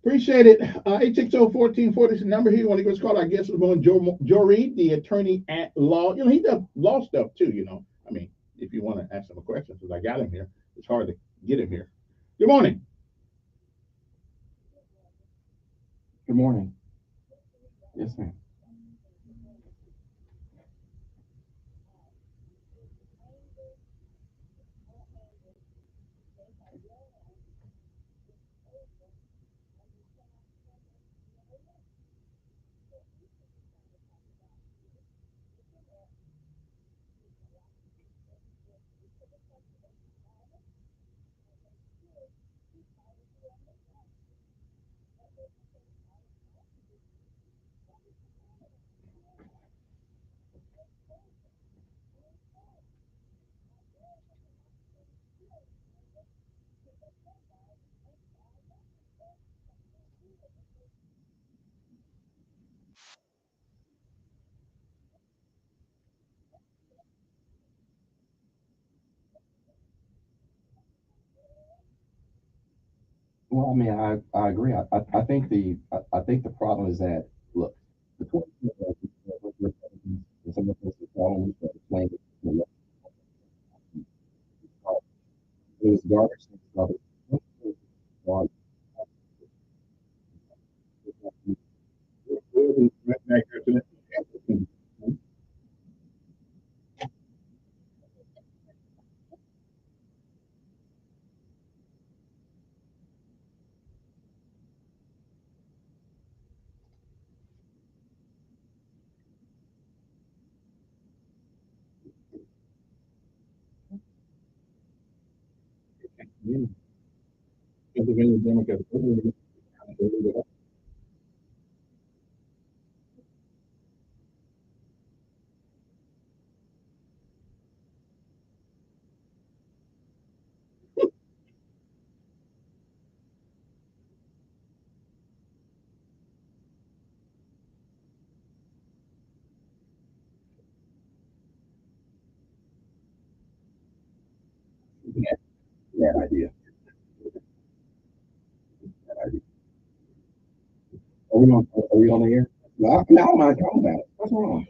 Appreciate it. 860-1440 is the number here. You want to give us a call? I guess we're going Joe Reed, the attorney at law. You know, he does law stuff too, you know. I mean, if you want to ask him a question, because I got him here. It's hard to get him here. Good morning. Good morning. Yes, ma'am. Well, I mean, I agree. I think I think the problem is that look, the 20 some of the following playing it was garbage. Pennsylvania Democrats. Bad idea. Bad idea. Are we on the air? No, I don't mind talking about it. What's wrong?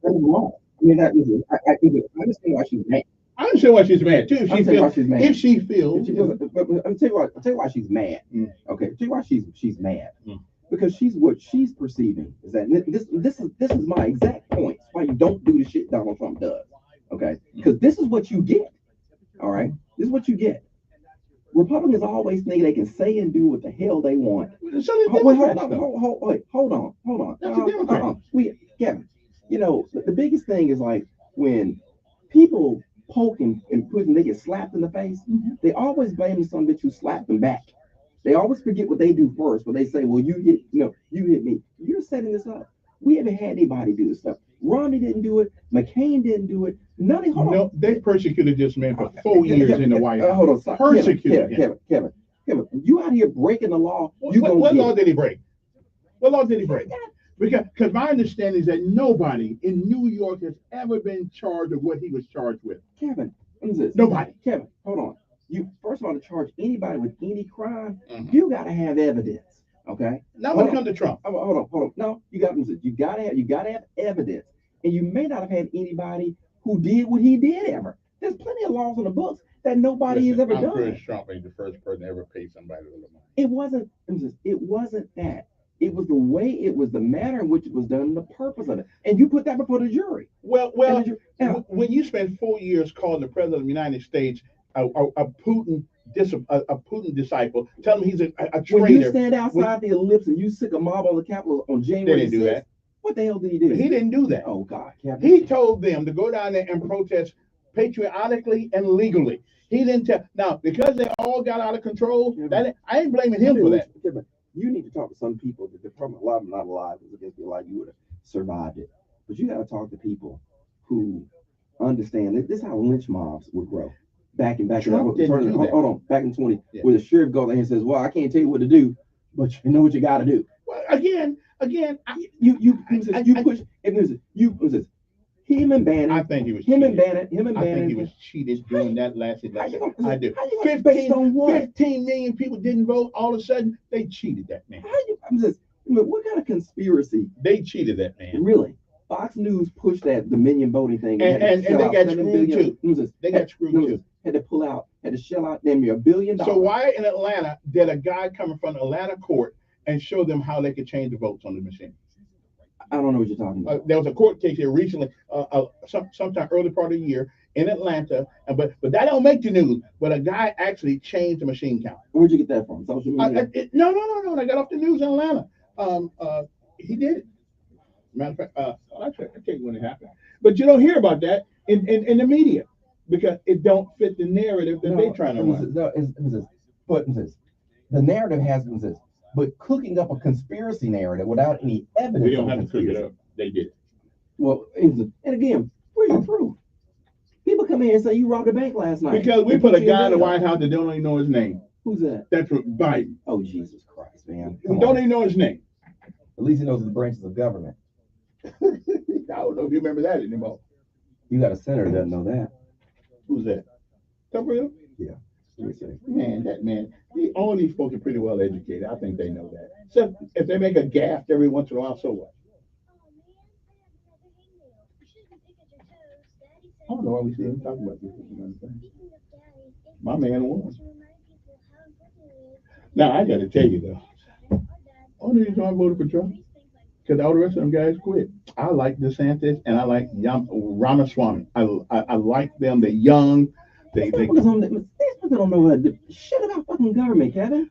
What's wrong? I mean, I understand why she's mad. I understand why she's mad too. If she feels, If she feels, but I'll tell you why she's mad. Okay, I'll tell you why she's mad. Because what she's perceiving is that this is my exact point. It's why you don't do the shit Donald Trump does. Okay, because this is what you get. All right, this is what you get. Republicans always think they can say and do what the hell they want. Hold on. Kevin, you know, the biggest thing is like when people poke and push and they get slapped in the face, they always blame the son bitch who slapped them back. They always forget what they do first, but they say, well, you hit me. You're setting this up. We haven't had anybody do this stuff. Romney didn't do it. McCain didn't do it. No, they persecuted this man for 4 years in the White House. Hold on, stop. Persecuted Kevin, you out here breaking the law. What law did he break? What law did he break? Because my understanding is that nobody in New York has ever been charged with what he was charged with. Kevin, what is this? Nobody. Kevin, hold on. You first of all, to charge anybody with any crime, you got to have evidence. Okay. Now when it comes to Trump, hold on. No, you got to have evidence, and you may not have had anybody who did what he did ever. There's plenty of laws on the books that nobody has ever done. I'm pretty sure Trump ain't the first person to ever pay somebody a little money. It wasn't that. It was the way, it was the manner in which it was done, and the purpose of it. And you put that before the jury. Well, when you spend 4 years calling the president of the United States a Putin disciple, tell him he's a traitor. When you stand outside the ellipse and you sick a mob on the Capitol on January 6th, What the hell did he do? He didn't do that. Oh God, He told them to go down there and protest patriotically and legally. He didn't tell. Now, because they all got out of control, I ain't blaming him for that. You need to talk to some people that probably a lot of them not alive because against your life you would have survived it. But you got to talk to people who understand that this is how lynch mobs would grow. Back in Trump didn't do that. hold on, back in 20, where the sheriff goes there and says, "Well, I can't tell you what to do, but you know what you got to do." Well, again, you push. Him and Bannon. I think he was. Him cheated. and Bannon. Him and I Bannon. think he was cheated during that last election. I do. How you gonna based on what? 15 million people didn't vote. All of a sudden, they cheated that man. What kind of conspiracy? They cheated that man. Really? Fox News pushed that Dominion voting thing, and they got screwed too. They got screwed too. Had to shell out damn near $1 billion. So why in Atlanta did a guy coming from Atlanta court and show them how they could change the votes on the machine? I don't know what you're talking about. There was a court case here recently, sometime early part of the year in Atlanta, but that don't make the news. But a guy actually changed the machine count. Where'd you get that from? Social media? No. I got off the news in Atlanta. He did it. Matter of fact, I'll tell you when it happened. But you don't hear about that in the media because it don't fit the narrative that they're trying to run. But the narrative has been this. But cooking up a conspiracy narrative without any evidence. We don't have to cook it up. They did. Well, and again, where's your proof? People come here and say you robbed a bank last night. Because we put a guy in the White House that don't even know his name. Who's that? That's Biden. Oh, Jesus Christ, man. Who don't even know his name. At least he knows the branches of government. I don't know if you remember that anymore. You got a senator that doesn't know that. Who's that? Gabriel? Yeah. Man, that man, all these folks are pretty well educated. I think they know that. So if they make a gaffe every once in a while, so what? I don't know why we see him talking about this. My man won. Now, I got to tell you, though, only reason I voted for Trump, because all the rest of them guys quit. I like DeSantis and I like Ramaswamy. I like them. They're young. They don't know how to shit about fucking government, Kevin.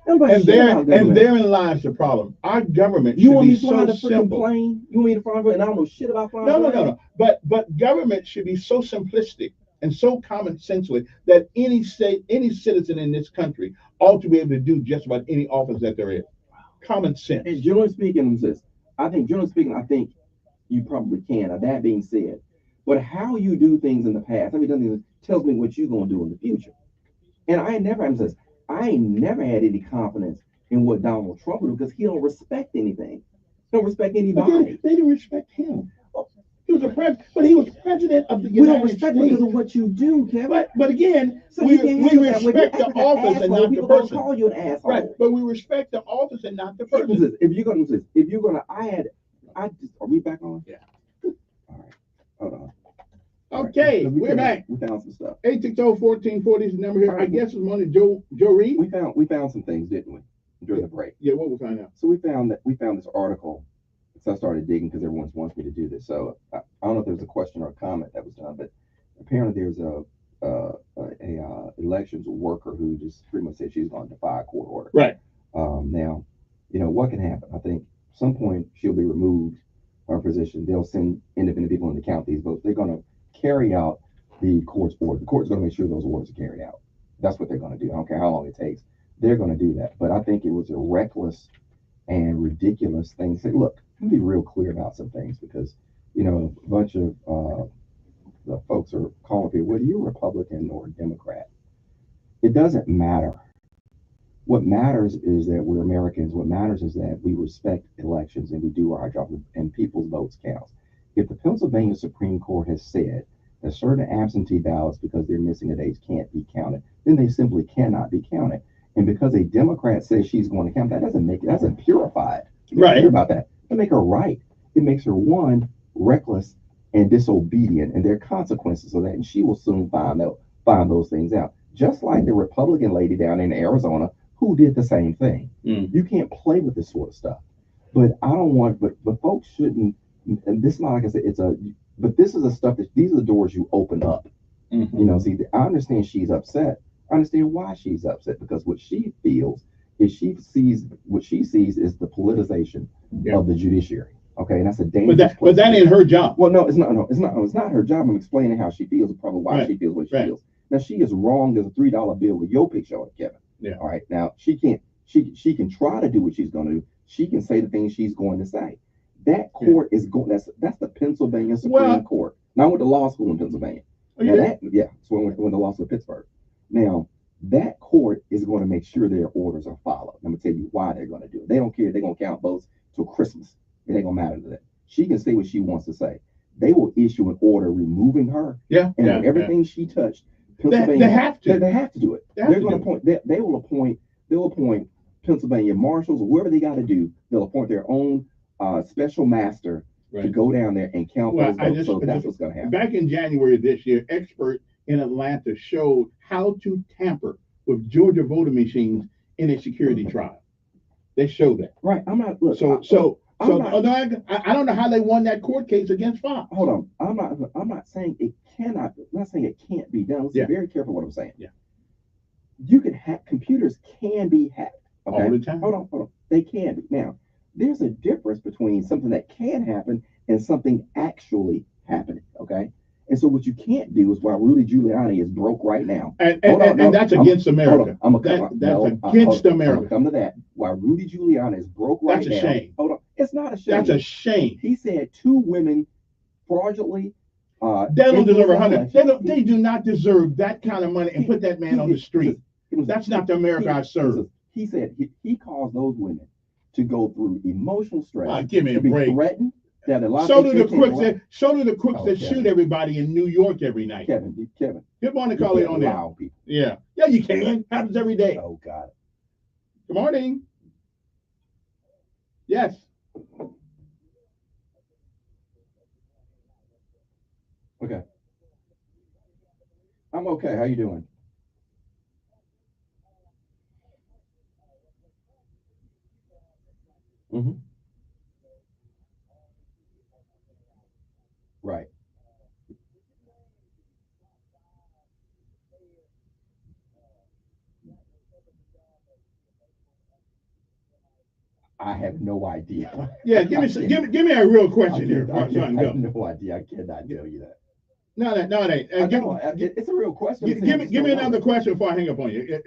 And therein lies the problem. Our government should be so simple. You want me to fly and I don't know shit about flying? No. But government should be so simplistic and so common sensely that any citizen in this country ought to be able to do just about any office that there is. Common sense. And generally speaking, I think you probably can. Now, that being said, but how you do things in the past, tells me what you're gonna do in the future. And I ain't never had any confidence in what Donald Trump would do because he don't respect anything. He don't respect anybody. They didn't respect him. He was a president, but he was president of the United States. We don't respect because of what you do, Kevin. But again, we respect the office and not the person. Call you an asshole. Right, but we respect the office and not the person. Are we back on? Yeah. All right. Hold on. Okay, right. We're back. We found some stuff. 860-1440 is the number here. I guess it's money. Joe Reed. We found some things, didn't we? During the break. Yeah, what we find out? So we found this article. So I started digging because everyone wants me to do this. So I don't know if there was a question or a comment that was done, but apparently there's a elections worker who just pretty much said she's going to defy a court order. Right. Now, what can happen? I think at some point she'll be removed from her position. They'll send independent people in to count these votes. They're going to carry out the court's order. The court's going to make sure those orders are carried out. That's what they're going to do. I don't care how long it takes. They're going to do that. But I think it was a reckless and ridiculous thing to say, look, let me be real clear about some things because, a bunch of the folks are calling people, whether you're Republican or Democrat, it doesn't matter. What matters is that we're Americans. What matters is that we respect elections and we do our job and people's votes count. If the Pennsylvania Supreme Court has said that certain absentee ballots, because they're missing a date, can't be counted, then they simply cannot be counted. And because a Democrat says she's going to count, that doesn't purify it. Right. Hear about that. It make her right. It makes her one reckless and disobedient, and there are consequences of that. And she will soon find those things out. Just like the Republican lady down in Arizona who did the same thing. You can't play with this sort of stuff. But I don't want. But folks shouldn't. And this is not like I said. But this is the stuff that these are the doors you open up. See, I understand she's upset. I understand why she's upset because what she feels is what she sees is the politicization of the judiciary. Okay, and that's a dangerous but that ain't her job. Well, no, it's not. No, it's not her job. I'm explaining how she feels, probably why she feels what she feels. Now she is wrong as a $3 bill with your picture on it, Kevin. Yeah. All right. Now she can't. She can try to do what she's going to do. She can say the things she's going to say. That court is going. That's the Pennsylvania Supreme Court. Now I went to law school in Pennsylvania. So I went to law school in Pittsburgh. Now that court is going to make sure their orders are followed. I'm going to tell you why they're going to do it. They don't care. They're going to count votes till Christmas. It ain't gonna matter to them. She can say what she wants to say. They will issue an order removing her. And everything she touched. Pennsylvania. They have to. They have to do it. They're going to appoint. They will appoint. They'll appoint Pennsylvania marshals or whoever they got to do. They'll appoint their own special master to go down there and count those votes. So that's what's going to happen. Back in January of this year, experts in Atlanta showed how to tamper with Georgia voting machines in a security trial. They showed that. Right. I'm not. Look, I don't know how they won that court case against Fox. Hold on. I'm not saying it cannot. I'm not saying it can't be done. Listen, very careful what I'm saying. Yeah. You can hack. Computers can be hacked. Okay? All the time. Hold on. They can be. Now, there's a difference between something that can happen and something actually happening. Okay. And so what you can't do is while Rudy Giuliani is broke right now. And that's against America. That's against America. I'm come to that. While Rudy Giuliani is broke right now. That's a shame. Hold on. It's not a shame. That's a shame. He said 2 women fraudulently. They don't deserve 100. They do not deserve that kind of money and put that man on the street. That's not the America I serve. He said he caused those women to go through emotional stress. Give me a break. Threatened. So do the crooks that shoot everybody in New York every night. Kevin. Good morning, Carly on there. Yeah, you can. Happens every day. Oh God. Good morning. Yes. Okay. I'm okay. How you doing? Mm-hmm. Right. I have no idea. Yeah, give me a real question here. I have no idea. I cannot tell you that. No, it ain't. It's a real question. Give me another question before I hang up on you.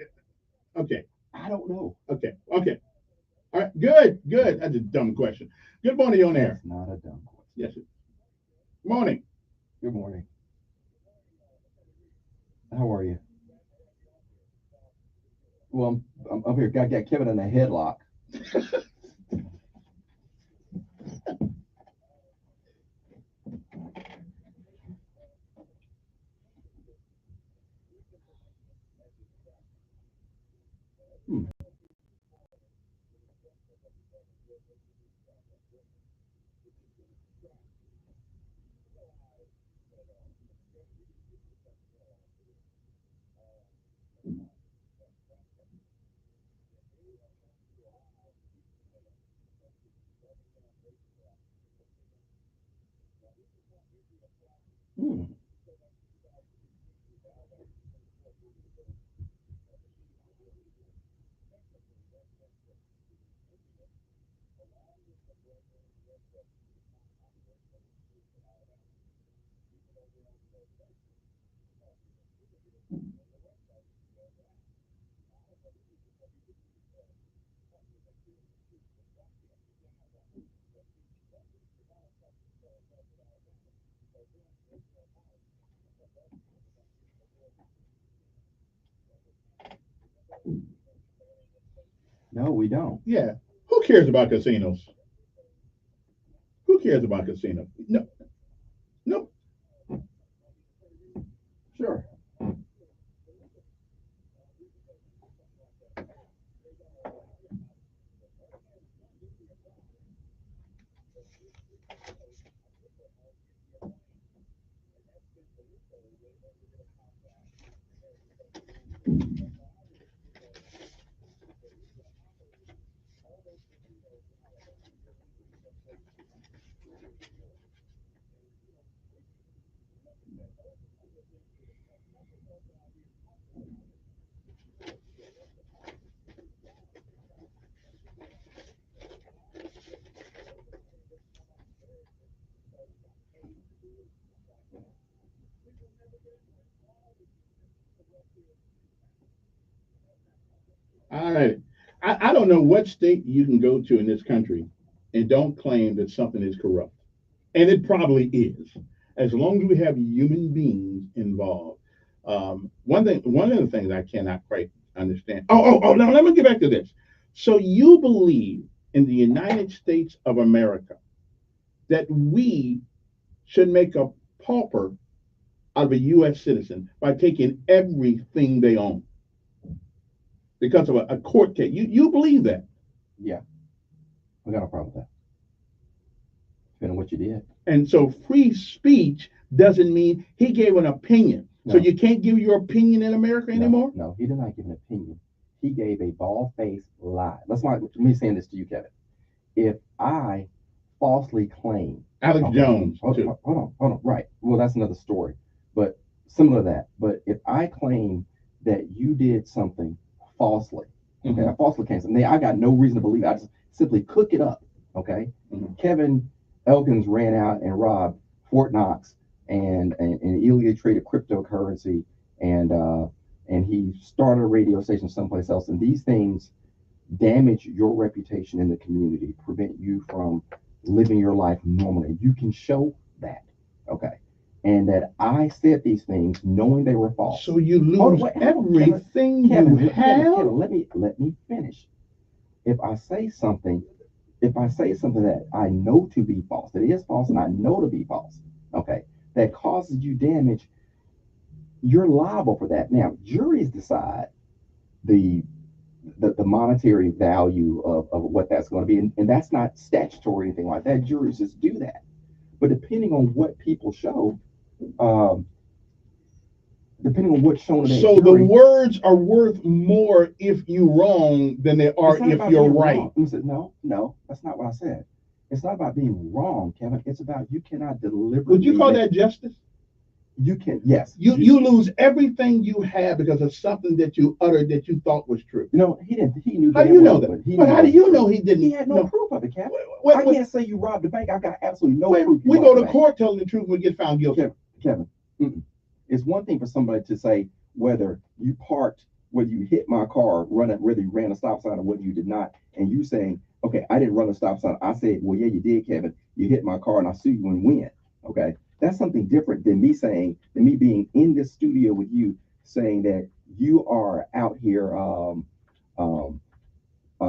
Okay. I don't know. Okay. All right. Good. That's a dumb question. Good morning on air. That's not a dumb question. Yes. Morning. Good morning. How are you? Well, I'm here. Got Kevin in a headlock. No, we don't. Yeah. Who cares about casinos? Who cares about casinos? No. Sure. All right. I don't know what state you can go to in this country and don't claim that something is corrupt. And it probably is, as long as we have human beings involved. One of the things I cannot quite understand. Now let me get back to this. So you believe in the United States of America that we should make a pauper out of a U.S. citizen by taking everything they own because of a court case. You believe that? Yeah, I got a problem with that. Depending on what you did. And so free speech doesn't mean he gave an opinion. No. So you can't give your opinion in America anymore? No, he did not give an opinion. He gave a bald-faced lie. Let me say this to you, Kevin. If I falsely claim Alex Jones. Hold on. Right. Well, that's another story. But similar to that. But if I claim that you did something falsely, okay, I falsely claim something, I got no reason to believe it. I just simply cook it up. Okay. Kevin Elkins ran out and robbed Fort Knox and illegally traded cryptocurrency and he started a radio station someplace else. And these things damage your reputation in the community, prevent you from living your life normally. You can show that, okay? And that I said these things knowing they were false. So you lose everything you have. Kevin, let me finish. If I say something that I know to be false, that is false, and I know to be false, okay, that causes you damage, you're liable for that. Now, juries decide the monetary value of what that's going to be, and that's not statutory or anything like that. Juries just do that. But depending on what people show, depending on what's shown, so the words are worth more if you're wrong than they are if you're right. No, that's not what I said. It's not about being wrong, Kevin. It's about you cannot deliver. Would you call that justice? You can, yes. You lose everything you have because of something that you uttered that you thought was true. No, he didn't. He knew. How do you know that? But how do you know he didn't? He had no proof of it, Kevin. I can't say you robbed the bank. I got absolutely no proof. We go to court telling the truth, we get found guilty. Kevin, it's one thing for somebody to say whether you parked, whether you hit my car, whether you ran a stop sign or whether you did not, and you saying, okay, I didn't run a stop sign. I said, well, yeah, you did, Kevin. You hit my car and I sue you and win. Okay. That's something different than me being in this studio with you saying that you are out here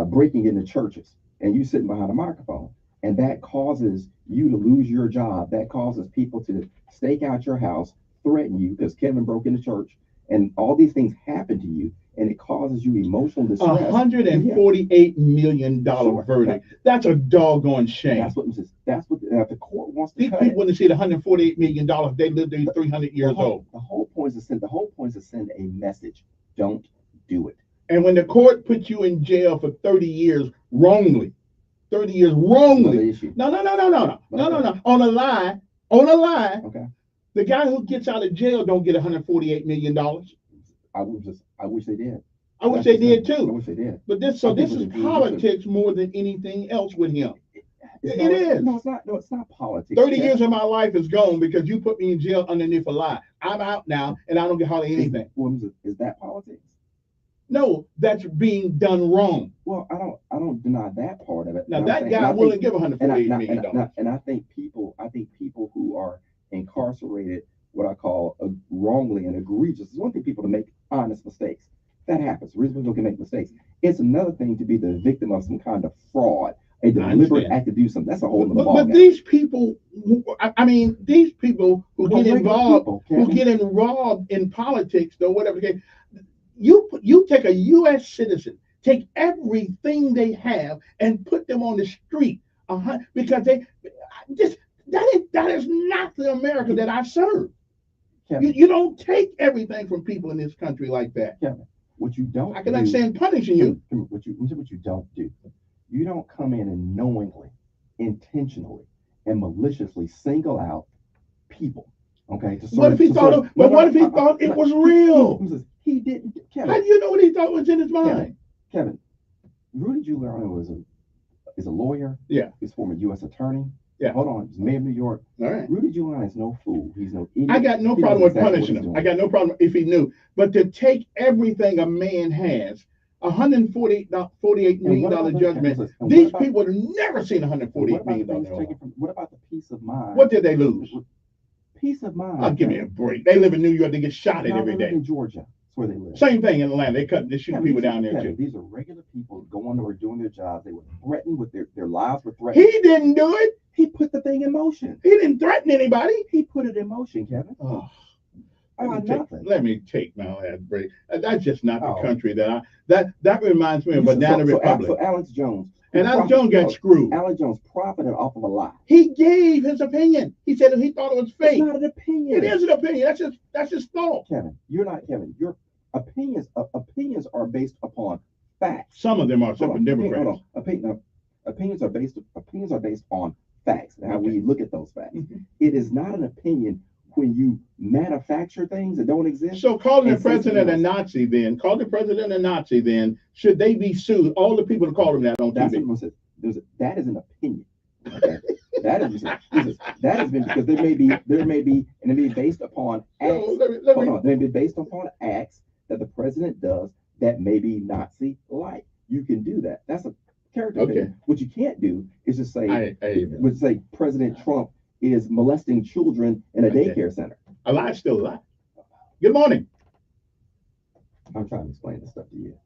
breaking into churches and you sitting behind a microphone, and that causes you to lose your job. That causes people to stake out your house, threaten you because Kevin broke into church, and all these things happen to you, and it causes you emotional distress. $148 million verdict. That's a doggone shame. That's what the court wants to. These people, when they see the $148 million, they lived there 300 years old. The whole point is to send a message. Don't do it. And when the court puts you in jail for 30 years wrongly, 30 years wrongly. No. On a lie. Okay. The guy who gets out of jail don't get $148 million. I wish they did. I wish they did too. I wish they did. But this is politics more than anything else with him. It is. No, it's not politics. 30 years of my life is gone because you put me in jail underneath a lie. I'm out now and I don't get hardly anything. Is that politics? No, that's being done wrong. Well, I don't deny that part of it. Now that guy willing to give $148 million. And I think people who are incarcerated, what I call wrongly and egregious. It's one thing people to make honest mistakes. That happens. Reasonable people can make mistakes. It's another thing to be the victim of some kind of fraud, a deliberate act to do something. That's a whole other ballgame. But these people, these people who get involved in politics or whatever. You take a U.S. citizen, take everything they have, and put them on the street, because that is not the America that I serve. You don't take everything from people in this country like that. Kevin, what you don't I can understand punishing you. What you don't do. You don't come in and knowingly, intentionally, and maliciously single out people. Okay. What if he thought it was real? He didn't. Kevin, how do you know what he thought was in his mind? Kevin, Rudy Giuliani is a lawyer. Yeah. He's former U.S. attorney. Yeah. Hold on. He's mayor of New York. All right. Rudy Giuliani is no fool. He's no idiot. I got no problem with punishing him. I got no problem if he knew. But to take everything a man has, $148 million judgment. These people have never seen $148 million. What about the peace of mind? What did they lose? Peace of mind. Oh, give me a break. They live in New York. They get shot at every day. In Georgia, that's where they live. Same thing in Atlanta. They shoot people down there too. These are regular people going over doing their jobs. They were threatened with their lives were threatened. He didn't do it. He put the thing in motion. He didn't threaten anybody. He put it in motion, Kevin. Oh. Let me take my last break. That's just not the country that reminds me of Banana Republic. So Alex Jones. And Alex Jones got screwed. Alex Jones profited off of a lie. He gave his opinion. He said he thought it was fake. It's not an opinion. It is an opinion. That's his fault. Kevin, you're not Kevin. Your opinions are based upon facts. Some of them are. Some of Democrats. Opinions are based on facts. How we look at those facts. It is not an opinion when you manufacture things that don't exist. So calling the president a Nazi then, should they be sued? All the people that call him that on TV. That is an opinion. Okay? that has been because there may be, and it may be based upon acts. It may be based upon acts that the president does that may be Nazi-like. You can do that. That's a character opinion. What you can't do is just say, President Trump is molesting children in a daycare center. Alive, still alive. Good morning. I'm trying to explain this stuff to you.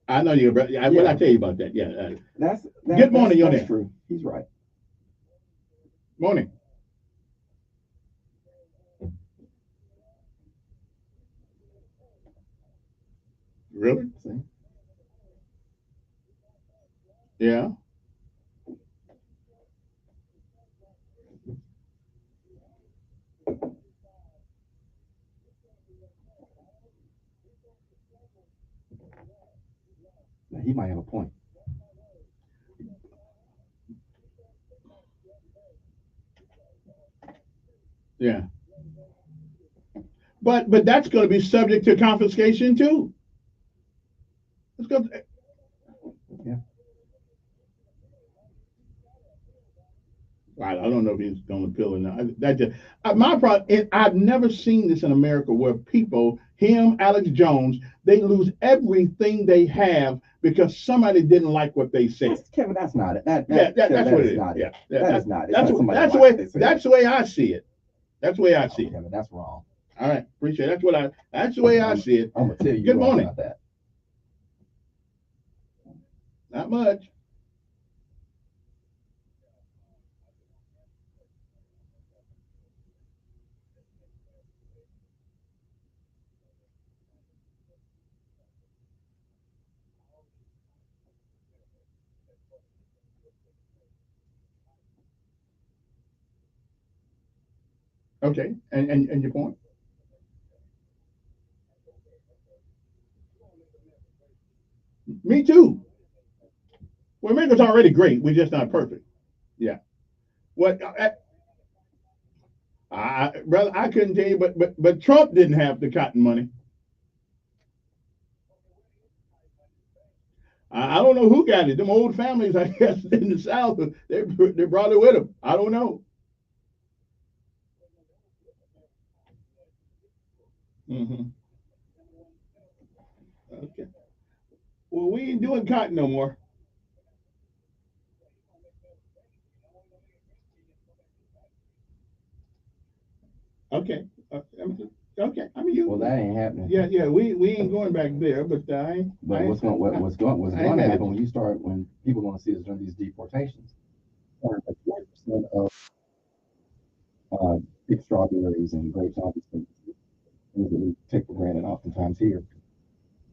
I know you're. What I tell you about that? Yeah. Good morning, that's true. He's right. Morning. Really? Yeah. Now, he might have a point. Yeah. But that's going to be subject to confiscation too. Let's go. Yeah. I don't know if he's going to appeal or not. My problem. I've never seen this in America where people, Alex Jones, they lose everything they have because somebody didn't like what they said. Kevin, that's not it. That's what it is. Not it. Yeah, that is not it. That's the way I see it. That's the way I see it. Kevin, that's wrong. All right, appreciate it. That's the way I see it. I'm gonna tell you. Good morning. About that. Not much. Okay, and your point? Me too. Well, America's already great. We're just not perfect. Yeah. What? Brother, I couldn't tell you, but Trump didn't have the cotton money. I don't know who got it. Them old families, I guess, in the South, they brought it with them. I don't know. Mm-hmm. Okay. Well, we ain't doing cotton no more. Okay. Okay. I mean, well, that ain't happening. Yeah. We ain't going back there, but what's going to happen when people want to see us during these deportations? 40% of picked strawberries and grapes, all these things that we take for granted oftentimes here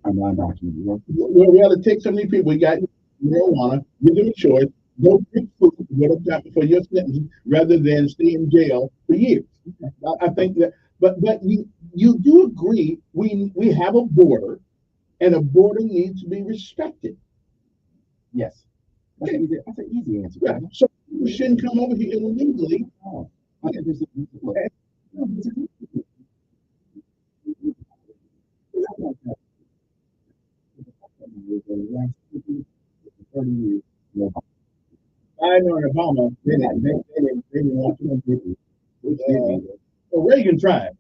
are non-documented workers. We ought to take some of these people. We got marijuana, give them a choice, go pick food, get a job for your sentence, rather than stay in jail for years. I think that, but you do agree we have a border, and a border needs to be respected. Yes, that's an easy answer. Yeah. So you shouldn't come over here illegally. Oh. I know Obama. They didn't want to. Well, Reagan tried,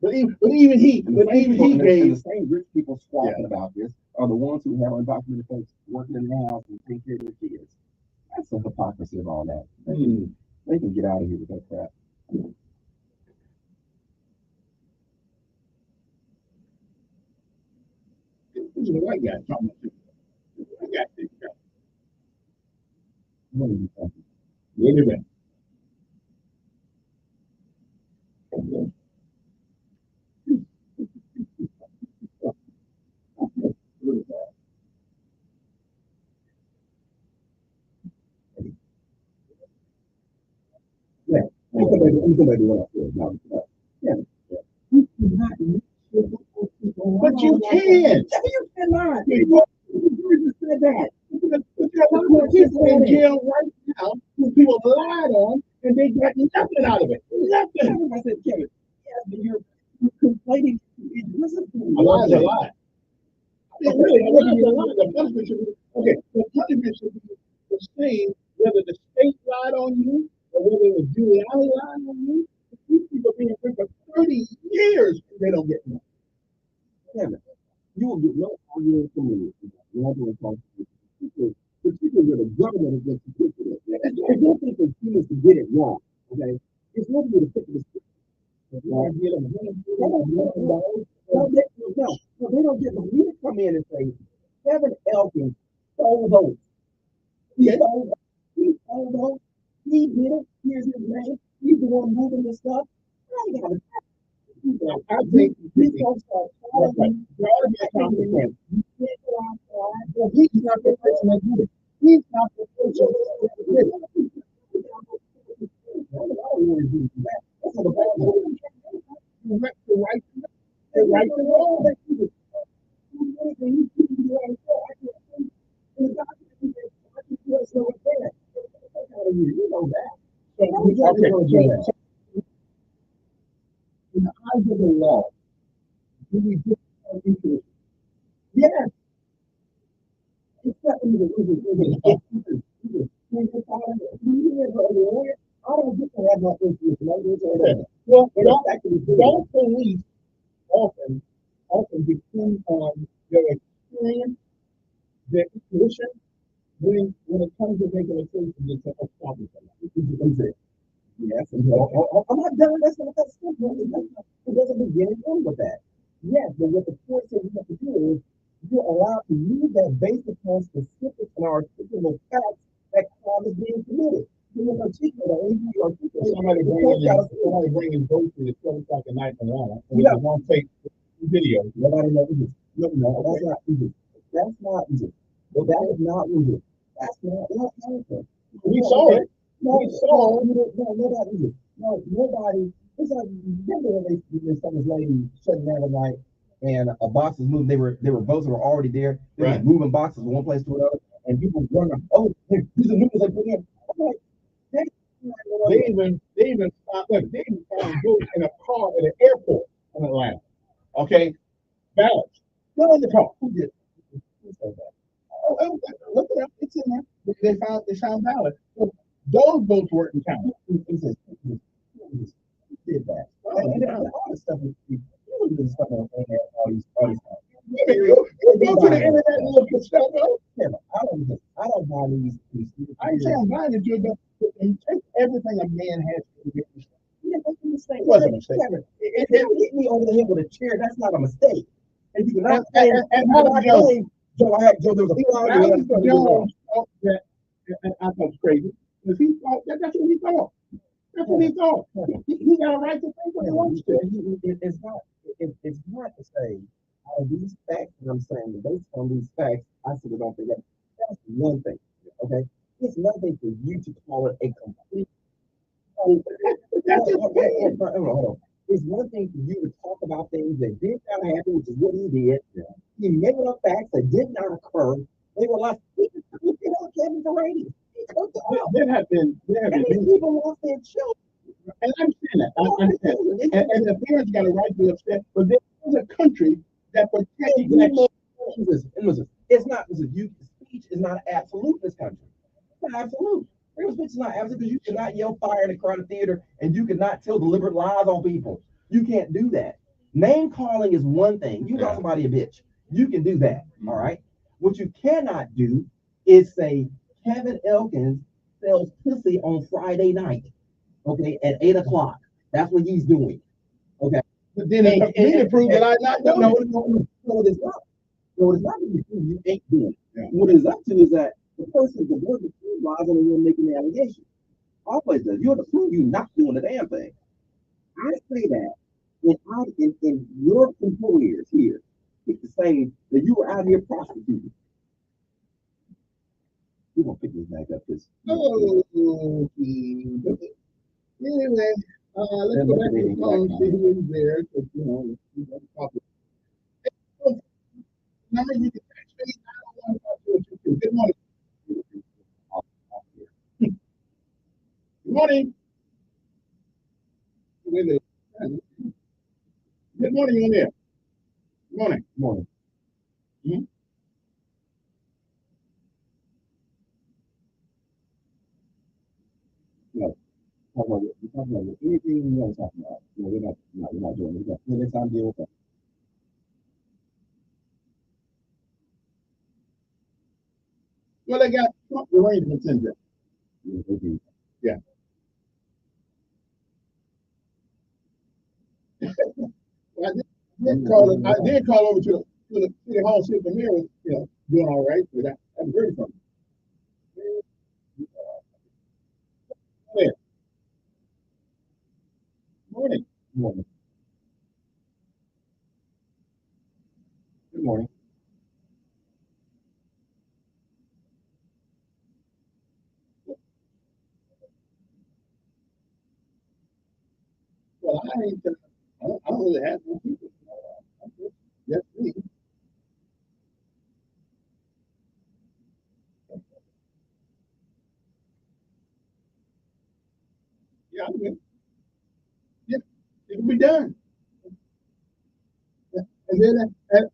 but even he gave the same rich people squawking about this are the ones who have undocumented folks working in the house and taking care of their kids. That's the hypocrisy of all that. They can get out of here with that crap. Who's the white guy talking about this? White guy. What are you talking? Wait a minute. Yeah, I'm somebody what I said. Yeah. But you can. You cannot. You just said that. Because I'm in jail right now who people lied on and they got nothing out of it. Nothing. I said, Kevin, yes, but you're complaining. Listen to me. A lie is a lie. Really, a lie is a lie. The punishment should be, okay, the punishment should be the same whether the state lied on you or whether it was Giuliani lying on you. These people being free for 30 years, they don't get nothing. Kevin, you will get no argument from me. Particularly where the government is going to pick it up. I don't think they're humans to get it wrong. Okay? It's not going to pick this. They don't get it. When you come in and say, Kevin Elkins stole votes. He stole votes. He did it. Here's his name. He's the one moving this stuff. I think these folks are calling. He's not the person that did it. He's not the person that did it. The right to roll. In the eyes of the law, do we get our interest? Yes. Except in the I don't get to have my interest. Well, don't police often depend on their experience, their intuition, when it comes to making a case against a problem. Yes, I'm not done. That's not simple. It doesn't begin and end with that. Yes, but what the court said you have to do is you're allowed to use that based upon specific and articulable facts that crime is being committed. Somebody bringing votes to the 12 o'clock at night and on. Yeah. One take video. Nobody knows it. No, that's not easy. That's not easy. But that is not easy. That's not easy. We saw it. Nobody. It's like, remember when they saw this lady shutting down at night and a box was moving. They were votes were already there. They were moving boxes from one place to another, and people running. Oh, these are new ones they put in. I'm like, they even found votes in a car at an airport in Atlanta. Okay, ballots. Not in the car. Who did? Oh, look it up. It's in there. They found ballots. Those votes weren't counted. Did that. All this stuff is all these go to the internet and look at stuff up. I don't buy these. I ain't saying I'm buying it, but take everything a man has to get this stuff. Yeah, that's a mistake. It wasn't a mistake. It hit me over the head with a chair. That's not a mistake. And you cannot say, and Alex Jones, Joe, there was a Alex Jones thought that, and I thought it was crazy, because he thought that's what he thought. That's what he thought. He got a right to think what he wants to. It's not to say these facts that I'm saying, based on these facts, I still don't think that's one thing. Okay? It's nothing for you to call it a complete. It's one thing for you to talk about things that did not happen, which is what he did. He made up facts that did not occur. They were like, Kevin Brady. There have been people lost their children. And I understand that. And the parents got a right to be upset, but there's a country that protects that. It's not, speech is not absolute in this country. It's not absolute. Freedom of speech is not absolute because you cannot yell fire in a crowded theater and you cannot tell deliberate lies on people. You can't do that. Name calling is one thing. You call somebody a bitch. You can do that. All right. What you cannot do is say Kevin Elkins sells pussy on Friday night. Okay, at 8 o'clock. That's what he's doing. Okay. But then it prove that I'm not doing it. No, it's not. No, it's not that you ain't doing it. Yeah. What it's up to is that the person, the board, the supervisor, the one making the allegation. Always does. You're the proof you're not doing the damn thing. I say that in your employers here, to say that you were out here prostituting. We're gonna pick this back up because anyway, let's go back to the phone, see who is there, because you know, we got to talk. Number you can text me. I don't want to talk to you. Good morning. Good morning. Good morning on there. Good morning. Good morning. Hmm? No. We're talking about anything you want to talk about. No, we're not doing it. We're going to time to deal with that. Well, they got Trump arrangements in there. Yeah. I did call over to the city hall, see if the mayor was, you know, doing all right, but I haven't heard from him. Yeah. Morning. Morning. Good morning. Well, I don't really have no people. That's me. Yeah, I'm good. Yeah, it can be done. Yeah. And then, and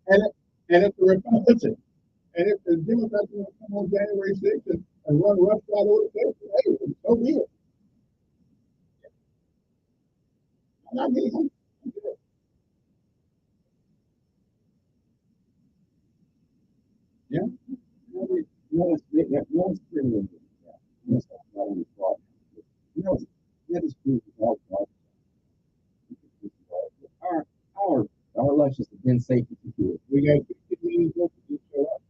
if the Republicans, and if the Democrats want to come on January 6th and run rough right over the place, hey, so be it. I mean, I'm good. Yeah. No, it's pretty good. Yeah. That is true. Our elections have been safe and secure. We got 50 million votes to show up.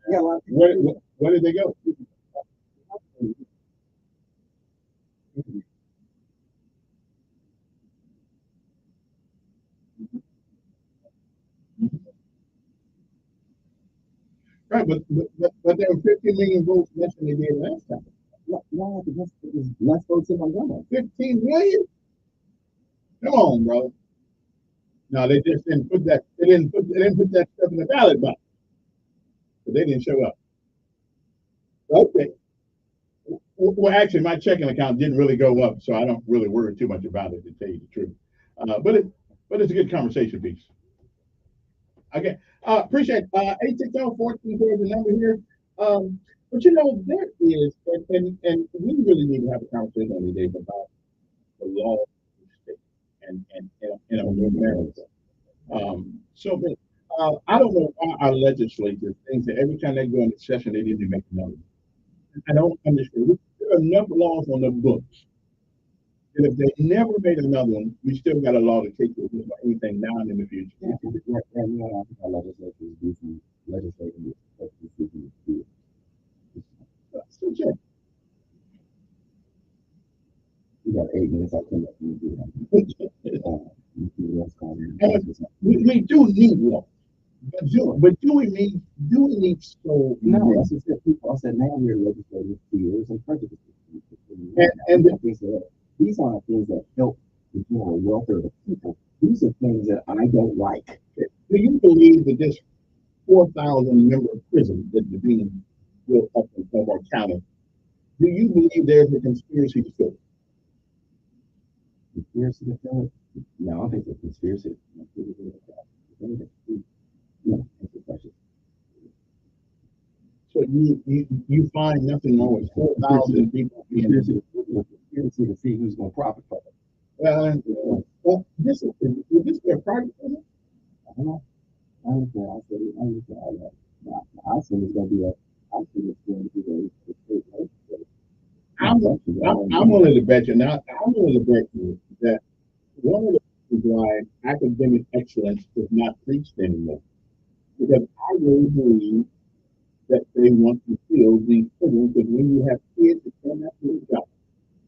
Yeah, a lot of people. Where did they go? Right, but there were 50 million votes less than they did last time. No, because there's less votes in Montgomery. 15 million? Come on, bro. No, they just didn't put that. They didn't put that stuff in the ballot box. But they didn't show up. Okay. Well, actually, my checking account didn't really go up, so I don't really worry too much about it, to tell you the truth. But it's a good conversation piece. Okay. Appreciate 860-14 is the number here. But you know, there is, and we really need to have a conversation on today about the law of the state and America. So many. I don't know why our legislature thinks that every time they go into session, they need to make another. I don't understand. There are enough laws on the books. And if they never made another one, we still got a law to take care of anything now and in the future. Yeah, and I think our legislature is busy legislating this. So check. We got 8 minutes. I'll come back and do that. We do need law. But do we need so no, that's just it. People, I said now we're legislating fears and prejudices. And these aren't things that help the general welfare of the people. These are things that I don't like. Do you believe that this 4,000 member prison that is being built up in Baltimore County, do you believe there's a conspiracy to fill it? Conspiracy to fill it? No, I think it's a conspiracy. No, it's a question. So you find nothing wrong with 4,000 people being conspiracy to see who's going to profit from it. Well, would this be a private prison? I don't know. I understand. I understand all that. Now, I assume it's going to be I think it's going to be a state legislature. I'm willing to bet you now. I'm willing to bet you that one of the reasons why academic excellence is not preached anymore, because I really believe that they want to fill these children. Because when you have kids that cannot do a job,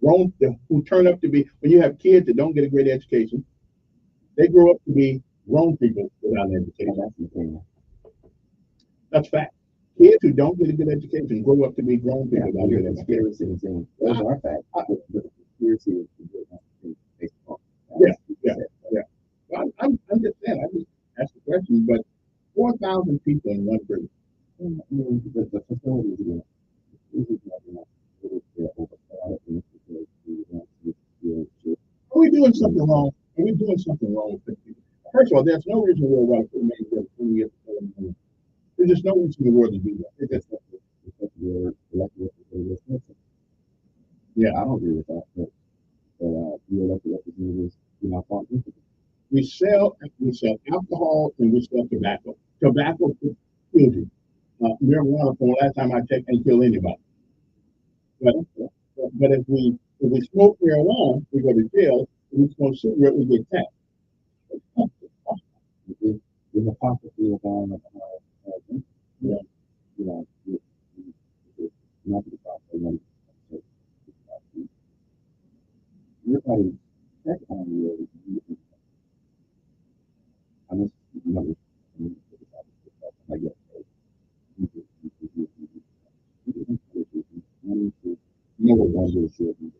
grown who turn up to be, when you have kids that don't get a great education, they grow up to be grown people without an education. That's the thing. That's fact. Kids who don't get a good education grow up to be grown people without a good education. Those are facts. But the conspiracy is to get based on. Yeah. I'm just saying. I just asked the question, but 4,000 people in one group. I mean, the facilities again. Are we doing something wrong? Are we doing something wrong with people? First of all, there's no reason in the world why people make it 20 years. There's just no reason in the world to do that. It's just yeah, I don't agree with that. But you elected representatives, you're not talking. we sell alcohol and we sell tobacco. Tobacco kills you. Marijuana, from the last time I checked, ain't kill anybody. But if we smoke marijuana, we go to jail. If we smoke cigarette, we get taxed. The hypocrisy of nothing about everybody check on you. I'm just I get never wonder children.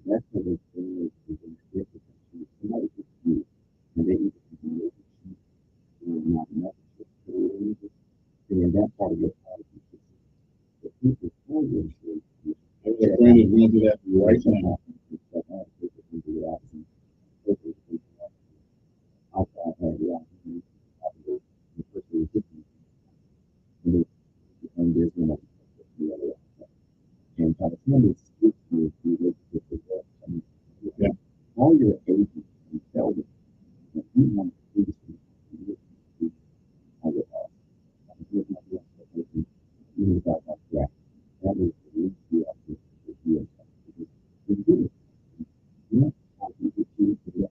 That's what they say is somebody gets you and they either not necessary, and that part of your policy. The people for your children. I'm going to do that right now. And there's no and California is all your agents and tell them that you want to do this. That is the least you have to do. You do it. You know how you can choose to do it.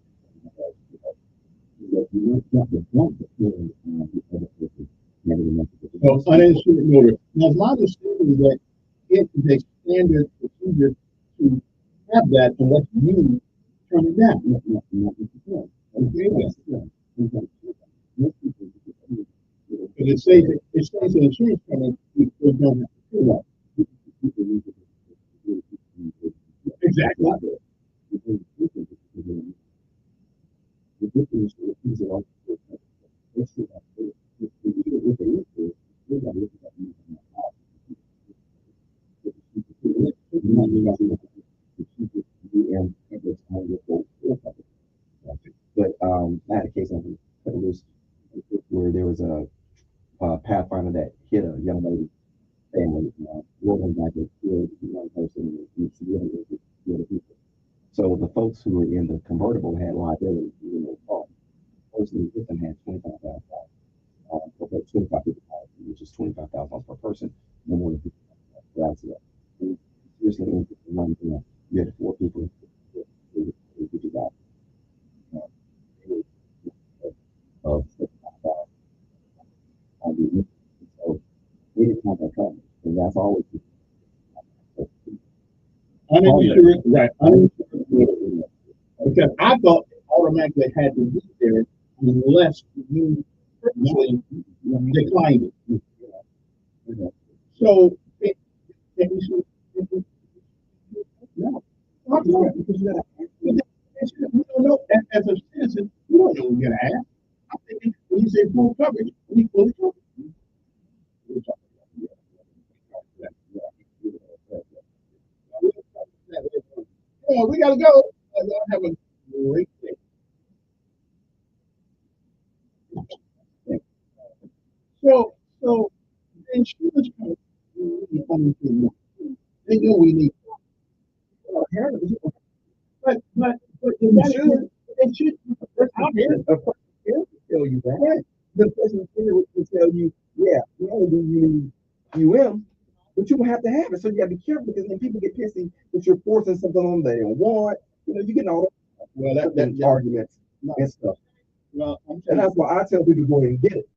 So uninsured motor. Now, my understanding is that it is a standard procedure to have that unless you turn it down. But it says an insurance company they don't have to do that. Exactly. But I had a case where there was a pathfinder that hit a young lady family, rolling back and killed one person and severely injured the other people. So the folks who were in the convertible had liability, even though fault. The person who hit them had $25,000 for 25 people, which is $25,000 per person, no more than $50,000. Seriously injured one, you had 4 people $50,000 of $65,000 on the injury. So they didn't have that coverage, and that's always Uninsured, right? Uninsured. Because I thought it automatically had to be there unless you personally declined it. So, no. Because you don't know, as a citizen, you don't know what you're going to ask. I'm thinking, when you say full coverage, we fully covered. Yeah, we gotta go. Y'all have a great day. So the insurance company, they know we need. But the insurance, it should out here. Tell you that. The person will tell you, yeah, not only do you need but you will have to have it. So you got to be careful because then people get pissy that you're forcing something on them they don't want. You know, you get all that arguments and stuff. Well, and that's why I tell people to go ahead and get it.